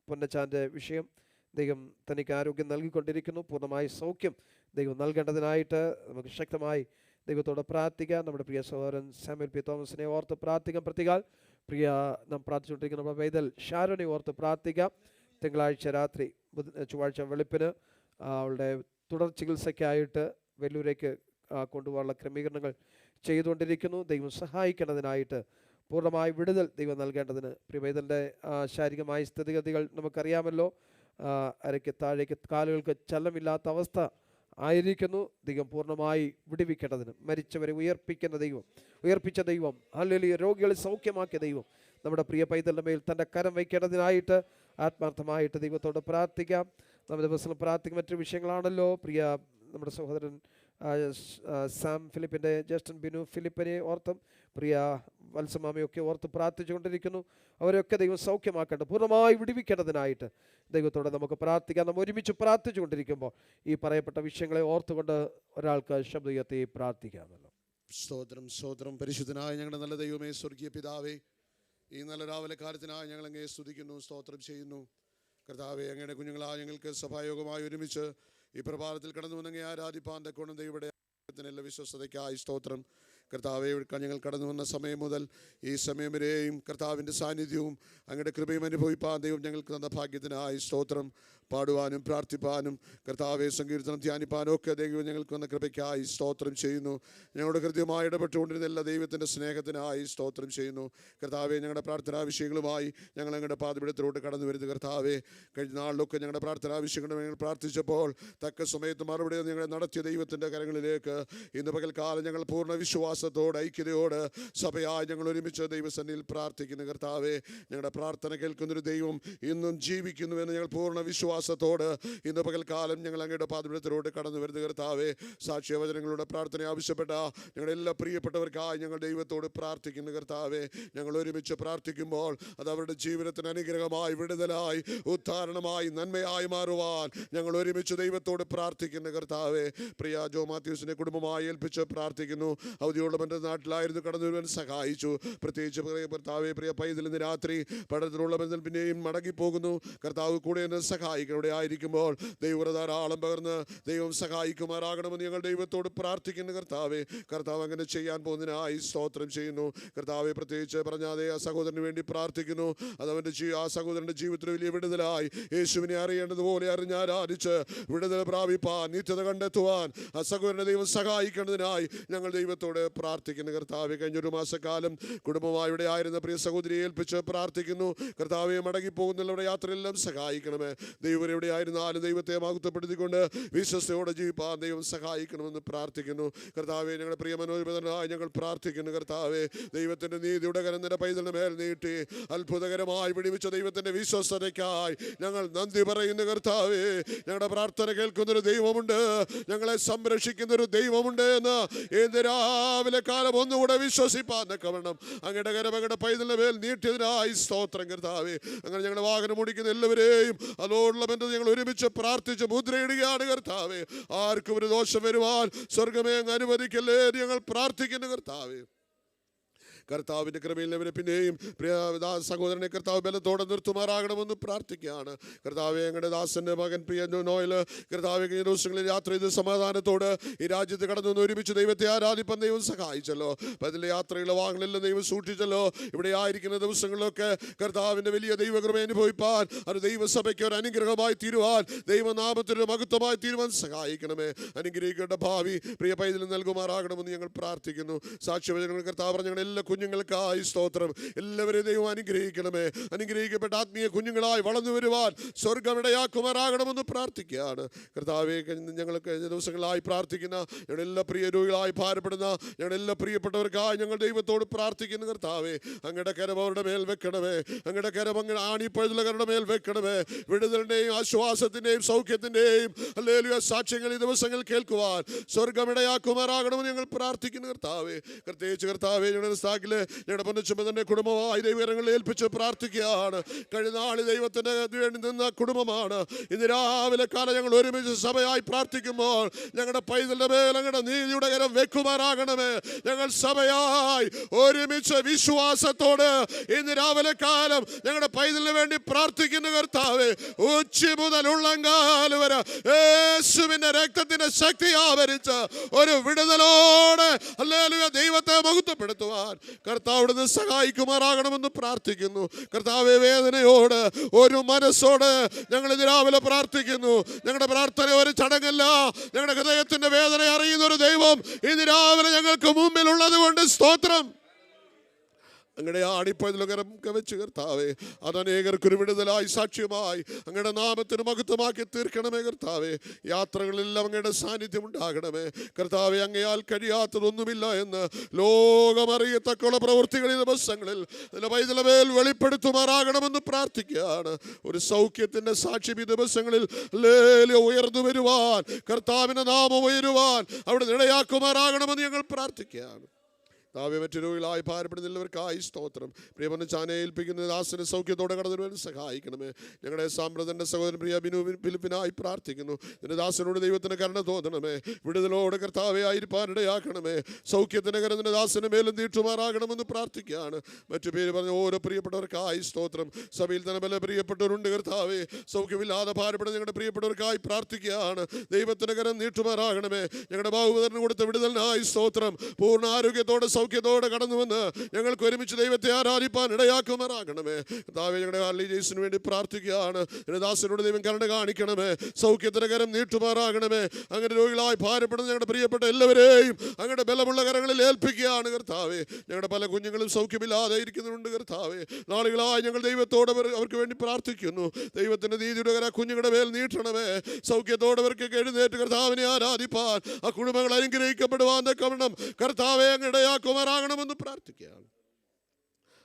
പൊന്നച്ചാൻ്റെ വിഷയം. ദൈവം തനിക്ക് ആരോഗ്യം നൽകിക്കൊണ്ടിരിക്കുന്നു. പൂർണ്ണമായി സൗഖ്യം ദൈവം നൽകേണ്ടതിനായിട്ട് നമുക്ക് ശക്തമായി ദൈവത്തോടെ പ്രാർത്ഥിക്കാം. നമ്മുടെ പ്രിയ സഹോദരൻ സാമുവൽ പി തോമസിനെ ഓർത്ത് പ്രാർത്ഥിക്കാം. പ്രതികാൽ പ്രിയ നാം പ്രാർത്ഥിച്ചുകൊണ്ടിരിക്കുന്ന നമ്മുടെ പൈതൽ ഷാരോനെ ഓർത്ത് പ്രാർത്ഥിക്കാം. തിങ്കളാഴ്ച രാത്രി ചൊവ്വാഴ്ച വെളുപ്പിന് അവളുടെ തുടർ ചികിത്സയ്ക്കായിട്ട് വെല്ലൂരേക്ക് കൊണ്ടുപോകാനുള്ള ക്രമീകരണങ്ങൾ ചെയ്തുകൊണ്ടിരിക്കുന്നു. ദൈവം സഹായിക്കേണ്ടതിനായിട്ട് പൂർണ്ണമായ വിടുതൽ ദൈവം നൽകേണ്ടതിന് പ്രിയ പൈതലിൻ്റെ ശാരീരികമായ സ്ഥിതിഗതികൾ നമുക്കറിയാമല്ലോ. അരയ്ക്ക് താഴേക്ക് കാലുകൾക്ക് ചലനമില്ലാത്ത അവസ്ഥ ആയിരിക്കുന്നു. ദൈവം പൂർണ്ണമായി വിടുവിക്കേണ്ടതിന്, മരിച്ചവരെ ഉയർപ്പിച്ച ദൈവം, ഹല്ലേലൂയ, രോഗികളെ സൗഖ്യമാക്കിയ ദൈവം നമ്മുടെ പ്രിയ പൈതലിൻ്റെ മേൽ തൻ്റെ കരം വയ്ക്കേണ്ടതിനായിട്ട് ആത്മാർത്ഥമായിട്ട് ദൈവത്തോട് പ്രാർത്ഥിക്കാം. നമ്മുടെ ദിവസം പ്രാർത്ഥിക്കുന്ന മറ്റു വിഷയങ്ങളാണല്ലോ. പ്രിയ നമ്മുടെ സഹോദരൻ സാം ഫിലിപ്പിൻ്റെ ജ്യേഷ്ഠൻ ബിനു ഫിലിപ്പിനെ ഓർത്തും പ്രിയ വത്സമാമയൊക്കെ ഓർത്ത് പ്രാർത്ഥിച്ചുകൊണ്ടിരിക്കുന്നു. അവരെയൊക്കെ ദൈവം സൗഖ്യമാക്കേണ്ടത്, പൂർണ്ണമായി വിടുവിക്കേണ്ടതിനായിട്ട് ദൈവത്തോടെ നമുക്ക് പ്രാർത്ഥിക്കാം. നമ്മൾ ഒരുമിച്ച് പ്രാർത്ഥിച്ചുകൊണ്ടിരിക്കുമ്പോൾ ഈ പറയപ്പെട്ട വിഷയങ്ങളെ ഓർത്തുകൊണ്ട് ഒരാൾക്ക് ശബ്ദം ഉയർത്തി പ്രാർത്ഥിക്കാമല്ലോ. സ്തോത്രം, സ്തോത്രം. പരിശുദ്ധനായ ഞങ്ങളുടെ നല്ല ദൈവമേ, സ്വർഗീയ പിതാവേ, ഈ നല്ല രാവിലെ കാലത്തിനായി ഞങ്ങൾ അങ്ങയെ സ്തുതിക്കുന്നു, സ്തോത്രം ചെയ്യുന്നു. കർത്താവേ, അങ്ങയുടെ കുഞ്ഞുങ്ങളായ ഞങ്ങൾക്ക് സഭായോഗമായി ഒരുമിച്ച് ഈ പ്രഭാതത്തിൽ കടന്നു വന്നങ്ങെ ആരാധിപ്പാൻ തക്കോണം ദൈവയുടെ എല്ലാ വിശ്വസ്തതയ്ക്കായി സ്തോത്രം. കർത്താവെ, ഞങ്ങൾ കടന്നു വന്ന സമയം മുതൽ ഈ സമയം വരെയും കർത്താവിൻ്റെ സാന്നിധ്യവും അങ്ങയുടെ കൃപയും അനുഭവിപ്പാൻ ദൈവം ഞങ്ങൾക്ക് തന്ന ഭാഗ്യത്തിനായി സ്തോത്രം. പാടുവാനും പ്രാർത്ഥിപ്പാനും കർത്താവെ സങ്കീർത്തനം ധ്യാനിപ്പാനും ഒക്കെ ദൈവം ഞങ്ങൾക്ക് വന്ന കൃപയ്ക്കായി സ്തോത്രം ചെയ്യുന്നു. ഞങ്ങളുടെ കൃത്യമായി ഇടപെട്ടുകൊണ്ടിരുന്ന എല്ലാ ദൈവത്തിൻ്റെ സ്നേഹത്തിനായി സ്തോത്രം ചെയ്യുന്നു. കർത്താവെ, ഞങ്ങളുടെ പ്രാർത്ഥനാ വിഷയങ്ങളുമായി ഞങ്ങൾ ഞങ്ങളുടെ പാതപിടത്തിലോട്ട് കടന്നു വരുന്നത് കർത്താവെ, കഴിഞ്ഞ നാളിലൊക്കെ ഞങ്ങളുടെ പ്രാർത്ഥനാ വിഷയങ്ങളും ഞങ്ങൾ പ്രാർത്ഥിച്ചപ്പോൾ തക്ക സമയത്ത് മറുപടി ഞങ്ങളെ നടത്തിയ ദൈവത്തിൻ്റെ കരങ്ങളിലേക്ക് ഇന്ന് പകൽക്കാലം ഞങ്ങൾ പൂർണ്ണ വിശ്വാസത്തോടെ ഐക്യതയോട് സഭയായി ഞങ്ങൾ ഒരുമിച്ച് ദൈവസന്നിധിയിൽ പ്രാർത്ഥിക്കുന്നു. കർത്താവെ, ഞങ്ങളുടെ പ്രാർത്ഥന കേൾക്കുന്നൊരു ദൈവം ഇന്നും ജീവിക്കുന്നുവെന്ന് ഞങ്ങൾ പൂർണ്ണ വിശ്വാസത്തോട് ഇന്ന് പകൽക്കാലം ഞങ്ങൾ അങ്ങയുടെ പാതപിടത്തിലോട്ട് കടന്നു വരുന്നത് കർത്താവെ. സാക്ഷ്യവചനങ്ങളുടെ പ്രാർത്ഥന ആവശ്യപ്പെട്ട ഞങ്ങളുടെ എല്ലാ പ്രിയപ്പെട്ടവർക്കായി ഞങ്ങൾ ദൈവത്തോട് പ്രാർത്ഥിക്കുന്നു കർത്താവെ. ഞങ്ങൾ ഒരുമിച്ച് പ്രാർത്ഥിക്കുമ്പോൾ അത് അവരുടെ ജീവിതത്തിന് അനുഗ്രഹമായി, വിടുതലായി, ഉദ്ധാരണമായി, നന്മയായി മാറുവാൻ ഞങ്ങൾ ഒരുമിച്ച് ദൈവത്തോട് പ്രാർത്ഥിക്കുന്നു കർത്താവെ. പ്രിയ ജോ മാത്യൂസിനെ കുടുംബമായി ഏൽപ്പിച്ച് പ്രാർത്ഥിക്കുന്നു. അവധിയോടെ എൻ്റെ നാട്ടിലായിരുന്നു, കടന്നു വരുവാൻ സഹായിച്ചു. പ്രത്യേകിച്ച് കർത്താവെ, പ്രിയ പൈതൽ ഇന്ന് രാത്രി പഠനത്തിലുള്ള ബന്ധം പിന്നെയും മടങ്ങിപ്പോകുന്നു. കർത്താവ് കൂടെ എന്ന് സഹായിക്കവിടെ ആയിരിക്കുമ്പോൾ ദൈവം ധാരാളം പകർന്ന് ദൈവം സഹായിക്കുമാറാകണമെന്ന് ഞങ്ങൾ ദൈവത്തോട് പ്രാർത്ഥിക്കുന്നു കർത്താവെ. കർത്താവ് അങ്ങനെ ചെയ്യാൻ പോകുന്നതിനായി സ്തോത്രം ചെയ്യുന്നു കർത്താവെ. പ്രത്യേകിച്ച് പറഞ്ഞാതെ ആ സഹോദരന് വേണ്ടി പ്രാർത്ഥിക്കുന്നു. അതവൻ്റെ ആ സഹോദരൻ്റെ ജീവിതത്തിൽ വലിയ വിടുതലായി യേശുവിനെ അറിയേണ്ടതുപോലെ അറിഞ്ഞാരാധിച്ച് വിടുതൽ പ്രാപിപ്പാൻ, നിത്യത കണ്ടെത്തുവാൻ ആ സഹോദരനെ ദൈവം സഹായിക്കേണ്ടതിനായി ഞങ്ങൾ ദൈവത്തോട് പ്രാർത്ഥിക്കുന്നു കർത്താവെ. കഴിഞ്ഞൊരു മാസക്കാലം കുടുംബമായി ഇവിടെ ആയിരുന്ന പ്രിയ സഹോദരിയെ ഏൽപ്പിച്ച് പ്രാർത്ഥിക്കുന്നു കർത്താവെ. മടങ്ങിപ്പോകുന്നവരുടെ യാത്രയെല്ലാം സഹായിക്കണമേ. ദൈവം എവിടെ ആയിരുന്നാലും ദൈവത്തെ മഹത്വപ്പെടുത്തിക്കൊണ്ട് വിശ്വസ്തയോടെ ജീവിപ്പാൻ ദൈവം സഹായിക്കണമെന്ന് പ്രാർത്ഥിക്കുന്നു കർത്താവെ. ഞങ്ങളുടെ പ്രിയ മനോരമനായി ഞങ്ങൾ പ്രാർത്ഥിക്കുന്നു കർത്താവെ. ദൈവത്തിൻ്റെ നീതിയുടെ കരം നിന്റെ പൈതലിന് മേൽ നീട്ടി അത്ഭുതകരമായി വിടുവിച്ച ദൈവത്തിൻ്റെ വിശ്വസ്തതയ്ക്കായി ഞങ്ങൾ നന്ദി പറയുന്നു കർത്താവെ. ഞങ്ങളുടെ പ്രാർത്ഥന കേൾക്കുന്നൊരു ദൈവമുണ്ട്, ഞങ്ങളെ സംരക്ഷിക്കുന്നൊരു ദൈവമുണ്ട് എന്ന് ഏത് രാവിലെ കാലം ഒന്നുകൂടെ വിശ്വസിപ്പാൻ തക്കവണ്ണം അങ്ങയുടെ കരം അങ്ങയുടെ പൈതലിന് മേൽ നീട്ടിയതിനായി സ്തോത്രം കർത്താവെ. അങ്ങനെ ഞങ്ങളുടെ വാഹനം ഓടിക്കുന്ന എല്ലാവരെയും അതോടുള്ള ബന്ധം ഞങ്ങൾ ഒരുമിച്ച് പ്രാർത്ഥിച്ച് മുദ്രയിടുകയാണ് കർത്താവെ. ആർക്കും ഒരു ദോഷം വരുവാൻ സ്വർഗമേ അങ്ങ് അനുവദിക്കല്ലേ ഞങ്ങൾ പ്രാർത്ഥിക്കുന്നു കർത്താവെ. കർത്താവിൻ്റെ കൃപയിൽ അവനെ പിന്നെയും പ്രിയ സഹോദരനെ കർത്താവ് ബലത്തോടെ നിർത്തുമാറാകണമെന്ന് പ്രാർത്ഥിക്കുകയാണ് കർത്താവെ. ഞങ്ങളുടെ ദാസൻ്റെ മകൻ പ്രിയ നോയൽ കർത്താവ് കഴിഞ്ഞ ദിവസങ്ങളിൽ യാത്ര ചെയ്ത് സമാധാനത്തോട് ഈ രാജ്യത്ത് കടന്നു വന്ന് ഒരുമിച്ച് ദൈവത്തെ ആരാധിപ്പാൻ ദൈവം സഹായിച്ചല്ലോ. അതിലെ യാത്രയുള്ള വാഹനങ്ങളെല്ലാം ദൈവം സൂക്ഷിച്ചല്ലോ. ഇവിടെ ആയിരിക്കുന്ന ദിവസങ്ങളിലൊക്കെ കർത്താവിൻ്റെ വലിയ ദൈവകൃപ അനുഭവിപ്പാൻ, അത് ദൈവസഭയ്ക്ക് ഒരു അനുഗ്രഹമായി തീരുവാൻ, ദൈവനാമത്തിൻ്റെ മഹത്വമായി തീരുവാൻ സഹായിക്കണമേ. അനുഗ്രഹിക്കേണ്ട ഭാവി പ്രിയ പൈതൽ നൽകുമാറാകണമെന്ന് ഞങ്ങൾ പ്രാർത്ഥിക്കുന്നു. സാക്ഷ്യവചനങ്ങൾ കർത്താവ് പറഞ്ഞ ഞങ്ങൾ എല്ലാ കുഞ്ഞുങ്ങൾക്കായി സ്തോത്രം. എല്ലാവരെയും ദൈവം അനുഗ്രഹിക്കണമേ. അനുഗ്രഹിക്കപ്പെട്ട ആത്മീയ കുഞ്ഞുങ്ങളായി വളർന്നു വരുവാൻ സ്വർഗ്ഗം ഇടയാക്കുമാറാകണമെന്ന് പ്രാർത്ഥിക്കുകയാണ് കർത്താവെ. ഞങ്ങൾക്ക് ദിവസങ്ങളായി പ്രാർത്ഥിക്കുന്ന ഞങ്ങളുടെ എല്ലാ പ്രിയ രോഗികളായി ഭാരപ്പെടുന്ന ഞങ്ങളുടെ എല്ലാ പ്രിയപ്പെട്ടവർക്കായി ഞങ്ങൾ ദൈവത്തോട് പ്രാർത്ഥിക്കുന്നു കർത്താവെ. അങ്ങയുടെ കരം അവരുടെ മേൽ വെക്കണമേ. അങ്ങയുടെ കരം അങ്ങനെ ആണിപ്പഴുതുള്ളവരുടെ മേൽ വെക്കണമേ. വിടുതലിൻ്റെയും ആശ്വാസത്തിൻ്റെയും സൗഖ്യത്തിൻ്റെയും ഹല്ലേലൂയ സാക്ഷ്യങ്ങൾ ഈ ദിവസങ്ങൾ കേൾക്കുവാൻ സ്വർഗ്ഗം ഇടയാക്കുമാറാകണമെന്ന് ഞങ്ങൾ പ്രാർത്ഥിക്കുന്നു കർത്താവെ. പ്രത്യേകിച്ച് കർത്താവെ, ഞങ്ങളുടെ ബാങ്കിലെ ഞങ്ങളുടെ പൊന്നച്ചമ്മ തന്നെ കുടുംബമായി ദൈവകരങ്ങളിൽ ഏൽപ്പിച്ച് പ്രാർത്ഥിക്കുകയാണ്. കഴിഞ്ഞ നാൾ ദൈവത്തിന് വേണ്ടി നിന്ന കുടുംബമാണ്. ഇന്ന് രാവിലെ കാലം ഞങ്ങൾ ഒരുമിച്ച് സഭയായി പ്രാർത്ഥിക്കുമ്പോൾ ഞങ്ങളുടെ പൈതലിന്റെ മേൽ ഞങ്ങളുടെ നീതിയുടെ കരം വെക്കുമാറാകണമേ. ഞങ്ങൾ സഭയായി ഒരുമിച്ച് വിശ്വാസത്തോട് ഇന്ന് രാവിലെ കാലം ഞങ്ങളുടെ പൈതലിന് വേണ്ടി പ്രാർത്ഥിക്കുന്ന കർത്താവേ, ഉച്ച മുതൽ ഉള്ളങ്കാല് വരെ യേശുവിന്റെ രക്തത്തിന്റെ ശക്തി ആവരിച്ച് ഒരു വിടുതലോടെ ഹല്ലേലൂയ ദൈവത്തെ മഹത്വപ്പെടുത്തുവാൻ കർത്താവ് അവിടുന്ന് സഹായിക്കുമാറാകണമെന്ന് പ്രാർത്ഥിക്കുന്നു. കർത്താവേ, വേദനയോട് ഒരു മനസ്സോട് ഞങ്ങൾ ഇന്ന് രാവിലെ പ്രാർത്ഥിക്കുന്നു. ഞങ്ങളുടെ പ്രാർത്ഥന ഒരു ചടങ്ങല്ല, ഞങ്ങളുടെ ഹൃദയത്തിന്റെ വേദന അറിയുന്ന ഒരു ദൈവം ഇന്ന് രാവിലെ ഞങ്ങൾക്ക് മുമ്പിലുള്ളത് കൊണ്ട് സ്തോത്രം. അങ്ങയുടെ ആണിപ്പതിലൊക്കെ വെച്ച് കർത്താവേ, അത് അനേകർക്കൊരു വിടുതലായി സാക്ഷ്യമായി അങ്ങയുടെ നാമത്തിന് മഹത്വമാക്കി തീർക്കണമേ. കർത്താവേ, യാത്രകളിലെല്ലാം അങ്ങയുടെ സാന്നിധ്യം ഉണ്ടാകണമേ. കർത്താവേ, അങ്ങയാൽ കഴിയാത്തതൊന്നുമില്ല എന്ന് ലോകമറിയത്തക്കുള്ള പ്രവൃത്തികൾ ഈ ദിവസങ്ങളിൽ പൈതലിന്റെ മേൽ വെളിപ്പെടുത്തുമാറാകണമെന്ന് പ്രാർത്ഥിക്കുകയാണ്. ഒരു സൗഖ്യത്തിന്റെ സാക്ഷ്യം ഈ ദിവസങ്ങളിൽ ഉയർന്നു വരുവാൻ, കർത്താവിന്റെ നാമം ഉയരുവാൻ അവിടെ ഇടയാക്കുമാറാകണമെന്ന് ഞങ്ങൾ പ്രാർത്ഥിക്കുകയാണ്. മറ്റു രോഗികളായി ഭാരപ്പെടുന്നവർക്കായി സ്തോത്രം. പ്രിയപ്പെട്ട ചാനെ ഏൽപ്പിക്കുന്ന ദാസന് സൗഖ്യത്തോടെ കടന്നു വരാൻ സഹായിക്കണമേ. ഞങ്ങളുടെ സാമ്പ്രദന്റെ സഹോദരൻ പ്രിയ ഫിലിപ്പിനായി പ്രാർത്ഥിക്കുന്നു. നിന്റെ ദാസനോട് ദൈവത്തിന് കരുണ തോന്നണമേ. വിടുതലോടെ കർത്താവെ ആയിരിക്കാനിടയാക്കണമേ. സൗഖ്യത്തിന് കരുതിന്റെ ദാസന് മേലും നീട്ടുമാറാകണമെന്ന് പ്രാർത്ഥിക്കുകയാണ്. മറ്റു പേര് പറഞ്ഞ ഓരോ പ്രിയപ്പെട്ടവർക്കായി സ്തോത്രം. സഭയിൽ തന്നെ പല പ്രിയപ്പെട്ടവരുണ്ട് കർത്താവെ. സൗഖ്യമില്ലാതെ ഭാരപ്പെടുന്ന ഞങ്ങളുടെ പ്രിയപ്പെട്ടവർക്കായി പ്രാർത്ഥിക്കുകയാണ്. ദൈവത്തിന് കരം നീട്ടുമാറാകണമേ. ഞങ്ങളുടെ ബാഹുബദറിന് കൊടുത്ത വിടുതലിനായി സ്തോത്രം. പൂർണ്ണ ആരോഗ്യത്തോടെ സൗഖ്യത്തോടെ കടന്നുവന്ന് ഞങ്ങൾക്ക് ഒരുമിച്ച് ദൈവത്തെ ആരാധിപ്പാൻ ഇടയാക്കുമാറാകണമേ. കർത്താവേ, ഞങ്ങളുടെ ഹാർലി ജെയ്സിന് വേണ്ടി പ്രാർത്ഥിക്കുകയാണ്. ദാസനോട് ദൈവം കരുണ കാണിക്കണമേ. സൗഖ്യത്തിന്റെ കരം നീട്ടുമാറാകണമേ. അങ്ങനെ രോഗികളായി ഭാരപ്പെടുന്ന ഞങ്ങളുടെ പ്രിയപ്പെട്ട എല്ലാവരെയും അങ്ങയുടെ ബലമുള്ള കരങ്ങളിൽ ഏൽപ്പിക്കുകയാണ് കർത്താവേ. ഞങ്ങളുടെ പല കുഞ്ഞുങ്ങളും സൗഖ്യമില്ലാതെ ഇരിക്കുന്നുണ്ട് കർത്താവേ. നാളുകളായി ഞങ്ങൾ ദൈവത്തോട് അവർക്ക് വേണ്ടി പ്രാർത്ഥിക്കുന്നു. ദൈവത്തിന്റെ നീതിയുടെ കര കുഞ്ഞുങ്ങളുടെ മേൽ നീട്ടണമേ. സൗഖ്യത്തോടെ അവർക്ക് എഴുന്നേറ്റ് കർത്താവിനെ ആരാധിപ്പാൻ, ആ കുടുംബങ്ങൾ അനുഗ്രഹിക്കപ്പെടുവാൻ തക്കവണ്ണം കർത്താവേ അങ്ങയുടെ ാകണമെന്ന് പ്രാർത്ഥിക്കുകയാണ്.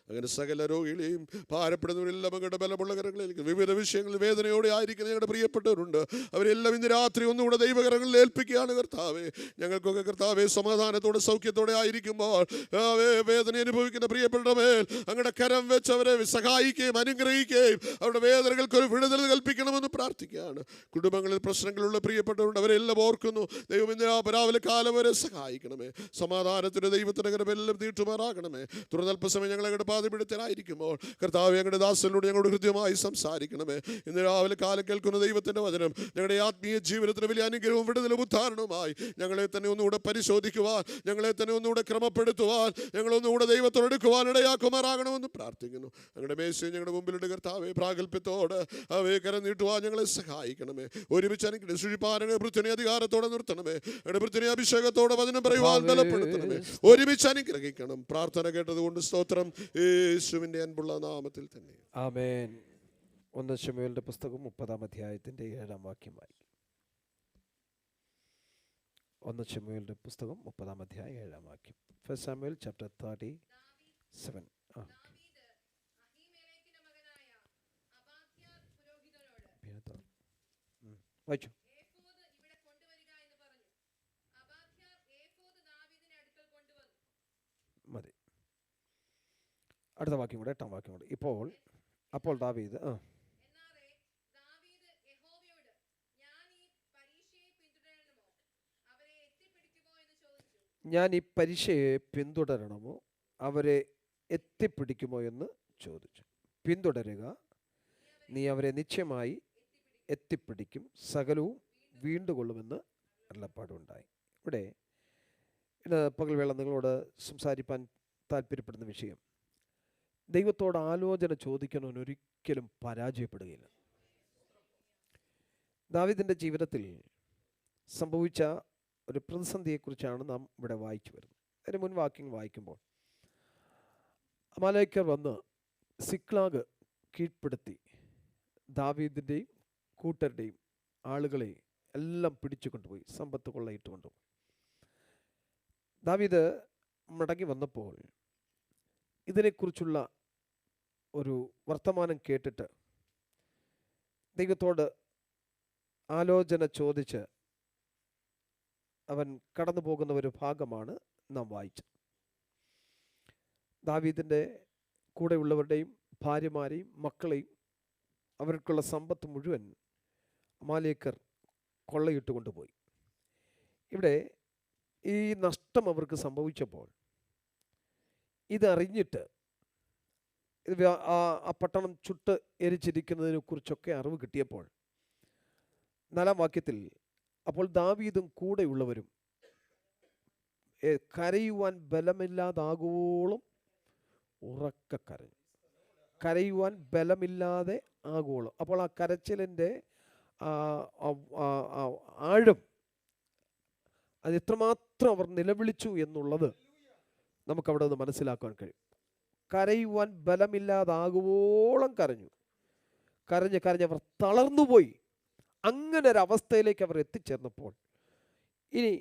അങ്ങനെ സകല രോഗികളെയും ഭാരപ്പെടുന്നവരെല്ലാം അങ്ങയുടെ ബലമുള്ള കരങ്ങളിലേക്ക് വിവിധ വിഷയങ്ങളിൽ വേദനയോടെ ആയിരിക്കുന്ന ഞങ്ങളുടെ പ്രിയപ്പെട്ടവരുണ്ട്. അവരെല്ലാം ഇന്ന് രാത്രി ഒന്നുകൂടെ ദൈവകരങ്ങളിൽ ഏൽപ്പിക്കുകയാണ് കർത്താവേ. ഞങ്ങൾക്കൊക്കെ കർത്താവേ സമാധാനത്തോടെ സൗഖ്യത്തോടെ ആയിരിക്കുമ്പോൾ വേദന അനുഭവിക്കുന്ന പ്രിയപ്പെട്ട മേൽ അങ്ങയുടെ കരം വെച്ച് അവരെ സഹായിക്കുകയും അനുഗ്രഹിക്കുകയും അവരുടെ വേദനകൾക്ക് ഒരു വിടുതൽ കൽപ്പിക്കണമെന്ന് പ്രാർത്ഥിക്കുകയാണ്. കുടുംബങ്ങളിൽ പ്രശ്നങ്ങളുള്ള പ്രിയപ്പെട്ടവരുണ്ട്, അവരെല്ലാം ഓർക്കുന്നു. ദൈവം ഇന്ന് രാവിലെ കാലം വരെ സഹായിക്കണമേ. സമാധാനത്തിന് ദൈവത്തിന്റെ കരമെല്ലാം നീട്ടുമാറാകണമേ. തുടർന്നൽപ്പസമയം ഞങ്ങളുടെ പാതപിടുത്തലായിരിക്കുമ്പോൾ കർത്താവേ അങ്ങയുടെ ദാസനോട് ഞങ്ങളുടെ ഹൃദ്യമായി സംസാരിക്കണമേ. ഇന്ന് രാവിലെ കാലം കേൾക്കുന്ന ദൈവത്തിന്റെ വചനം ഞങ്ങളുടെ ആത്മീയ ജീവിതത്തിന് വലിയ അനുഗ്രഹവും വിടുതലും ഉദ്ധാരണവുമായി ഞങ്ങളെ തന്നെ ഒന്നുകൂടെ പരിശോധിക്കുവാൻ, ഞങ്ങളെ തന്നെ ഒന്നുകൂടെ ക്രമപ്പെടുത്തുവാൻ, ഞങ്ങളൊന്നുകൂടെ ദൈവത്തോട് എടുക്കുവാൻ ഇടയാക്കുമാറാകണമെന്ന് പ്രാർത്ഥിക്കുന്നു. ഞങ്ങളുടെ മേശയും ഞങ്ങളുടെ മുമ്പിലുണ്ട് കർത്താവേ. പ്രാഗൽഭ്യത്തോട് അവയെ കരം നീട്ടുവാൻ ഞങ്ങളെ സഹായിക്കണമേ. ഒരുമിച്ച് അനുഗ്രഹ സുഴിപ്പാനങ്ങളെ വൃത്തിനെ അധികാരത്തോടെ നിർത്തണമേ. ഞങ്ങളുടെ വൃത്തിനെ അഭിഷേകത്തോടെ വചനം പറയുവാൻ ബലപ്പെടുത്തണമേ. ഒരുമിച്ച് അനുഗ്രഹിക്കണം. പ്രാർത്ഥന കേട്ടതുകൊണ്ട് സ്തോത്രം. യേശുവിന്റെ അൻപുള്ള നാമത്തിൽ തന്നെ ആമേൻ. 1 ശമൂവേലിന്റെ പുസ്തകം 30-ാം അധ്യായത്തിന്റെ 7-ാം വാക്യമായി. 1 ശമൂവേലിന്റെ പുസ്തകം 30-ാം അധ്യായം 7-ാം വാക്യം. 1 Samuel chapter 37. വായിച്ചു. മതി. അടുത്ത വാക്യം കൂടെ, 8-ാം വാക്യം കൂടെ. അപ്പോൾ ദാവീദ് ഞാൻ ഈ പരീക്ഷയെ പിന്തുടരണമോ അവരെ എത്തിപ്പിടിക്കുമോ എന്ന് ചോദിച്ചു. പിന്തുടരുക, നീ അവരെ നിശ്ചയമായി എത്തിപ്പിടിക്കും, സകലവും വീണ്ടുകൊള്ളുമെന്ന് അരുളപ്പാടുണ്ടായി. ഇവിടെ പകൽവേള നിങ്ങളോട് സംസാരിപ്പാൻ താല്പര്യപ്പെടുന്ന വിഷയം, ദൈവത്തോട് ആലോചന ചോദിക്കുന്നവൻ ഒരിക്കലും പരാജയപ്പെടുകയില്ല. ദാവീദിൻ്റെ ജീവിതത്തിൽ സംഭവിച്ച ഒരു പ്രതിസന്ധിയെക്കുറിച്ചാണ് നാം ഇവിടെ വായിച്ചു വരുന്നത്. അതിന് മുൻ വാക്യങ്ങൾ വായിക്കുമ്പോൾ അമാലേക്കർ വന്ന് സിക്ലാഗ് കീഴ്പ്പെടുത്തി ദാവീദിൻ്റെയും കൂട്ടരുടെയും ആളുകളെ എല്ലാം പിടിച്ചു കൊണ്ടുപോയി, സമ്പത്ത് കൊള്ളയിട്ട് കൊണ്ടുപോയി. ദാവീദ് മടങ്ങി വന്നപ്പോൾ ഇതിനെക്കുറിച്ചുള്ള ഒരു വർത്തമാനം കേട്ടിട്ട് ദൈവത്തോട് ആലോചന ചോദിച്ച് അവൻ കടന്നു പോകുന്ന ഒരു ഭാഗമാണ് നാം വായിച്ചത്. ദാവീദിൻ്റെ കൂടെയുള്ളവരുടെയും ഭാര്യമാരെയും മക്കളെയും അവർക്കുള്ള സമ്പത്ത് മുഴുവൻ അമാലേക്കർ കൊള്ളയിട്ട് കൊണ്ടുപോയി. ഇവിടെ ഈ നഷ്ടം അവർക്ക് സംഭവിച്ചപ്പോൾ ഇതറിഞ്ഞിട്ട് ആ പട്ടണം ചുട്ട് എരിച്ചിരിക്കുന്നതിനെ കുറിച്ചൊക്കെ അറിവ് കിട്ടിയപ്പോൾ 4-ാം വാക്യത്തിൽ അപ്പോൾ ദാവീദും കൂടെയുള്ളവരും കരയുവാൻ ബലമില്ലാതാകുവോളം ഉറക്കെ കരഞ്ഞു. കരയുവാൻ ബലമില്ലാതെ ആകുവോളം. അപ്പോൾ ആ കരച്ചിലിൻ്റെ ആഴം, അത് എത്രമാത്രം അവർ നിലവിളിച്ചു എന്നുള്ളത് നമുക്കവിടെ നിന്ന് മനസ്സിലാക്കാൻ കഴിയും. കരയുവാൻ ബലമില്ലാതാകുവോളം കരഞ്ഞു. കരഞ്ഞ് അവർ തളർന്നുപോയി. അങ്ങനെ ഒരവസ്ഥയിലേക്ക് അവർ എത്തിച്ചേർന്നപ്പോൾ, ഇനി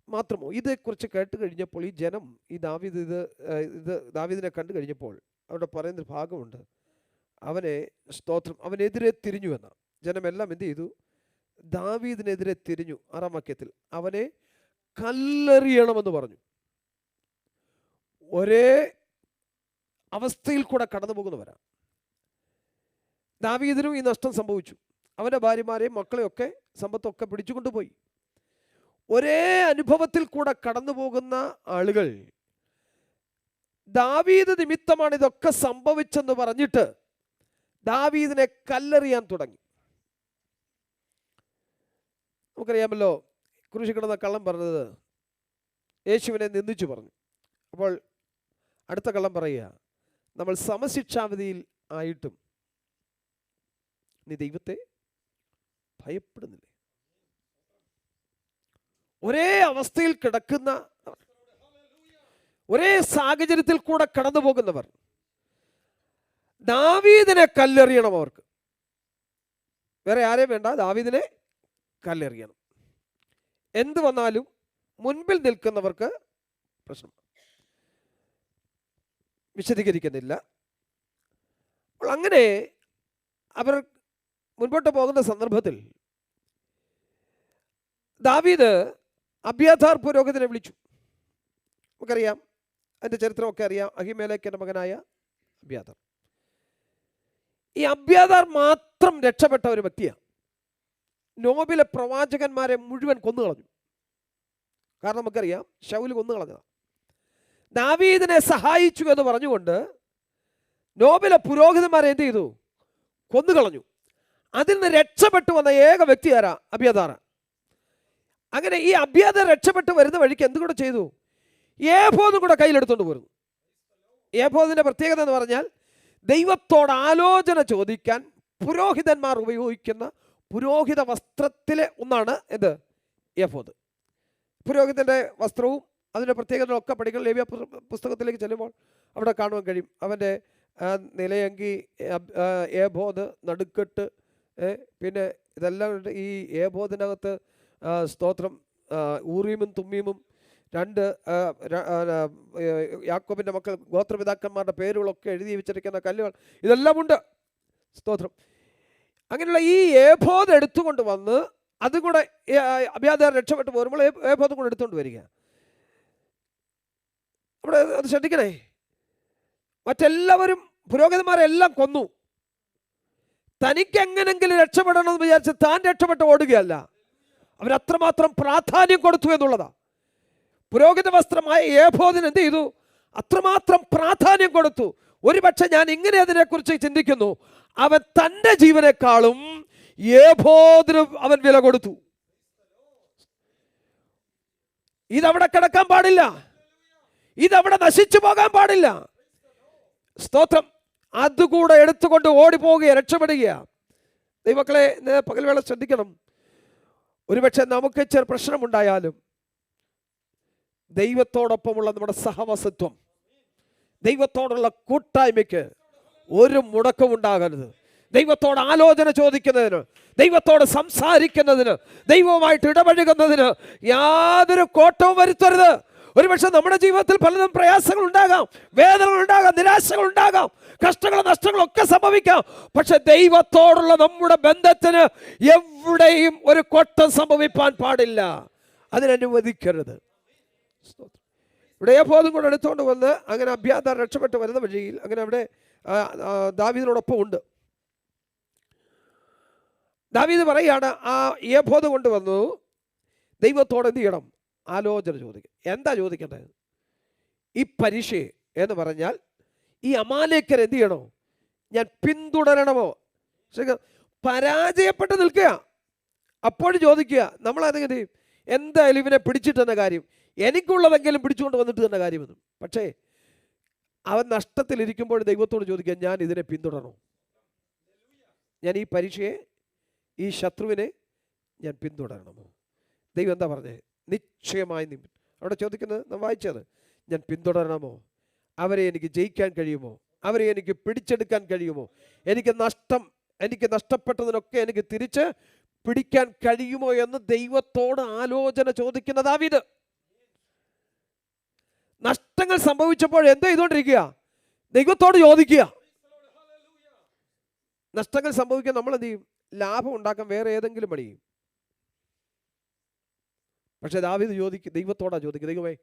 മാത്രമോ ഇതേക്കുറിച്ച് കേട്ട് കഴിഞ്ഞപ്പോൾ ഈ ജനം, ഈ ദാവീദിനെ കണ്ടു കഴിഞ്ഞപ്പോൾ അവിടെ പറയുന്നൊരു ഭാഗമുണ്ട്, അവനെ സ്തോത്രം, അവനെതിരെ തിരിഞ്ഞു എന്ന. ജനമെല്ലാം എന്ത് ചെയ്തു? ദാവീദിനെതിരെ തിരിഞ്ഞു. 6-ാം വാക്യത്തിൽ അവനെ കല്ലെറിയണമെന്ന് പറഞ്ഞു. ഒരേ അവസ്ഥയിൽ കൂടെ കടന്നു പോകുന്നവരാ. ദാവീദിനും ഈ നഷ്ടം സംഭവിച്ചു. അവൻ്റെ ഭാര്യമാരെയും മക്കളെയൊക്കെ സമ്പത്തൊക്കെ പിടിച്ചുകൊണ്ടുപോയി. ഒരേ അനുഭവത്തിൽ കൂടെ കടന്നു പോകുന്ന ആളുകൾ ദാവീദ് നിമിത്തമാണ് ഇതൊക്കെ സംഭവിച്ചെന്ന് പറഞ്ഞിട്ട് ദാവീദിനെ കല്ലെറിയാൻ തുടങ്ങി. നമുക്കറിയാമല്ലോ, ക്രൂശിൽ കിടന്ന കള്ളൻ പറഞ്ഞത് യേശുവിനെ നിന്ദിച്ചു പറഞ്ഞു. അപ്പോൾ അടുത്ത കള്ളൻ പറയുക, നമ്മൾ സമശിക്ഷാവിധിയിൽ ആയിട്ടും നീ ദൈവത്തെ ഭയപ്പെടുന്നില്ലേ? ഒരേ അവസ്ഥയിൽ കിടക്കുന്ന, ഒരേ സാഹചര്യത്തിൽ കൂടെ കടന്നു പോകുന്നവർ ദാവീദിനെ കല്ലെറിയണം. അവർക്ക് വേറെ ആരെയും വേണ്ട, ദാവീദിനെ കല്ലെറിയണം. എന്ത് വന്നാലും മുൻപിൽ നിൽക്കുന്നവർക്ക് പ്രശ്നം. വിശദീകരിക്കുന്നില്ല. അപ്പോൾ അങ്ങനെ അവർ മുൻപോട്ട് പോകുന്ന സന്ദർഭത്തിൽ ദാവീദ് അബ്യാഥാർ പുരോഹിതനെ വിളിച്ചു. നമുക്കറിയാം, അതിൻ്റെ ചരിത്രമൊക്കെ അറിയാം. അഹിമേലെക്കിൻ്റെ മകനായ അബ്യാഥാർ. ഈ അബ്യാഥാർ മാത്രം രക്ഷപ്പെട്ട ഒരു വ്യക്തിയാണ്. നോബിലെ പ്രവാചകന്മാരെ മുഴുവൻ കൊന്നുകളഞ്ഞു. കാരണം നമുക്കറിയാം, ശൗല് കൊന്നുകളഞ്ഞതാണ്. ദാവീദിനെ സഹായിച്ചു എന്ന് പറഞ്ഞുകൊണ്ട് നോബിലെ പുരോഹിതന്മാരെ എന്ത് ചെയ്തു? കൊന്നുകളഞ്ഞു. അതിൽ നിന്ന് രക്ഷപ്പെട്ടു വന്ന ഏക വ്യക്തി ആരാ? അബ്യാഥാർ. അങ്ങനെ ഈ അബ്യാഥാർ രക്ഷപ്പെട്ടു വരുന്ന വഴിക്ക് എന്തുകൂടെ ചെയ്തു? ഏഫോദും കൂടെ കയ്യിലെടുത്തുകൊണ്ട് പോരുന്നു. ഏഫോദിൻ്റെ പ്രത്യേകത എന്ന് പറഞ്ഞാൽ, ദൈവത്തോട് ആലോചന ചോദിക്കാൻ പുരോഹിതന്മാർ ഉപയോഗിക്കുന്ന പുരോഹിത വസ്ത്രത്തിലെ ഒന്നാണ് എന്ത്? ഏഫോദ്. പുരോഹിതൻ്റെ വസ്ത്രവും അതിൻ്റെ പ്രത്യേകതകളൊക്കെ പഠിക്കണം. ലേവ്യ പുസ്തകത്തിലേക്ക് ചെല്ലുമ്പോൾ അവിടെ കാണുവാൻ കഴിയും. അവൻ്റെ നിലയങ്കി, ഏഫോദ്, നടുക്കെട്ട്, പിന്നെ ഇതെല്ലാം ഈ ഏഫോദിനകത്ത് സ്തോത്രം ഊറീമും തുമ്മീമും 2 യാക്കോബിൻ്റെ മക്കൾ ഗോത്രപിതാക്കന്മാരുടെ പേരുകളൊക്കെ എഴുതി വെച്ചിരിക്കുന്ന കല്ലുകൾ, ഇതെല്ലാം ഉണ്ട്. സ്തോത്രം. അങ്ങനെയുള്ള ഈ ഏഫോദ് എടുത്തുകൊണ്ട് വന്ന് അതും കൂടെ അബ്യാഥാർ രക്ഷപ്പെട്ടു പോരുമ്പോൾ ഏഫോദും കൂടെ എടുത്തുകൊണ്ട് വരിക. അവിടെ അത് ശ്രദ്ധിക്കണേ. മറ്റെല്ലാവരും പുരോഹിതന്മാരെല്ലാം കൊന്നു. തനിക്ക് എങ്ങനെങ്കിലും രക്ഷപ്പെടണമെന്ന് വിചാരിച്ച് താൻ രക്ഷപ്പെട്ട് ഓടുകയല്ല. അവരത്രമാത്രം പ്രാധാന്യം കൊടുത്തു എന്നുള്ളതാണ്. പുരോഹിത വസ്ത്രമായ ഏഫോദിന് എന്ത് ചെയ്തു? അത്രമാത്രം പ്രാധാന്യം കൊടുത്തു. ഒരുപക്ഷെ ഞാൻ ഇങ്ങനെ അതിനെക്കുറിച്ച് ചിന്തിക്കുന്നു, അവൻ തൻ്റെ ജീവനേക്കാളും ഏഫോദിന് അവൻ വില കൊടുത്തു. ഇതവിടെ കിടക്കാൻ പാടില്ല, ഇതവിടെ നശിച്ചു പോകാൻ പാടില്ല. സ്തോത്രം. അതുകൂടെ എടുത്തുകൊണ്ട് ഓടിപ്പോവുകയാണ്, രക്ഷപ്പെടുകയാണ്. ദൈവമക്കളെ, പകൽവേള ശ്രദ്ധിക്കണം. ഒരുപക്ഷെ നമുക്ക് ചെറു പ്രശ്നമുണ്ടായാലും ദൈവത്തോടൊപ്പമുള്ള നമ്മുടെ സഹവാസത്വം, ദൈവത്തോടുള്ള കൂട്ടായ്മയ്ക്ക് ഒരു മുടക്കവും ഉണ്ടാകരുത്. ദൈവത്തോട് ആലോചന ചോദിക്കുന്നതിന്, ദൈവത്തോട് സംസാരിക്കുന്നതിന്, ദൈവവുമായിട്ട് ഇടപഴകുന്നതിന് യാതൊരു കോട്ടവും വരുത്തരുത്. ഒരുപക്ഷെ നമ്മുടെ ജീവിതത്തിൽ പലതും പ്രയാസങ്ങൾ ഉണ്ടാകാം, വേദനകൾ ഉണ്ടാകാം, നിരാശകൾ ഉണ്ടാകാം, കഷ്ടങ്ങളും നഷ്ടങ്ങളും ഒക്കെ സംഭവിക്കാം. പക്ഷെ ദൈവത്തോടുള്ള നമ്മുടെ ബന്ധത്തിന് എവിടെയും ഒരു കോട്ടം സംഭവിപ്പാൻ പാടില്ല. അതിനനുവദിക്കരുത്. ഇവിടെ ഏഫോദും കൂടെ എടുത്തുകൊണ്ട് വന്ന് അങ്ങനെ അബ്യാഥാർ രക്ഷപ്പെട്ട് വരുന്ന വഴിയിൽ അങ്ങനെ അവിടെ ദാവീദിനോടൊപ്പം ഉണ്ട്. ദാവീദ് പറയുകയാണ്, ആ ഏഫോദ് കൊണ്ടുവന്നു ദൈവത്തോട് എന്ത് ചെയ്യണം? ആലോചന ചോദിക്കും. എന്താ ചോദിക്കേണ്ടത്? ഈ പരീക്ഷയെ എന്ന് പറഞ്ഞാൽ ഈ അമാലേക്കർ എന്ത് ചെയ്യണോ? ഞാൻ പിന്തുടരണമോ? പരാജയപ്പെട്ട് നിൽക്കുക. അപ്പോഴും ചോദിക്കുക, നമ്മളതെങ്ങനെ എന്തായാലും ഇവനെ പിടിച്ചിട്ടെന്ന കാര്യം, എനിക്കുള്ളതെങ്കിലും പിടിച്ചുകൊണ്ട് വന്നിട്ട് തന്നെ കാര്യമെന്നും. പക്ഷേ അവൻ നഷ്ടത്തിലിരിക്കുമ്പോൾ ദൈവത്തോട് ചോദിക്കുക, ഞാൻ ഇതിനെ പിന്തുടരണോ? ഞാൻ ഈ പരീക്ഷയെ, ഈ ശത്രുവിനെ ഞാൻ പിന്തുടരണമോ? ദൈവം എന്താ പറഞ്ഞത്? നിശ്ചയമായി അവിടെ ചോദിക്കുന്നത് നാം വായിച്ചത്, ഞാൻ പിന്തുടരണമോ? അവരെ എനിക്ക് ജയിക്കാൻ കഴിയുമോ? അവരെ എനിക്ക് പിടിച്ചെടുക്കാൻ കഴിയുമോ? എനിക്ക് നഷ്ടപ്പെട്ടതിനൊക്കെ എനിക്ക് തിരിച്ച് പിടിക്കാൻ കഴിയുമോ എന്ന് ദൈവത്തോട് ആലോചന ചോദിക്കുന്ന ദാവീദ്. നഷ്ടങ്ങൾ സംഭവിച്ചപ്പോൾ എന്താ ചെയ്തുകൊണ്ടിരിക്കുക? ദൈവത്തോട് ചോദിക്കുക. നഷ്ടങ്ങൾ സംഭവിക്കാൻ നമ്മൾ എന്ത് ചെയ്യും? ലാഭം ഉണ്ടാക്കാൻ വേറെ ഏതെങ്കിലും പണി ചെയ്യും. പക്ഷെ ദാവീദ് ദൈവത്തോടാ ചോദിക്കുക, ദൈവമേ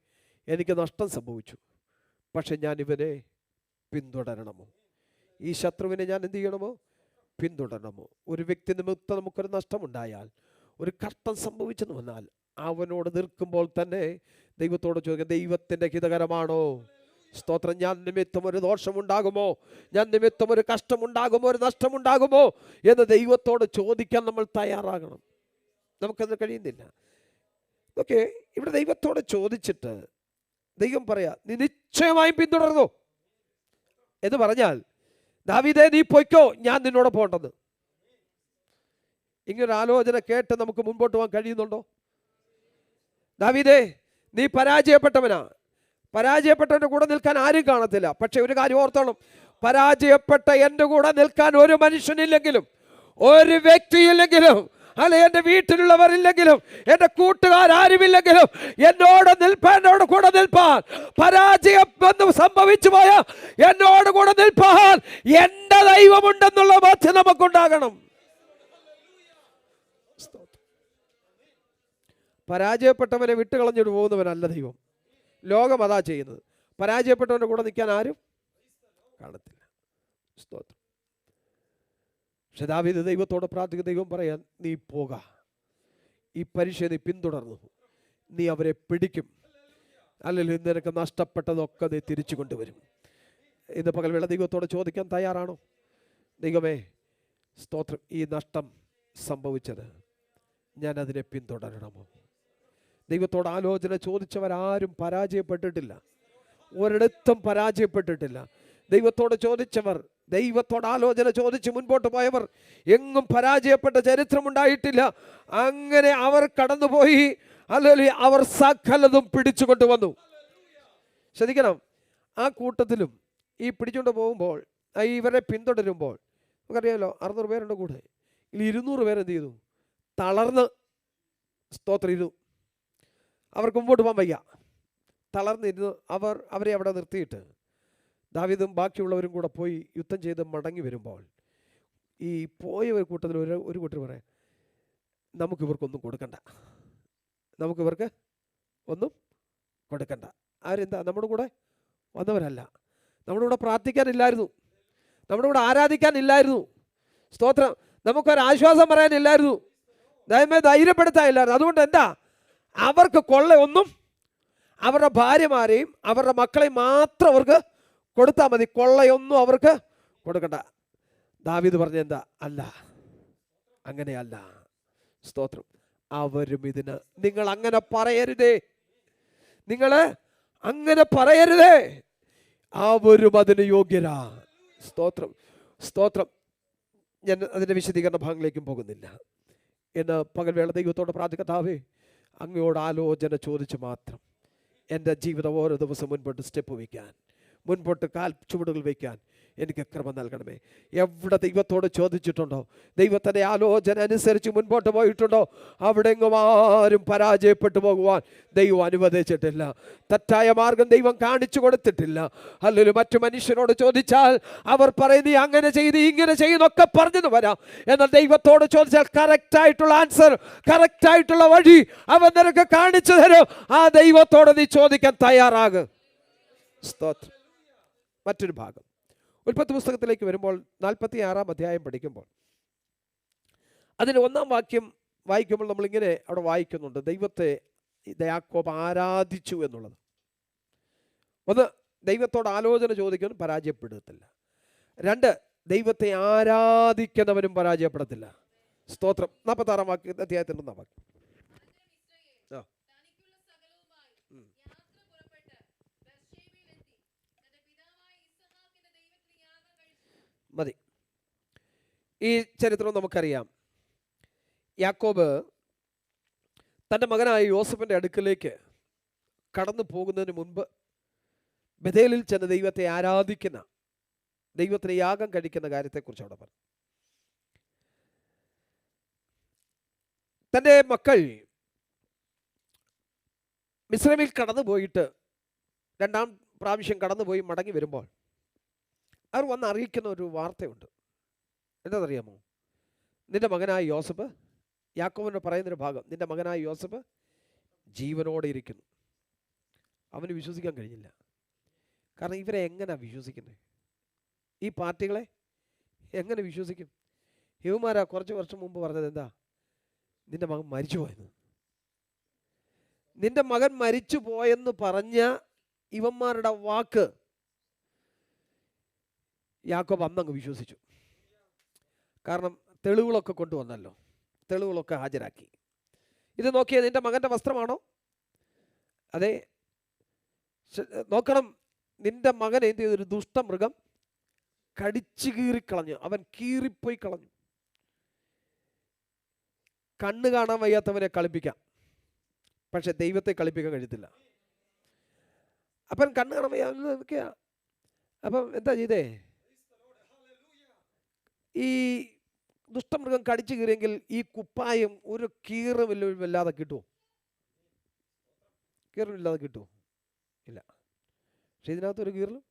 എനിക്ക് നഷ്ടം സംഭവിച്ചു, പക്ഷെ ഞാൻ ഇവനെ പിന്തുടരണമോ? ഈ ശത്രുവിനെ ഞാൻ എന്ത് ചെയ്യണമോ? പിന്തുടരണമോ? ഒരു വ്യക്തി നിമിത്തം നമുക്കൊരു നഷ്ടമുണ്ടായാൽ, ഒരു കഷ്ടം സംഭവിച്ചെന്ന് വന്നാൽ അവനോട് നിൽക്കുമ്പോൾ തന്നെ ദൈവത്തോട് ചോദിക്കുക, ദൈവത്തിൻ്റെ ഹിതകരമാണോ? സ്തോത്രം. ഞാൻ നിമിത്തം ഒരു ദോഷമുണ്ടാകുമോ? ഞാൻ നിമിത്തം ഒരു കഷ്ടമുണ്ടാകുമോ? ഒരു നഷ്ടമുണ്ടാകുമോ എന്ന് ദൈവത്തോട് ചോദിക്കാൻ നമ്മൾ തയ്യാറാകണം. നമുക്കത് കഴിയുന്നില്ല. ഓക്കെ, ഇവിടെ ദൈവത്തോട് ചോദിച്ചിട്ട് ദൈവം പറയാ, നീ നിശ്ചയമായും പിന്തുടർന്നു എന്ന് പറഞ്ഞാൽ, ദാവീദേ നീ പൊയ്ക്കോ, ഞാൻ നിന്നോട് പോകണ്ടെന്ന്. ഇങ്ങനൊരു ആലോചന കേട്ട് നമുക്ക് മുൻപോട്ട് പോകാൻ കഴിയുന്നുണ്ടോ? ദാവീദേ നീ പരാജയപ്പെട്ടവനാ. പരാജയപ്പെട്ടവൻ്റെ കൂടെ നിൽക്കാൻ ആരും കാണത്തില്ല. പക്ഷെ ഒരു കാര്യം ഓർത്തോണം, പരാജയപ്പെട്ട എൻ്റെ കൂടെ നിൽക്കാൻ ഒരു മനുഷ്യനില്ലെങ്കിലും, ഒരു വ്യക്തിയില്ലെങ്കിലും, അല്ലെ എൻ്റെ വീട്ടിലുള്ളവരില്ലെങ്കിലും, എൻ്റെ കൂട്ടുകാരുമില്ലെങ്കിലും എന്നോട് കൂടെ നിൽപ്പാൻ, പരാജയം എന്ന് സംഭവിച്ചു പോയ എന്നോട് കൂടെ നിൽപ്പാൻ എൻ്റെ ദൈവമുണ്ടെന്നുള്ള ബോധ്യം നമുക്കുണ്ടാകണം. പരാജയപ്പെട്ടവനെ വിട്ടുകളഞ്ഞിട്ട് പോകുന്നവനല്ല ദൈവം. ലോകം അതാ ചെയ്യുന്നത്. പരാജയപ്പെട്ടവൻ്റെ കൂടെ നിൽക്കാൻ ആരും കാണത്തില്ല. സ്തോത്രം. പക്ഷെ ദാവീദ് ദൈവത്തോട് പ്രാർത്ഥിക്കുന്ന ദൈവം പറയാൻ, നീ പോക, ഈ പരീക്ഷ നീ പിന്തുടർന്നു, നീ അവരെ പിടിക്കും, അല്ലെങ്കിൽ നിനക്ക് നഷ്ടപ്പെട്ടതൊക്കെ നീ തിരിച്ചു കൊണ്ടുവരും. ഇന്ന് പകൽവേള ദൈവത്തോട് ചോദിക്കാൻ തയ്യാറാണോ? ദൈവമേ സ്തോത്രം, ഈ നഷ്ടം സംഭവിച്ചത് ഞാൻ അതിനെ പിന്തുടരണമോ? ദൈവത്തോട് ആലോചന ചോദിച്ചവരാരും പരാജയപ്പെട്ടിട്ടില്ല, ഒരിടത്തും പരാജയപ്പെട്ടിട്ടില്ല. ദൈവത്തോട് ചോദിച്ചവർ, ദൈവത്തോട് ആലോചന ചോദിച്ച് മുൻപോട്ട് പോയവർ എങ്ങും പരാജയപ്പെട്ട ചരിത്രമുണ്ടായിട്ടില്ല. അങ്ങനെ അവർ കടന്നുപോയി, അല്ലെങ്കിൽ അവർ സകലതും പിടിച്ചുകൊണ്ട് വന്നു. ശ്രദ്ധിക്കണം, ആ കൂട്ടത്തിലും ഈ പിടിച്ചുകൊണ്ട് പോകുമ്പോൾ, ഇവരെ പിന്തുടരുമ്പോൾ, നമുക്കറിയാമല്ലോ 600 പേരുണ്ട് കൂടെ, 200 പേരെന്ത് ചെയ്തു? തളർന്ന് സ്തോത്രം ഇരുന്നു. അവർക്ക് മുമ്പോട്ട് പോകാൻ വയ്യ, തളർന്നിരുന്നു. അവരെ അവിടെ നിർത്തിയിട്ട് ദാവീദും ബാക്കിയുള്ളവരും കൂടെ പോയി യുദ്ധം ചെയ്ത് മടങ്ങി വരുമ്പോൾ, ഈ പോയ ഒരു കൂട്ടത്തിൽ ഒരു കൂട്ടർ പറയാം, നമുക്കിവർക്കൊന്നും കൊടുക്കണ്ട, നമുക്കിവർക്ക് ഒന്നും കൊടുക്കണ്ട. ആരെന്താ? നമ്മുടെ കൂടെ വന്നവരല്ല, നമ്മുടെ കൂടെ പ്രാർത്ഥിക്കാനില്ലായിരുന്നു, നമ്മുടെ കൂടെ ആരാധിക്കാനില്ലായിരുന്നു, സ്തോത്രം, നമുക്കൊരാശ്വാസം പറയാനില്ലായിരുന്നു, ധൈര്യപ്പെടുത്താനില്ലായിരുന്നു. അതുകൊണ്ട് എന്താ, അവർക്ക് കൊള്ളയൊന്നും, അവരുടെ ഭാര്യമാരെയും അവരുടെ മക്കളെയും മാത്രം അവർക്ക് കൊടുത്താൽ മതി, കൊള്ളയൊന്നും അവർക്ക് കൊടുക്കണ്ട. ദാവീദ് പറഞ്ഞ എന്താ? അല്ല, അങ്ങനെയല്ല. സ്തോത്രം. അവരും ഇതിന്, നിങ്ങൾ അങ്ങനെ പറയരുതേ, നിങ്ങൾ അങ്ങനെ പറയരുതേ, അവരും അതിന് യോഗ്യരാ. സ്തോത്രം, സ്തോത്രം. ഞാൻ അതിൻ്റെ വിശദീകരണ ഭാഗങ്ങളിലേക്കും പോകുന്നില്ല. എന്ന് പകൽവേള ദൈവത്തോട് പ്രാർത്ഥിക്കത്താവേ, അങ്ങയോട് ആലോചന ചോദിച്ച് മാത്രം എൻ്റെ ജീവിതം ഓരോ ദിവസം മുൻപോട്ട് സ്റ്റെപ്പ് വയ്ക്കാൻ, മുൻപോട്ട് കാൽ ചുവടുകൾ വയ്ക്കാൻ എനിക്ക് കൃപ നൽകണമേ. എവിടെ ദൈവത്തോട് ചോദിച്ചിട്ടുണ്ടോ, ദൈവത്തിൻ്റെ ആലോചന അനുസരിച്ച് മുൻപോട്ട് പോയിട്ടുണ്ടോ, അവിടെങ്ങും ആരും പരാജയപ്പെട്ടു പോകുവാൻ ദൈവം അനുവദിച്ചിട്ടില്ല. തെറ്റായ മാർഗം ദൈവം കാണിച്ചു കൊടുത്തിട്ടില്ല. അല്ലെങ്കിൽ മറ്റു മനുഷ്യരോട് ചോദിച്ചാൽ അവർ പറയും നീ അങ്ങനെ ചെയ്ത് ഇങ്ങനെ ചെയ്യുന്നൊക്കെ പറഞ്ഞെന്ന് വരാം. എന്നാൽ ദൈവത്തോട് ചോദിച്ചാൽ കറക്റ്റായിട്ടുള്ള ആൻസർ, കറക്റ്റായിട്ടുള്ള വഴി അവൻ നിനക്ക് കാണിച്ചു തരും. ആ ദൈവത്തോട് നീ ചോദിക്കാൻ തയ്യാറാകും. സ്തോത്രം. മറ്റൊരു ഭാഗം ഉൽപ്പത്തി പുസ്തകത്തിലേക്ക് വരുമ്പോൾ 46-ാം അധ്യായം പഠിക്കുമ്പോൾ അതിന് 1-ാം വാക്യം വായിക്കുമ്പോൾ നമ്മളിങ്ങനെ അവിടെ വായിക്കുന്നുണ്ട്, ദൈവത്തെ യാക്കോബ് ആരാധിച്ചു എന്നുള്ളത്. ഒന്ന്, ദൈവത്തോട് ആലോചന ചോദിക്കാനും പരാജയപ്പെടുത്തില്ല. 2, ദൈവത്തെ ആരാധിക്കുന്നവനും പരാജയപ്പെടത്തില്ല. സ്തോത്രം. 46-ാം അധ്യായത്തിൻ്റെ 1-ാം വാക്യം. മതി. ഈ ചരിത്രം നമുക്കറിയാം. യാക്കോബ് തൻ്റെ മകനായ യോസഫിൻ്റെ അടുക്കലേക്ക് കടന്നു പോകുന്നതിന് മുൻപ് ബഥേലിൽ ചെന്ന് ദൈവത്തെ ആരാധിക്കുന്ന, ദൈവത്തിന് യാഗം കഴിക്കുന്ന കാര്യത്തെക്കുറിച്ച് അവിടെ പറഞ്ഞു. തൻ്റെ മക്കൾ മിസ്രൈമിൽ കടന്നു പോയിട്ട് 2-ാം പ്രാവശ്യം കടന്നുപോയി മടങ്ങി വരുമ്പോൾ അവർ വന്ന് അറിയിക്കുന്ന ഒരു വാർത്തയുണ്ട്. എന്താണെന്നറിയാമോ? നിന്റെ മകനായ യോസഫ്, യാക്കോബിന് പറയുന്നൊരു ഭാഗം, നിന്റെ മകനായ യോസഫ് ജീവനോടെ ഇരിക്കുന്നു. അവന് വിശ്വസിക്കാൻ കഴിഞ്ഞില്ല. കാരണം ഇവരെ എങ്ങനെ വിശ്വസിക്കുന്നത്? ഈ പാർട്ടികളെ എങ്ങനെ വിശ്വസിക്കും? യുവമാരാ കുറച്ച് വർഷം മുമ്പ് പറഞ്ഞത് എന്താ? നിന്റെ മകൻ മരിച്ചു പോയെന്ന്. നിന്റെ മകൻ മരിച്ചു പോയെന്ന് പറഞ്ഞ ഇവന്മാരുടെ വാക്ക് യാക്കോബ് അന്നങ്ങ് വിശ്വസിച്ചു. കാരണം തെളിവുകളൊക്കെ കൊണ്ടുവന്നല്ലോ, തെളിവുകളൊക്കെ ഹാജരാക്കി. ഇത് നോക്കിയേ, നിന്റെ മകൻ്റെ വസ്ത്രമാണോ? അതെ. നോക്കണം, നിന്റെ മകൻ എന്ത് ചെയ്തൊരു ദുഷ്ടമൃഗം കടിച്ചു കീറിക്കളഞ്ഞു. അവൻ കീറിപ്പോയി കളഞ്ഞു. കണ്ണ് കാണാൻ വയ്യാത്തവനെ കളിപ്പിക്കാം, പക്ഷെ ദൈവത്തെ കളിപ്പിക്കാൻ കഴിയത്തില്ല. അപ്പം കണ്ണ് കാണാൻ വയ്യാ. അപ്പം എന്താ ചെയ്തേ? ഈ ദുഷ്ടമൃഗം കടിച്ചു കീറിയെങ്കിൽ ഈ കുപ്പായം ഒരു കീറുമില്ലാതെ കിട്ടുമോ? കീറുമില്ലാതെ കിട്ടുമോ? ഇല്ല. പക്ഷെ ഇതിനകത്തൊരു കീറലും.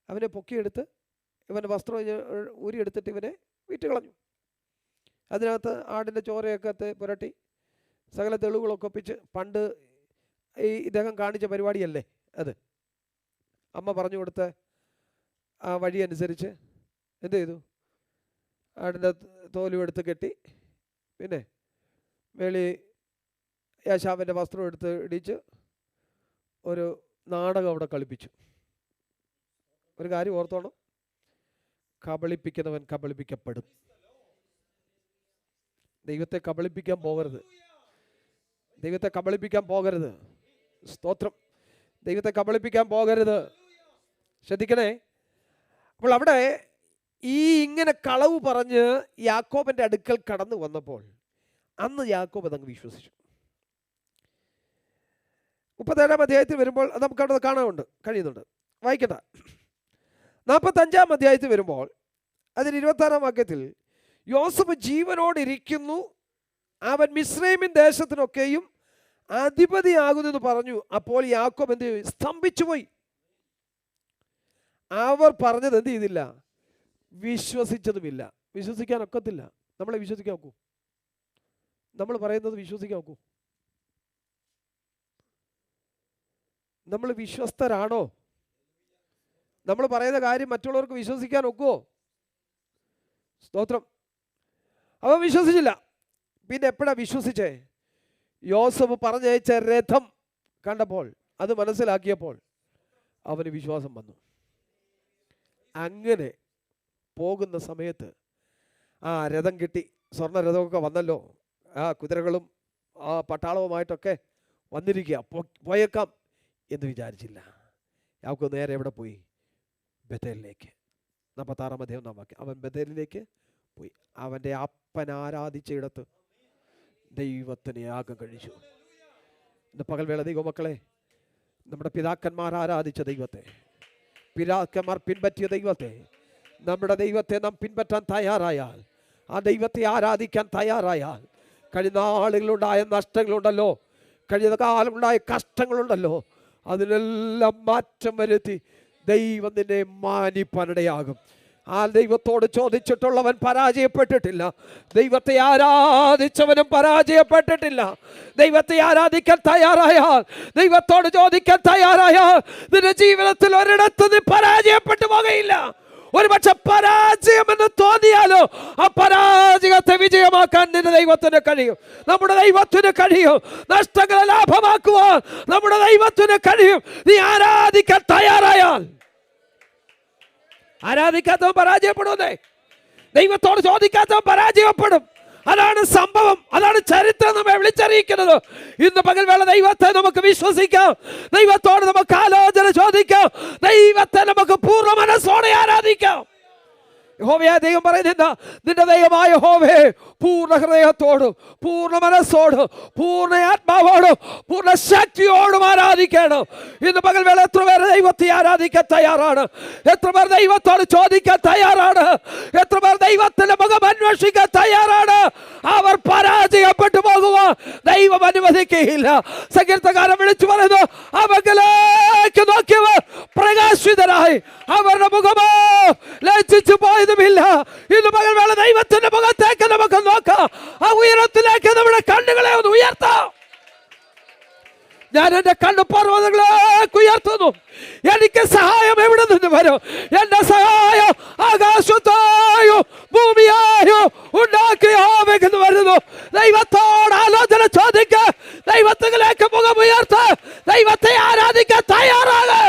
അവനെ പൊക്കിയെടുത്ത് ഇവൻ്റെ വസ്ത്രം ഊരിയെടുത്തിട്ട് ഇവനെ വിറ്റുകളഞ്ഞു. അതിനകത്ത് ആടിൻ്റെ ചോരയൊക്കെ പുരട്ടി സകല തെളിവുകളൊക്കെ ഒപ്പിച്ച്, പണ്ട് ഈ ഇദ്ദേഹം കാണിച്ച പരിപാടിയല്ലേ അത്, അമ്മ പറഞ്ഞു കൊടുത്ത ആ വഴി അനുസരിച്ച് എന്ത് ചെയ്തു? ആടിൻ്റെ തോലും എടുത്ത് കെട്ടി, പിന്നെ വേളി യാശാവിൻ്റെ വസ്ത്രം എടുത്ത് ഇടിച്ച് ഒരു നാടകം അവിടെ കളിപ്പിച്ചു. ഒരു കാര്യം ഓർത്തോണം, കബളിപ്പിക്കുന്നവൻ കബളിപ്പിക്കപ്പെടും. ദൈവത്തെ കബളിപ്പിക്കാൻ പോകരുത്. ദൈവത്തെ കബളിപ്പിക്കാൻ പോകരുത്. സ്തോത്രം. ദൈവത്തെ കബളിപ്പിക്കാൻ പോകരുത്. ശ്രദ്ധിക്കണേ. അപ്പോൾ അവിടെ ഈ ഇങ്ങനെ കളവ് പറഞ്ഞ് യാക്കോബിൻ്റെ അടുക്കൽ കടന്നു വന്നപ്പോൾ അന്ന് യാക്കോബ് അതങ്ങ് വിശ്വസിച്ചു. 37-ാം അധ്യായത്തിൽ വരുമ്പോൾ നമുക്കവിടെ കാണാനുണ്ട്, കഴിയുന്നുണ്ട്. വായിക്കണ്ട. 45-ാം അധ്യായത്തിൽ വരുമ്പോൾ അതിന് 26-ാം വാക്യത്തിൽ യോസഫ് ജീവനോടിരിക്കുന്നു, അവൻ മിസ്രൈമിൻ ദേശത്തിനൊക്കെയും അധിപതിയാകുന്നെന്ന് പറഞ്ഞു. അപ്പോൾ യാക്കോബ് എന്ത് ചെയ്തു? സ്തംഭിച്ചു പോയി. അവർ പറഞ്ഞത് എന്ത് ചെയ്തില്ല? വിശ്വസിച്ചതുമില്ല. വിശ്വസിക്കാൻ ഒക്കത്തില്ല. നമ്മളെ വിശ്വസിക്കാൻ ഒക്കൂ? നമ്മൾ പറയുന്നത് വിശ്വസിക്കാൻ ഒക്കൂ? നമ്മൾ വിശ്വസ്തരാണോ? നമ്മൾ പറയുന്ന കാര്യം മറ്റുള്ളവർക്ക് വിശ്വസിക്കാൻ ഒക്കുമോ? സ്തോത്രം. അവൻ വിശ്വസിച്ചില്ല. പിന്നെ എപ്പോഴാ വിശ്വസിച്ചേ? യോസഫ് പറഞ്ഞയച്ച രഥം കണ്ടപ്പോൾ, അത് മനസ്സിലാക്കിയപ്പോൾ അവന് വിശ്വാസം വന്നു. അങ്ങനെ പോകുന്ന സമയത്ത് ആ രഥം കിട്ടി, സ്വർണ്ണ രഥമൊക്കെ വന്നല്ലോ, ആ കുതിരകളും ആ പട്ടാളവുമായിട്ടൊക്കെ വന്നിരിക്കുക, പോയേക്കാം എന്ന് വിചാരിച്ചില്ല. യാക്കോബ് നേരെ എവിടെ പോയി? ബഥേലിലേക്ക്. 46-ാം അധ്യായം 1-ാം വാക്യം. അവൻ ബഥേലിലേക്ക് പോയി. അവൻ്റെ അപ്പൻ ആരാധിച്ചയിടത്ത് ദൈവത്തിന് യാഗം കഴിച്ചു. ഇന്ന് പകൽവേള ദൈവമക്കളെ, നമ്മുടെ പിതാക്കന്മാർ ആരാധിച്ച ദൈവത്തെ, പിതാക്കന്മാർ പിൻപറ്റിയ ദൈവത്തെ, നമ്മുടെ ദൈവത്തെ നാം പിൻപറ്റാൻ തയ്യാറായാൽ, ആ ദൈവത്തെ ആരാധിക്കാൻ തയ്യാറായാൽ, കഴിഞ്ഞ നാളുകളുണ്ടായ നഷ്ടങ്ങളുണ്ടല്ലോ, കഴിഞ്ഞ കാലമുണ്ടായ കഷ്ടങ്ങളുണ്ടല്ലോ, അതിനെല്ലാം മാറ്റം വരുത്തി ദൈവം നിന്നെ മാനിപ്പാനിടയാകും. ആ ദൈവത്തോട് ചോദിച്ചിട്ടുള്ളവൻ പരാജയപ്പെട്ടിട്ടില്ല. ദൈവത്തെ ആരാധിച്ചവനും പരാജയപ്പെട്ടിട്ടില്ല. ദൈവത്തെ ആരാധിക്കാൻ തയ്യാറായാൽ, ദൈവത്തോട് ചോദിക്കാൻ തയ്യാറായാൽ, നിന്റെ ജീവിതത്തിൽ ഒരിടത്ത് നീ പരാജയപ്പെട്ടു പോകയില്ല. ഒരുപക്ഷെ പരാജയമെന്ന് തോന്നിയാലോ ആ പരാജയത്തെ വിജയമാക്കാൻ നിന്റെ ദൈവത്തിന് കഴിയും. നമ്മുടെ ദൈവത്തിന് കഴിയും. നഷ്ടങ്ങളെ ലാഭമാക്കുവാൻ നമ്മുടെ ദൈവത്തിന് കഴിയും. നീ ആരാധിക്കാൻ തയ്യാറായാൽ. ആരാധിക്കാത്തവൻ പരാജയപ്പെടുന്നേ. ദൈവത്തോട് ചോദിക്കാത്തവൻ പരാജയപ്പെടും. അതാണ് സംഭവം, അതാണ് ചരിത്രം നമ്മെ വിളിച്ചറിയിക്കുന്നത്. ഇന്ന് പകൽവേള ദൈവത്തെ നമുക്ക് വിശ്വസിക്കാം, ദൈവത്തോട് നമുക്ക് ആലോചന ചോദിക്കാം, ദൈവത്തെ നമുക്ക് പൂർണ്ണ മനസ്സോടെ ആരാധിക്കാം. യഹോവയായ ദൈവം പറയുന്നില്ല, നിന്റെ ദൈവമായ യഹോവേ പൂർണ്ണ ഹൃദയത്തോടും പൂർണ്ണ മനസ്സോടും പൂർണ്ണ ആത്മാവോടും പൂർണ്ണ ശക്തിയോടും ആരാധിക്കണം. ഇന്ന് പകൽവേള എത്ര പേർ ദൈവത്തെ ആരാധിക്കാൻ തയ്യാറാണ്? എത്ര പേർ ദൈവത്തോട് ചോദിക്കാൻ തയ്യാറാണ്? എത്ര പേർ ദൈവത്തിന്റെ മുഖം അന്വേഷിക്കാൻ തയ്യാറാണ്? അവർ പരാജയപ്പെട്ടു പോകുക ദൈവം അനുവദിക്കുകയില്ല. സങ്കീർത്തനക്കാരൻ വിളിച്ചു പറയുന്നു, അവങ്കിലേക്ക് നോക്കിയവർ പ്രകാശിതരായി, അവരുടെ മുഖമോ ലജ്ജിച്ചു പോയതുമില്ല. ഇന്ന് പകൽവേള ദൈവത്തിന്റെ മുഖത്തേക്ക് നമുക്ക് നോക്കാം. ആ ഉയരത്തിലേക്ക് നമ്മുടെ കണ്ണുകളെ ഒന്ന് ഉയർത്താം. ഞാൻ എന്റെ കണ്ണ് പർവ്വതങ്ങളിലേക്ക് ഉയർത്തുന്നു. എനിക്ക് സഹായം എവിടെ നിന്ന് വരും? എന്റെ സഹായം ആകാശത്തായോ ഭൂമിയായോ ഉണ്ടാക്കിയ യഹോവയിൽ വരുന്നു. ദൈവത്തോട് ആലോചന ചോദിക്ക, ദൈവത്തിലേക്ക് മുഖം ഉയർത്ത, ദൈവത്തെ ആരാധിക്കാൻ തയ്യാറാക്.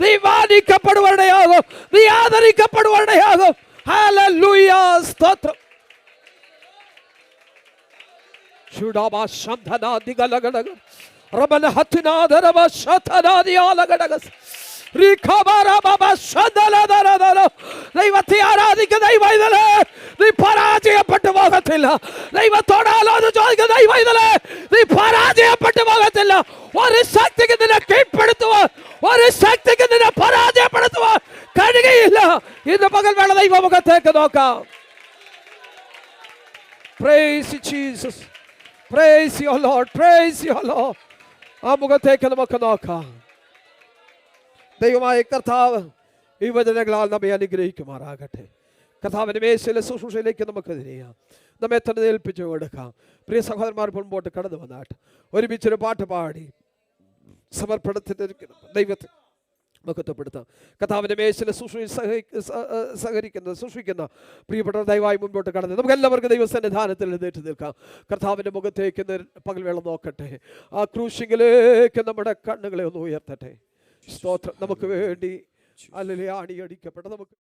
നീ മാനിക്കപ്പെടുവാനിടയാകും, നീ ആദരിക്കപ്പെടുവാനിടയാകും. ഹല്ലേലൂയ, സ്തോത്രം. ശുഡാബ ശബ്ദനാദികളഗടഗ റബന ഹത്നാദരബ ശതനാദിയാലഗടഗസ് ദൈവത്തെ ആരാധിക്കുന്ന ദൈവൈതലേ, നീ പരാജയപ്പെട്ടു പോകത്തില്ല. ദൈവത്തോട് ആലോചന ചോദിക്കുന്ന ദൈവൈതലേ, നീ പരാജയപ്പെട്ടു പോകത്തില്ല. ഒരു ശക്തിക്ക് നിന്നെ കീഴ്പ്പെടുത്തുവാൻ, ഒരു ശക്തിക്ക് നിന്നെ പരാജയപ്പെടുത്തുവാൻ കഴിയുകയില്ല. ഇന്ന് പകൽവേള ദൈവമുഖത്തേക്ക് നോക്കാം. Praise you, Jesus. Praise your Lord. Praise your Lord. ആ മുഖത്തേക്ക് നമുക്ക് നോക്കാം. ദൈവമായ കർത്താവ് ഈ വചനങ്ങളാൽ നമ്മെ അനുഗ്രഹിക്കുമാറാകട്ടെ. കർത്താവിന്റെ മേശയിലെ ശുശ്രൂഷയിലേക്ക് നമുക്ക് തിരിയാം. നമ്മെ തന്നെ ഏൽപ്പിച്ചു കൊടുക്കാം. പ്രിയ സഹോദരന്മാർ മുൻപോട്ട് കടന്നു വന്നാട്ട് ഒരുമിച്ചൊരു പാട്ട് പാടി സമർപ്പണത്തിന്റെ ദൈവത്തെ മഹത്വപ്പെടുത്താം. കർത്താവിന്റെ മേശയിലെ സൂക്ഷിക്കുന്ന പ്രിയപ്പെട്ട ദയവായി മുൻപോട്ട് കടന്ന് നമുക്ക് എല്ലാവർക്കും ദൈവസന്നിധാനത്തിൽ എഴുന്നേറ്റ് നിൽക്കാം. കർത്താവിന്റെ മുഖത്തേക്ക് പകൽവേള നോക്കട്ടെ. ആ ക്രൂശിലേക്ക് നമ്മുടെ കണ്ണുകളെ ഒന്ന് ഉയർത്തട്ടെ. സ്തോത്രം. നമുക്ക് വേണ്ടി അല്ലെങ്കിൽ ആണിയടിക്കപ്പെട്ട നമുക്ക്